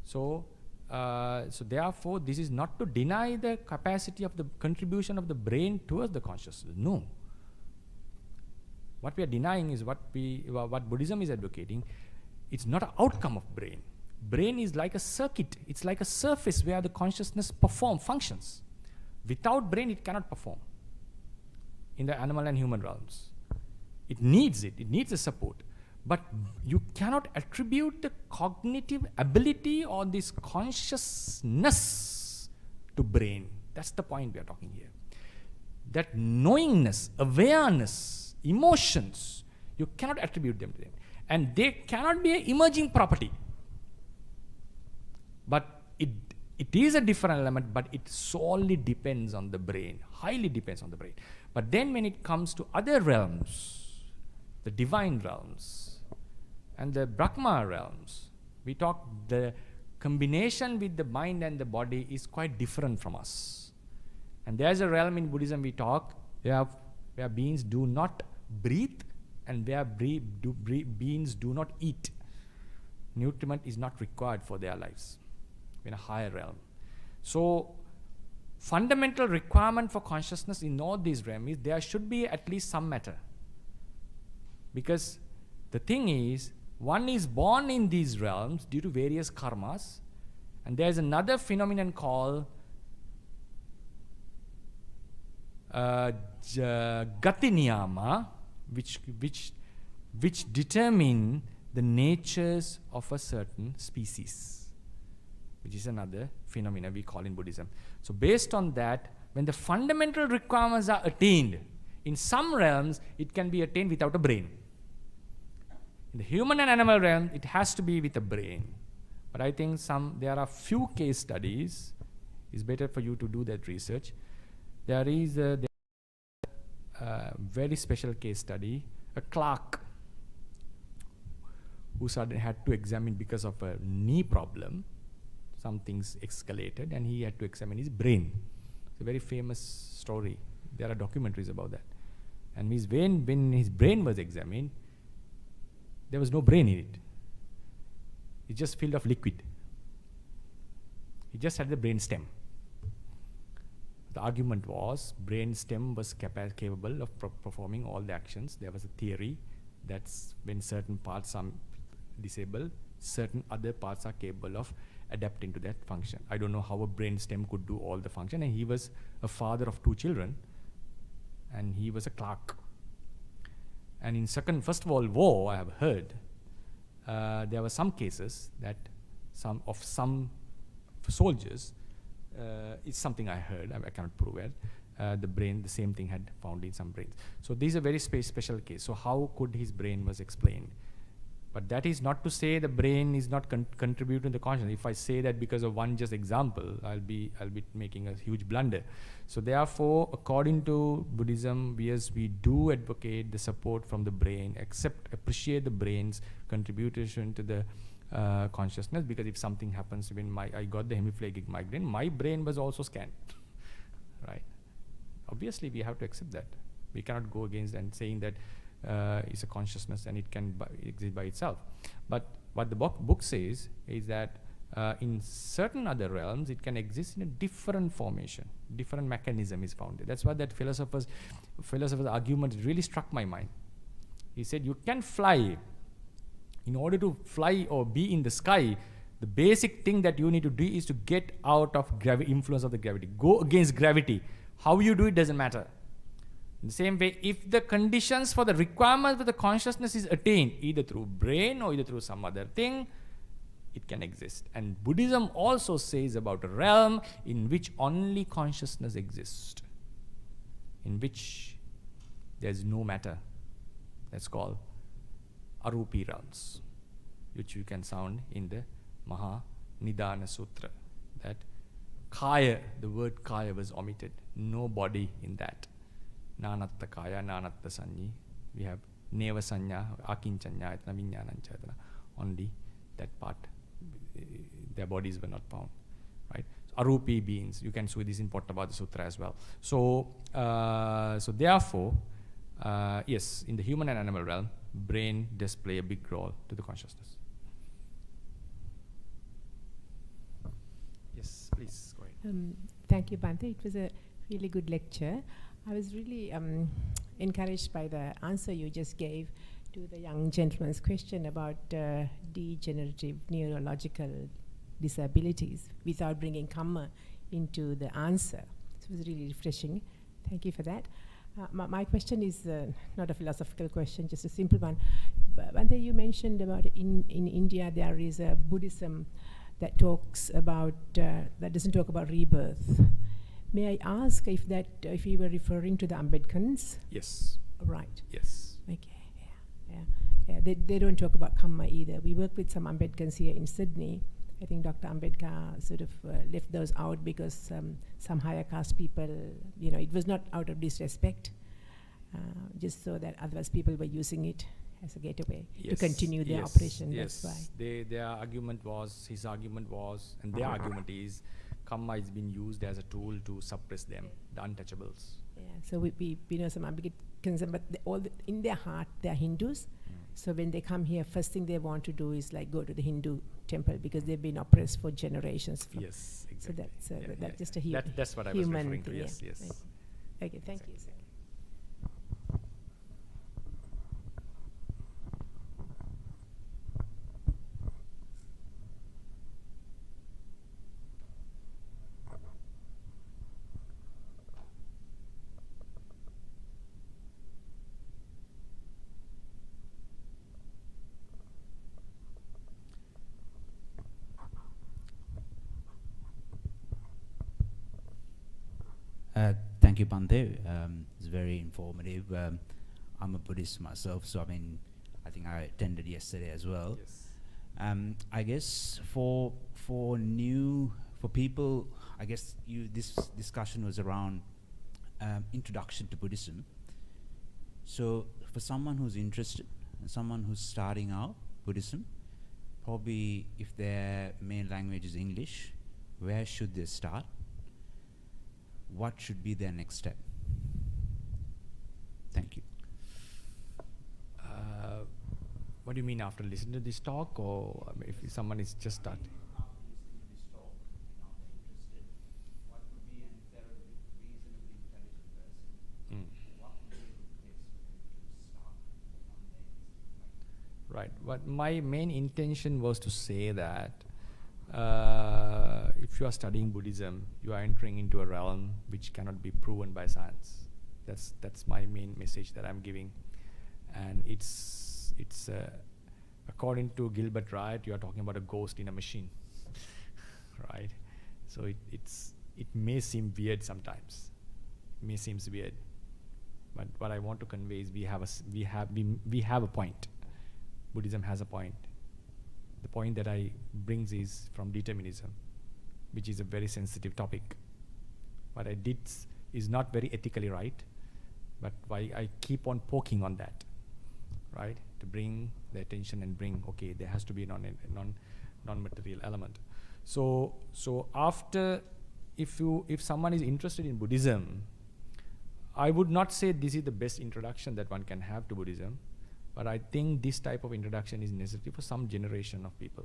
So therefore, this is not to deny the capacity of the contribution of the brain towards the consciousness. No. What we are denying is what Buddhism is advocating. It's not an outcome of brain. brain is like a circuit. It's like a surface where the consciousness functions. Without brain, it cannot perform in the animal and human realms. It needs the support. But you cannot attribute the cognitive ability or this consciousness to brain. That's the point we are talking here. That knowingness, awareness, emotions, you cannot attribute them to them. And they cannot be an emerging property. But it is a different element, but it solely depends on the brain, highly depends on the brain. But then when it comes to other realms, the divine realms and the Brahma realms, we talk the combination with the mind and the body is quite different from us. And there's a realm in Buddhism we talk where beings do not breathe and where beings do not eat. Nutriment is not required for their lives in a higher realm. So fundamental requirement for consciousness in all these realms is there should be at least some matter. Because the thing is, one is born in these realms due to various karmas, and there's another phenomenon called gati niyama, which determine the natures of a certain species, which is another phenomena we call in Buddhism. So based on that, when the fundamental requirements are attained, in some realms it can be attained without a brain. In the human and animal realm, it has to be with a brain. But I think there are few case studies. It's better for you to do that research. There is a very special case study, a clerk who suddenly had to examine because of a knee problem. Some things escalated and he had to examine his brain. It's a very famous story. There are documentaries about that. And when his brain was examined, there was no brain in it. It's just filled of liquid. He just had the brain stem. The argument was brain stem was capable of performing all the actions. There was a theory that when certain parts are disabled, certain other parts are capable of adapting to that function. I don't know how a brain stem could do all the function. And he was a father of 2 children, and he was a clerk. And in First World War, I have heard, there were some cases that some soldiers, it's something I heard, I cannot prove it, the same thing had found in some brains. So these are very special case. So how could his brain was explained? But that is not to say the brain is not contributing to the consciousness. If I say that because of one just example, I'll be making a huge blunder. So therefore, according to Buddhism, we do advocate the support from the brain, appreciate the brain's contribution to the consciousness, because if something happens when I got the hemiplegic migraine, my brain was also scanned, right? Obviously, we have to accept that. We cannot go against and saying that it's a consciousness and it can exist by itself. But what the book says is that in certain other realms, it can exist in a different formation, different mechanism is found. That's why that philosopher's argument really struck my mind. He said, you can fly. In order to fly or be in the sky, the basic thing that you need to do is to get out of influence of the gravity. Go against gravity. How you do it doesn't matter. In the same way, if the conditions for the requirements of the consciousness is attained, either through brain or either through some other thing, it can exist. And Buddhism also says about a realm in which only consciousness exists, in which there's no matter. That's called Arupi realms, which you can sound in the Maha Nidana Sutra. That Kaya, the word Kaya was omitted. No body in that. Nanatta Kaya, Nanatta Sanyi. We have Neva Sanya, Akinchanya, Etna Vinyananchayatana. Only that part. Their bodies were not found. Right? So, Arupi beings. You can see this in Watagoda Sutra as well. So therefore, yes, in the human and animal realm, brain does play a big role to the consciousness. Yes, please go ahead. Thank you, Bhante. It was a really good lecture. I was really encouraged by the answer you just gave to the young gentleman's question about degenerative neurological disabilities without bringing karma into the answer. So it was really refreshing. Thank you for that. My question is not a philosophical question, just a simple one. Bhante, you mentioned about in India there is a Buddhism that talks about, that doesn't talk about rebirth. May I ask if you were referring to the Ambedkans? Yes. Right. Yes. Okay. Yeah. They don't talk about karma either. We work with some Ambedkans here in Sydney. I think Dr. Ambedkar sort of left those out because some higher caste people, it was not out of disrespect, just so that otherwise people were using it as a gateway to continue their operation. Yes. That's why. His argument was, and their argument is, karma is being used as a tool to suppress them, the untouchables. Yeah. So we know some Ambedkans, but in their heart they are Hindus. So when they come here, first thing they want to do is like go to the Hindu temple because they've been oppressed for generations. Yes, exactly. So that's just a human. That's what I was referring to. Yes. Okay, thank you, sir. Thank you, Bhante. It's very informative. I'm a Buddhist myself, so I think I attended yesterday as well. Yes. I guess for people, I guess this discussion was around introduction to Buddhism. So for someone who's interested, and someone who's starting out Buddhism, probably if their main language is English, where should they start? What should be their next step? Thank you. What do you mean after listening to this talk, or if someone is just starting? After listening to this talk, now they're interested, what would be, and if they're a reasonably intelligent person, what would be a good place for them to start on their next? Right. What my main intention was to say that if you are studying Buddhism, you are entering into a realm which cannot be proven by science. That's my main message that I'm giving, and it's according to Gilbert Wright, you are talking about a ghost in a machine, right? So it may seem weird sometimes. It may seem weird, but what I want to convey is we have a point. Buddhism has a point. The point that I brings is from determinism, which is a very sensitive topic. What I did is not very ethically right, but why I keep on poking on that, right? To bring the attention and okay, there has to be a non-material element. So after, if someone is interested in Buddhism, I would not say this is the best introduction that one can have to Buddhism. But I think this type of introduction is necessary for some generation of people,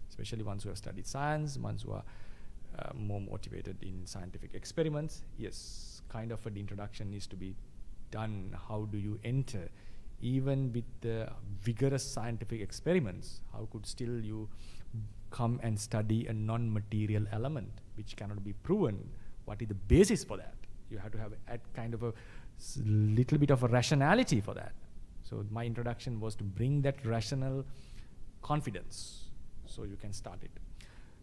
especially ones who have studied science, ones who are more motivated in scientific experiments. Yes, kind of an introduction needs to be done. How do you enter? Even with the vigorous scientific experiments, how could still you come and study a non-material element which cannot be proven? What is the basis for that? You have to have a kind of a little bit of a rationality for that. So my introduction was to bring that rational confidence so you can start it.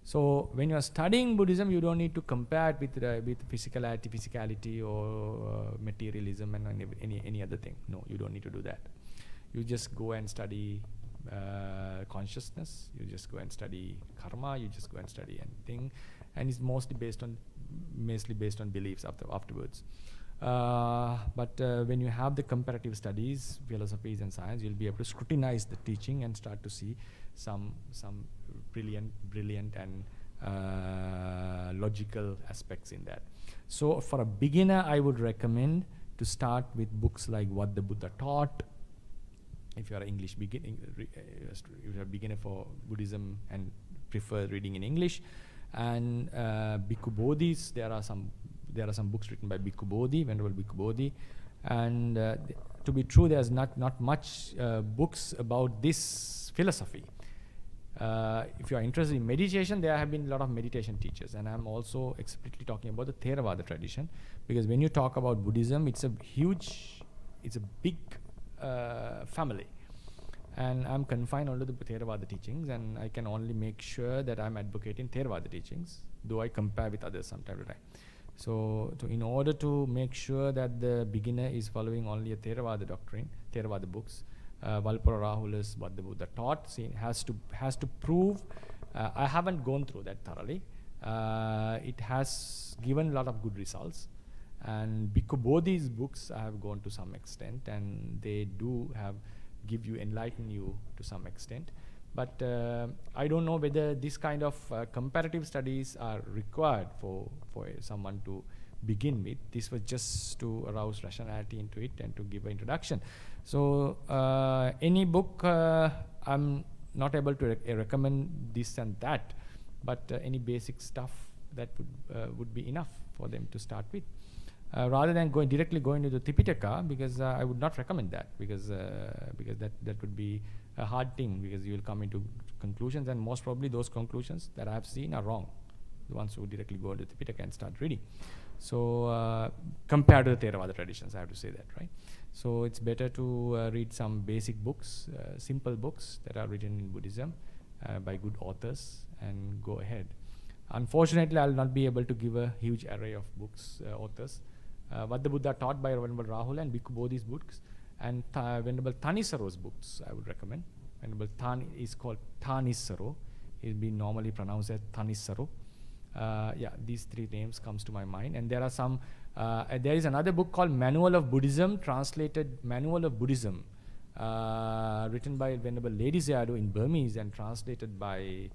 So when you are studying Buddhism, you don't need to compare it with physicality or materialism and any other thing. No, you don't need to do that. You just go and study consciousness. You just go and study karma. You just go and study anything, and it's mostly based on beliefs afterwards. But when you have the comparative studies, philosophies and science, you'll be able to scrutinize the teaching and start to see some brilliant and logical aspects in that. So for a beginner, I would recommend to start with books like What the Buddha Taught. If you are English you're a beginner for Buddhism and prefer reading in English, and Bhikkhu Bodhis, there are some books written by Bhikkhu Bodhi, Venerable Bhikkhu Bodhi, and to be true, there's not much books about this philosophy. If you are interested in meditation, there have been a lot of meditation teachers, and I'm also explicitly talking about the Theravada tradition, because when you talk about Buddhism, it's a big family, and I'm confined only to the Theravada teachings, and I can only make sure that I'm advocating Theravada teachings, though I compare with others from time to time. So in order to make sure that the beginner is following only a Theravada doctrine, Theravada books, Valpura Rahula's what the Buddha taught has to prove. I haven't gone through that thoroughly. It has given a lot of good results, and Bhikkhu Bodhi's books I have gone to some extent, and they do enlighten you to some extent. But I don't know whether this kind of comparative studies are required for someone to begin with. This was just to arouse rationality into it and to give an introduction. So any book, I'm not able to recommend this and that, but any basic stuff that would be enough for them to start with. Rather than directly going to the Tipitaka, because I would not recommend that, because that would be a hard thing, because you will come into conclusions, and most probably those conclusions that I have seen are wrong, the ones who directly go to the Tipitaka and start reading. So compared to the Theravada traditions, I have to say that, right? So it's better to read some basic books, simple books that are written in Buddhism by good authors, and go ahead. Unfortunately, I'll not be able to give a huge array of books, authors. What the Buddha taught by Venerable Rahula and Bhikkhu Bodhi's books, and Venerable Thanissaro's books I would recommend. Venerable is called Thanissaro. He's been normally pronounced as Thanissaro. These three names comes to my mind. And there are some, there is another book called Manual of Buddhism, translated Manual of Buddhism, written by Venerable Lady Sayadaw in Burmese and translated by,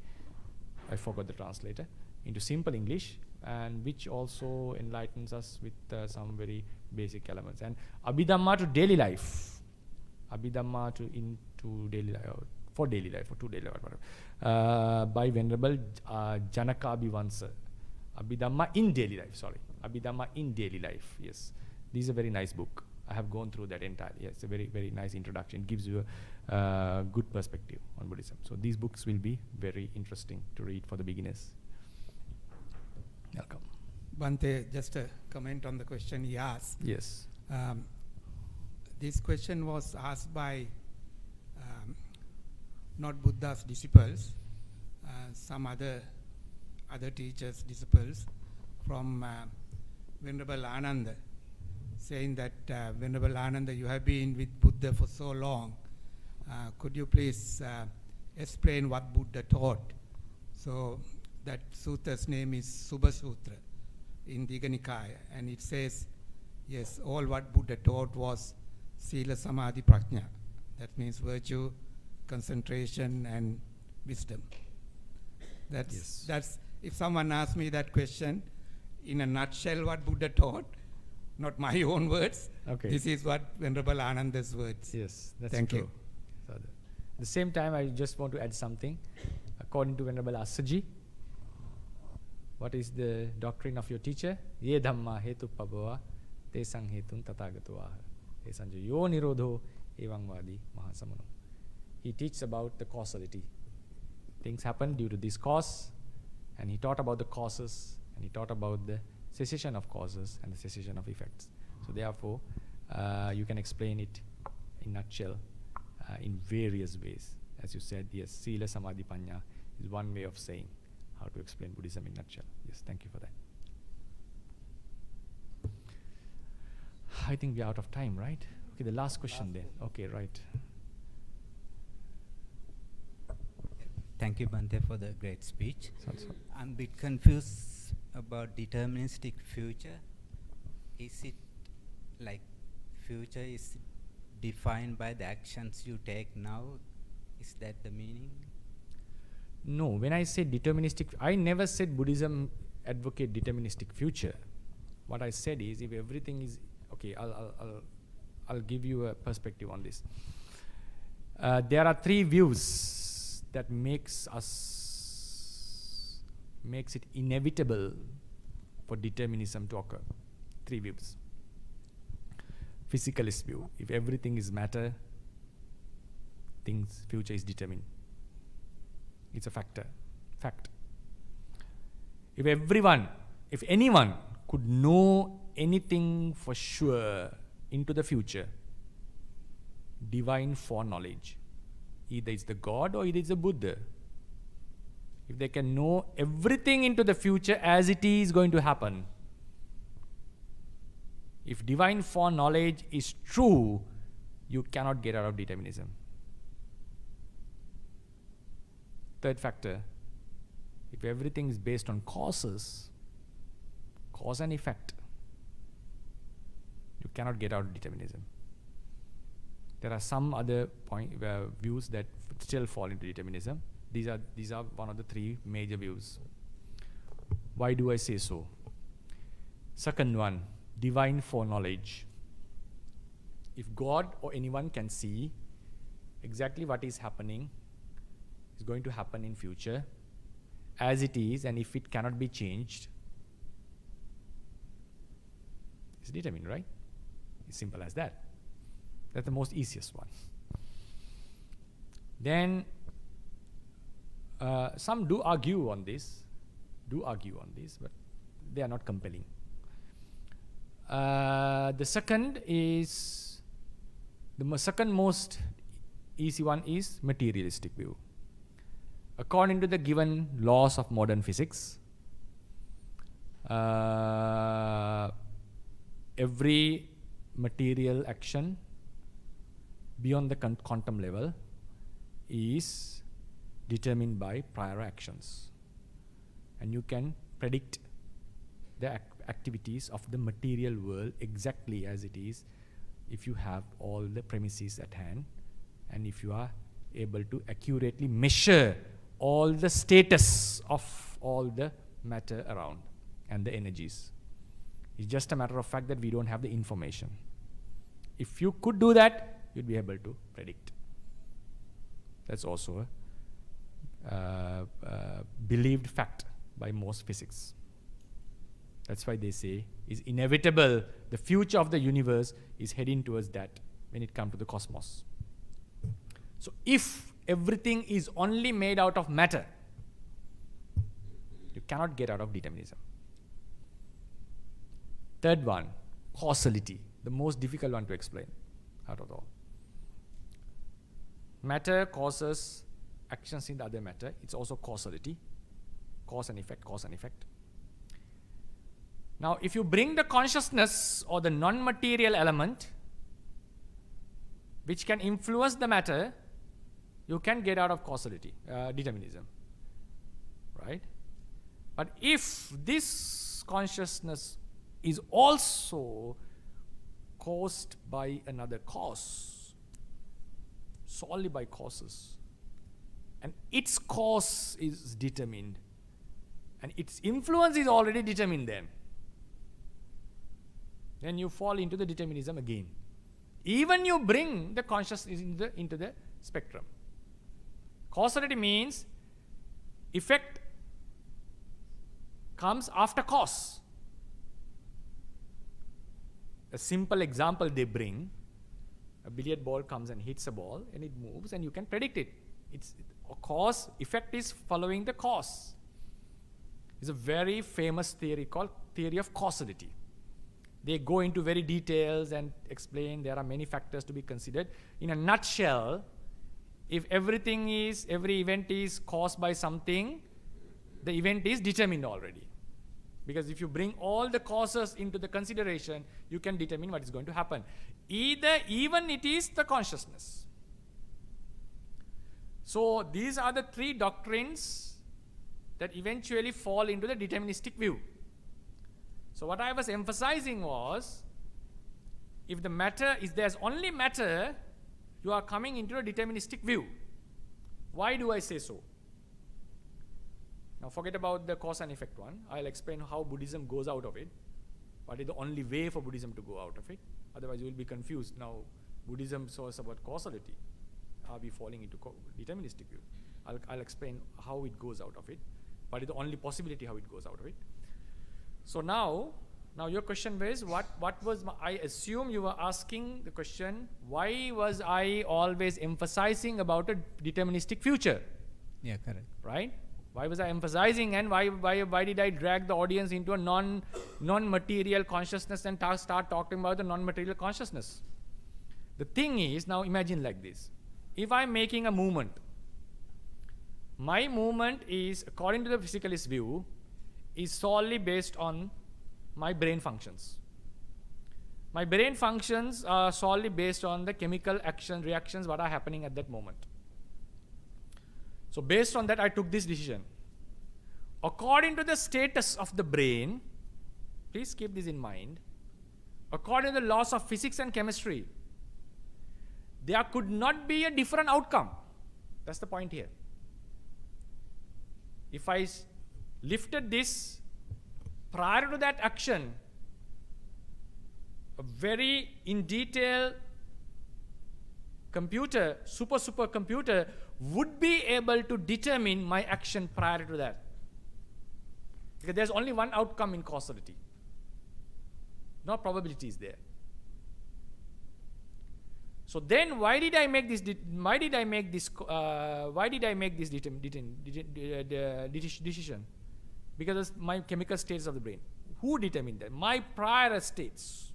I forgot the translator, into simple English, and which also enlightens us with some very basic elements. And Abhidhamma to daily life, Abhidhamma into daily life, for daily life, or to daily life, whatever, by Venerable Janakabhivansa. Abhidhamma in daily life, sorry. Abhidhamma in daily life, yes. This is a very nice book. I have gone through that entirely. Yes, it's a very, very nice introduction. It gives you a good perspective on Buddhism. So these books will be very interesting to read for the beginners. Welcome. Bhante, just a comment on the question he asked. Yes. This question was asked by not Buddha's disciples, some other teachers' disciples from Venerable Ananda, saying that Venerable Ananda, you have been with Buddha for so long. Could you please explain what Buddha taught? So that sutra's name is Subha Sutra in Digha Nikaya, and it says, yes, all what Buddha taught was Sila Samadhi Prajna. That means virtue, concentration, and wisdom. That's if someone asks me that question, in a nutshell, what Buddha taught, not my own words. Okay. This is what Venerable Ananda's words. Yes, that's Thank true. you. So at the same time, I just want to add something. According to Venerable Assaji, what is the doctrine of your teacher? Ye dhamma hetu pabhava te sang hetun tathagato aha. Te sanjo yo nirodho evang vadi mahasamano. He teaches about the causality. Things happen due to this cause, and he taught about the causes, and he taught about the cessation of causes and the cessation of effects. So therefore, you can explain it in nutshell in various ways. As you said, yes, Sila Samadhi Panya is one way of saying how to explain Buddhism in nutshell. Yes, thank you for that. I think we're out of time, right? Okay, the last question then. Okay, right. Thank you, Bhante, for the great speech. So. I'm a bit confused about deterministic future. Is it like future is defined by the actions you take now? Is that the meaning? No, when I say deterministic, I never said Buddhism advocate deterministic future. What I said is, if everything is okay, I'll give you a perspective on this. There are three views that makes it inevitable for determinism to occur. Three views. physicalist view. If everything is matter, things, future is determined. It's a fact. If anyone could know anything for sure into the future, divine foreknowledge, either it's the God or either it's the Buddha. If they can know everything into the future as it is going to happen, if divine foreknowledge is true, you cannot get out of determinism. Third factor, if everything is based on causes, cause and effect, you cannot get out of determinism. There are some other views that still fall into determinism. These are one of the three major views. Why do I say so? Second one, divine foreknowledge. If God or anyone can see exactly what is happening, is going to happen in future, as it is, and if it cannot be changed, it's determined, right? It's simple as that. That's the most easiest one. Then some do argue on this, but they are not compelling. The second is, second most easy one is materialistic view. According to the given laws of modern physics, every material action beyond the quantum level is determined by prior actions. And you can predict the activities of the material world exactly as it is if you have all the premises at hand and if you are able to accurately measure all the status of all the matter around and the energies. It's just a matter of fact that we don't have the information. If you could do that, you'd be able to predict. That's also a believed fact by most physics. That's why they say it's inevitable. The future of the universe is heading towards that when it comes to the cosmos. So if everything is only made out of matter, you cannot get out of determinism. Third one, causality, the most difficult one to explain out of all. Matter causes actions in the other matter. It's also causality, cause and effect, cause and effect. Now, if you bring the consciousness or the non-material element, which can influence the matter, you can get out of causality, determinism, right? But if this consciousness is also caused by another cause, solely by causes, and its cause is determined, and its influence is already determined, then you fall into the determinism again. Even you bring the consciousness into the spectrum. Causality means effect comes after cause. A simple example they bring, a billiard ball comes and hits a ball and it moves and you can predict it. It's a cause, effect is following the cause. It's a very famous theory called theory of causality. They go into very details and explain there are many factors to be considered. In a nutshell, if every event is caused by something, the event is determined already. Because if you bring all the causes into the consideration, you can determine what is going to happen. Even it is the consciousness. So these are the three doctrines that eventually fall into the deterministic view. So what I was emphasizing was, if there's only matter, you are coming into a deterministic view. Why do I say so? Now forget about the cause and effect one. I'll explain how Buddhism goes out of it. What is the only way for Buddhism to go out of it? Otherwise you will be confused. Now Buddhism shows about causality. Are we falling into deterministic view? I'll explain how it goes out of it. What is the only possibility how it goes out of it? So now, Now your question was, what was I assume you were asking the question, why was I always emphasizing about a deterministic future? Yeah, correct. Right? Why was I emphasizing, and why did I drag the audience into a non-material consciousness and start talking about the non-material consciousness? The thing is, now imagine like this. If I'm making a movement, my movement is, according to the physicalist view, is solely based on my brain functions. My brain functions are solely based on the chemical reactions what are happening at that moment. So based on that, I took this decision. According to the status of the brain, please keep this in mind, according to the laws of physics and chemistry, there could not be a different outcome. That's the point here. If I lifted this prior to that action, a very in detail computer, supercomputer, would be able to determine my action prior to that. Because there's only one outcome in causality. No probabilities there. So then, why did I make this decision? Because of my chemical states of the brain. Who determined that? My prior states.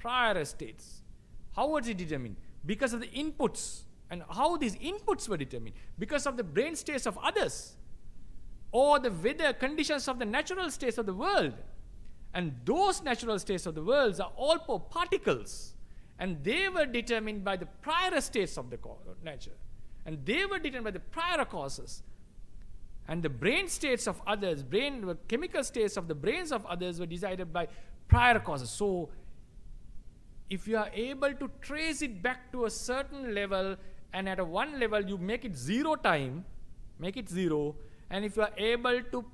How was it determined? Because of the inputs. And how these inputs were determined? Because of the brain states of others, or the weather conditions of the natural states of the world. And those natural states of the world are all particles. And they were determined by the prior states of the nature. And they were determined by the prior causes. And the brain states of others, chemical states of the brains of others were decided by prior causes. So, if you are able to trace it back to a certain level, and at a one level you make it 0 time, and if you are able to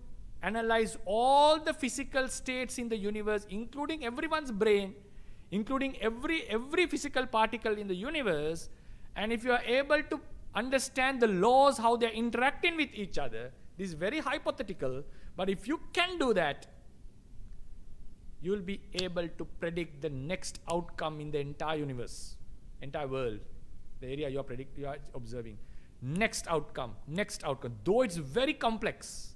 analyze all the physical states in the universe, including everyone's brain, including every physical particle in the universe, and if you are able to understand the laws, how they are interacting with each other, this is very hypothetical, but if you can do that, you will be able to predict the next outcome in the entire universe, entire world, the area you are observing. Next outcome. Though it's very complex,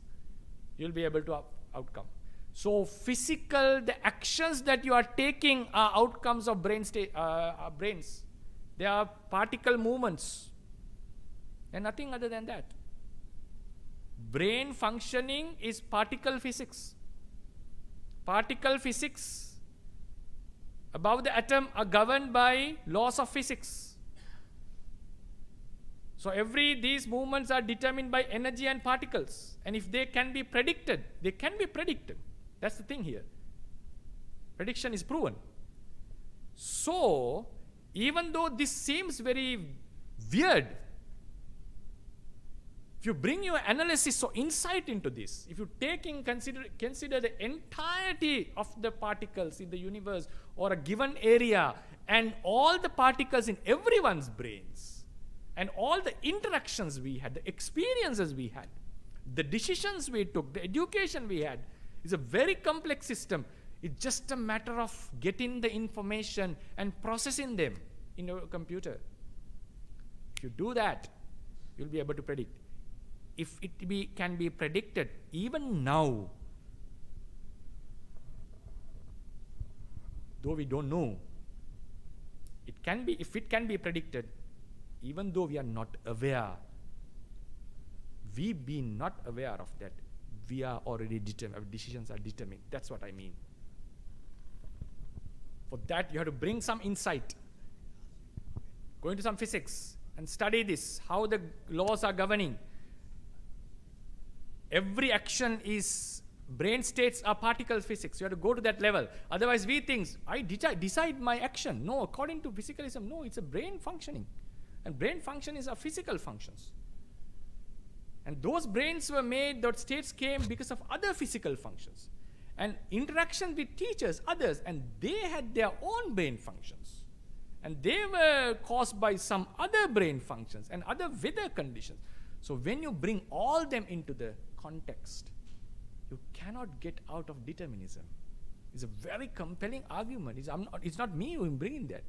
you'll be able to outcome. So the actions that you are taking are outcomes of brains. They are particle movements and nothing other than that. Brain functioning is particle physics. Particle physics above the atom are governed by laws of physics. So these movements are determined by energy and particles. And if they can be predicted, they can be predicted. That's the thing here. Prediction is proven. So, even though this seems very weird, if you bring your analysis or insight into this, if you consider the entirety of the particles in the universe or a given area and all the particles in everyone's brains and all the interactions we had, the experiences we had, the decisions we took, the education we had, is a very complex system. It's just a matter of getting the information and processing them in your computer. If you do that, you'll be able to predict. If it can be predicted, even now, though we don't know, if it can be predicted, even though we are not aware, we be not aware of that, we are already determined, our decisions are determined. That's what I mean. For that, you have to bring some insight. Go into some physics and study this, how the laws are governing. Every action is brain states are particle physics. You have to go to that level. Otherwise, we think, I decide my action. No, according to physicalism, no, it's a brain functioning. And brain function is a physical functions. And those brains were made, those states came because of other physical functions. And interaction with teachers, others, and they had their own brain functions. And they were caused by some other brain functions and other weather conditions. So when you bring all them into the context, you cannot get out of determinism. It's a very compelling argument. It's not me who is bringing that.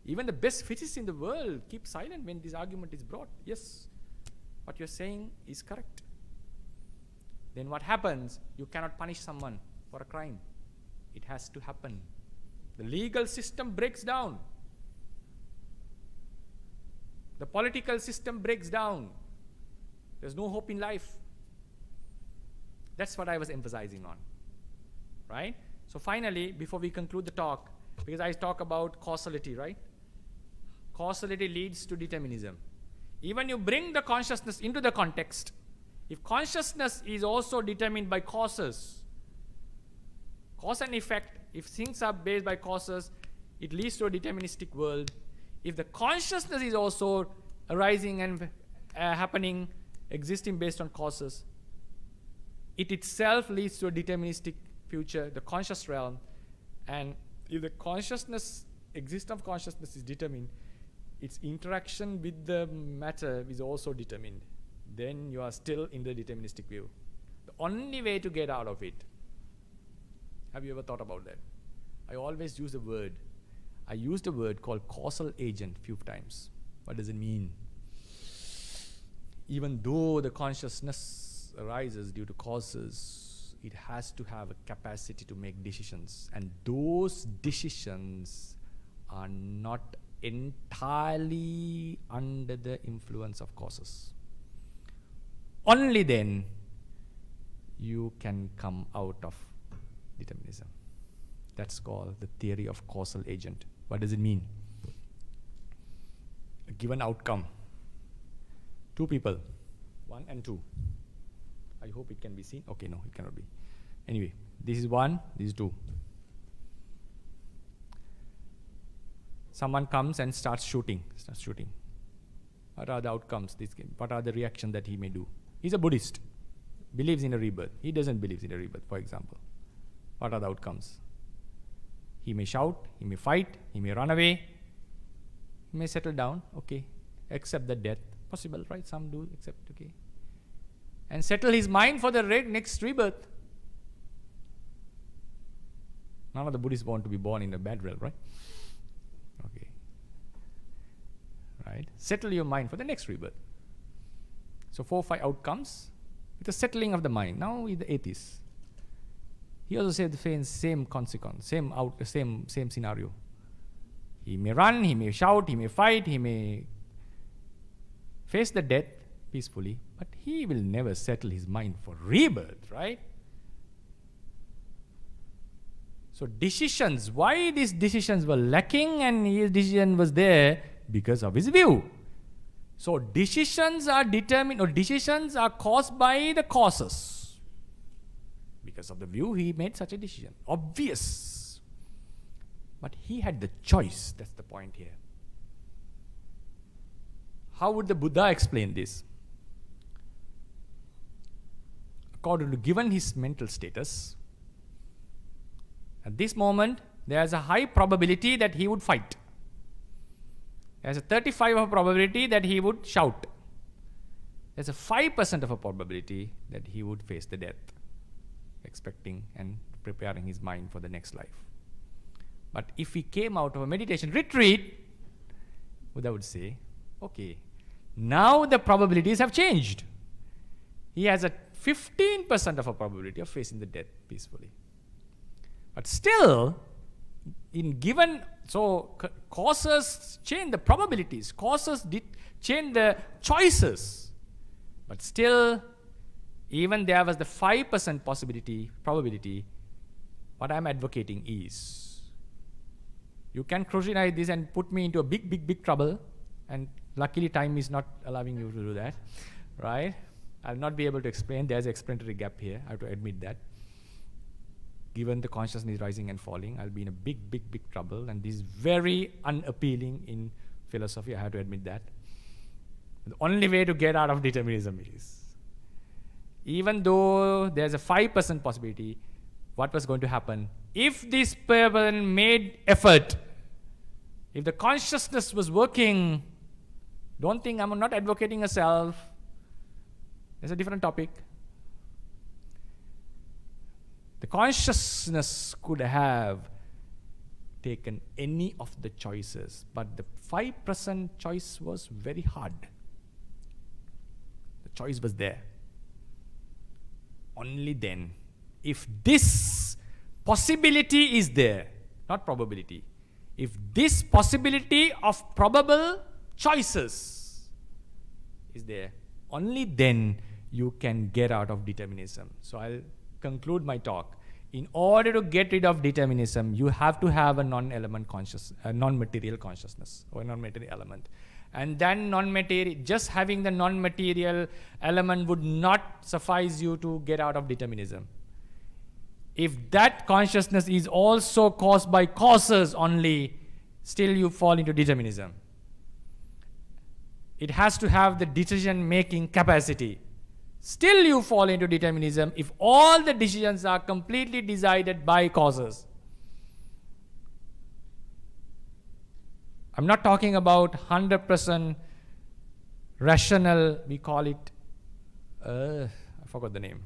Even the best physicists in the world keep silent when this argument is brought. Yes, what you're saying is correct. Then what happens? You cannot punish someone for a crime. It has to happen. The legal system breaks down. The political system breaks down. There's no hope in life. That's what I was emphasizing on. Right? So finally, before we conclude the talk, because I talk about causality, right? Causality leads to determinism. Even you bring the consciousness into the context, if consciousness is also determined by causes, cause and effect, if things are based by causes, it leads to a deterministic world. If the consciousness is also arising and happening, existing based on causes, it itself leads to a deterministic future, the conscious realm. And if the consciousness, existence of consciousness is determined, its interaction with the matter is also determined. Then you are still in the deterministic view. The only way to get out of it, have you ever thought about that? I always use a word. I used a word called causal agent few times. What does it mean? Even though the consciousness arises due to causes, it has to have a capacity to make decisions. And those decisions are not entirely under the influence of causes. Only then you can come out of determinism. That's called the theory of causal agent. What does it mean? A given outcome. Two people, 1 and 2. I hope it can be seen. Okay, no, it cannot be. Anyway, this is 1, this is 2. Someone comes and starts shooting. What are the outcomes? What are the reactions that he may do? He's a Buddhist, believes in a rebirth. He doesn't believe in a rebirth, for example. What are the outcomes? He may shout, he may fight, he may run away, he may settle down, okay, accept the death. Possible, right? Some do accept, okay. And settle his mind for the next rebirth. None of the Buddhists want to be born in a bad realm, right? Okay. Right? Settle your mind for the next rebirth. So 4 or 5 outcomes with the settling of the mind. Now with the atheist, he also said the same consequence, same scenario. He may run, he may shout, he may fight, he may face the death peacefully, but he will never settle his mind for rebirth, right? So decisions, why these decisions were lacking and his decision was there? Because of his view. So decisions are determined, or decisions are caused by the causes. Because of the view, he made such a decision. Obvious. But he had the choice. That's the point here. How would the Buddha explain this? According to given his mental status, at this moment, there is a high probability that he would fight. There's a 35% of a probability that he would shout. There's a 5% of a probability that he would face the death, expecting and preparing his mind for the next life. But if he came out of a meditation retreat, Buddha would say, okay, now the probabilities have changed. He has a 15% of a probability of facing the death peacefully. But still, causes change the probabilities, causes change the choices. But still, even there was the 5% probability, what I'm advocating is, you can crucify this and put me into a big trouble, and luckily time is not allowing you to do that, right? I'll not be able to explain. There's an explanatory gap here. I have to admit that. Given the consciousness rising and falling, I'll be in a big trouble, and this is very unappealing in philosophy. I have to admit that. The only way to get out of determinism is, even though there's a 5% possibility, what was going to happen? If this person made effort, if the consciousness was working, don't think I'm not advocating a self. There's a different topic. The consciousness could have taken any of the choices, but the 5% choice was very hard. The choice was there. Only then, if this possibility is there, not probability, if this possibility of probable choices is there, only then you can get out of determinism. So I'll conclude my talk. In order to get rid of determinism, you have to have a non-material consciousness, or non-material element. And then just having the non-material element would not suffice you to get out of determinism. If that consciousness is also caused by causes only, still you fall into determinism. It has to have the decision-making capacity. Still you fall into determinism if all the decisions are completely decided by causes. I'm not talking about 100% rational, we call it, I forgot the name.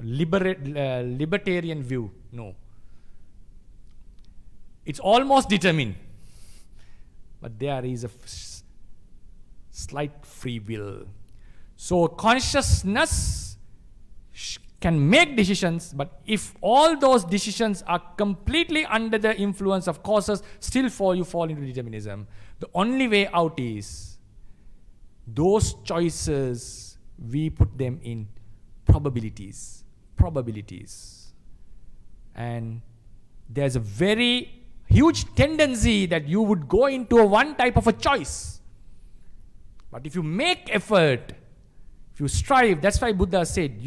Libertarian view. No. It's almost determined. But there is a slight free will. So consciousness can make decisions, but if all those decisions are completely under the influence of causes, still you fall into determinism. The only way out is those choices, we put them in probabilities. And there's a very huge tendency that you would go into one type of a choice. But if you make effort, if you strive, that's why Buddha said,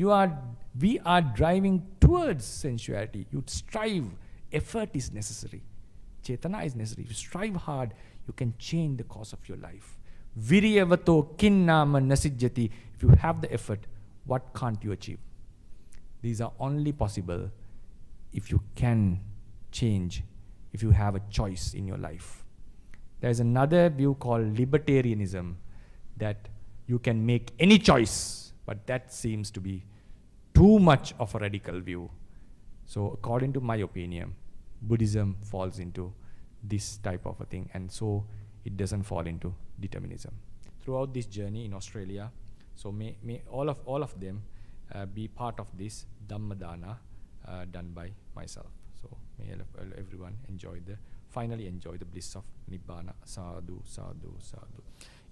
we are driving towards sensuality. You strive, effort is necessary. Chetana is necessary. If you strive hard, you can change the course of your life. Viryavato kinnama nasijjati. If you have the effort, what can't you achieve? These are only possible if you can change, if you have a choice in your life. There's another view called libertarianism, that you can make any choice, but that seems to be too much of a radical view. So according to my opinion, Buddhism falls into this type of a thing, and so it doesn't fall into determinism. Throughout this journey in Australia, so may all of them be part of this Dhamma Dana done by myself. So may everyone finally enjoy the bliss of Nibbana. Sadhu, sadhu, sadhu.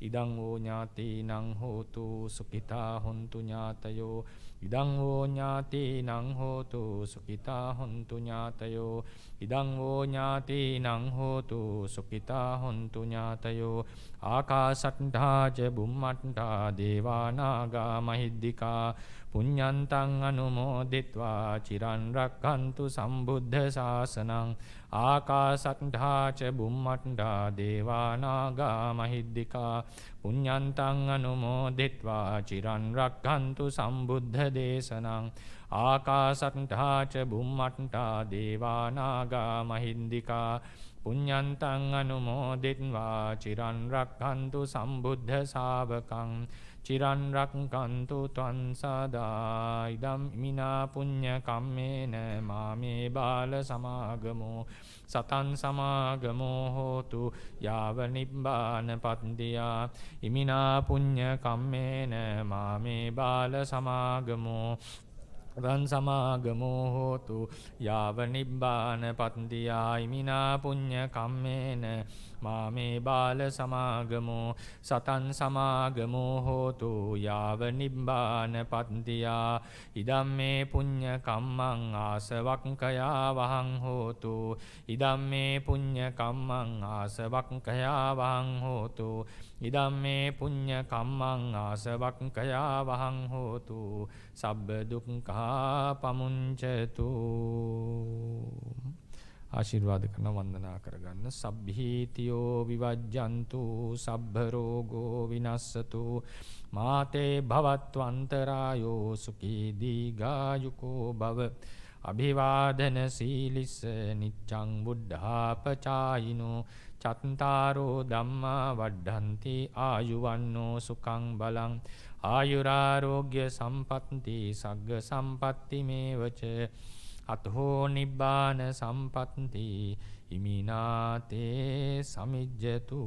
Idang o nyati nang hotu sukita hontu nyatayo. Idang o nyati nang hotu sukita hontu nyatayo. Idang o nyati nang hotu sukita hontu nyatayo. Akasattha ca bummattha devanaga mahiddika. Punyantang anumoditva chiran rakkantu sambuddha sasanang. Akasattha ca bummattha devanaga mahiddika. Punyantang anumoditva chiran rakkantu sambuddha desanang. Akasattha ca bummattha devanaga mahiddika. Punyantang anumoditva chiran rakkantu sambuddha savakang. Chiran rakkantu tvan sada. Idam imina punya kammena mame bala samagamo. Satan samagamo hotu yava nibbana pattiya. Imina punya kammena mame bala samagamo. Satan samagamo hotu yava nibbana pattiya. Imina punya kammena mame bala samagamo. Satan samagamo hotu yava nibbana pattiya. Idamme punya kammang asavakkaya vahang hotu. Idamme punya kammang asavakkaya vahang hotu. Idamme punya kammang asavakkaya vahang hotu. Sabba dukkha pamuncatu. ආශිර්වාද කරන වන්දනා කරගන්න. සබ්බීතියෝ විවජ්ජන්තු සබ්බ රෝගෝ විනස්සතු මාතේ භවත්වන්තරායෝ සුඛී දීඝායුකෝ භව. අභිවාදන සීලිස්ස නිච්ඡං බුද්ධාපචායිනෝ චත්තාරෝ ධම්මා වඩ්ඩන්ති ආයුවන්නෝ සුඛං බලං ආයුරාරෝග්‍ය සම්පත්ති සග්ග සම්පත්ති මේවච අතෝ නිබ්බාන සම්පත්ති ඉමිනාතේ සමිජ්ජතු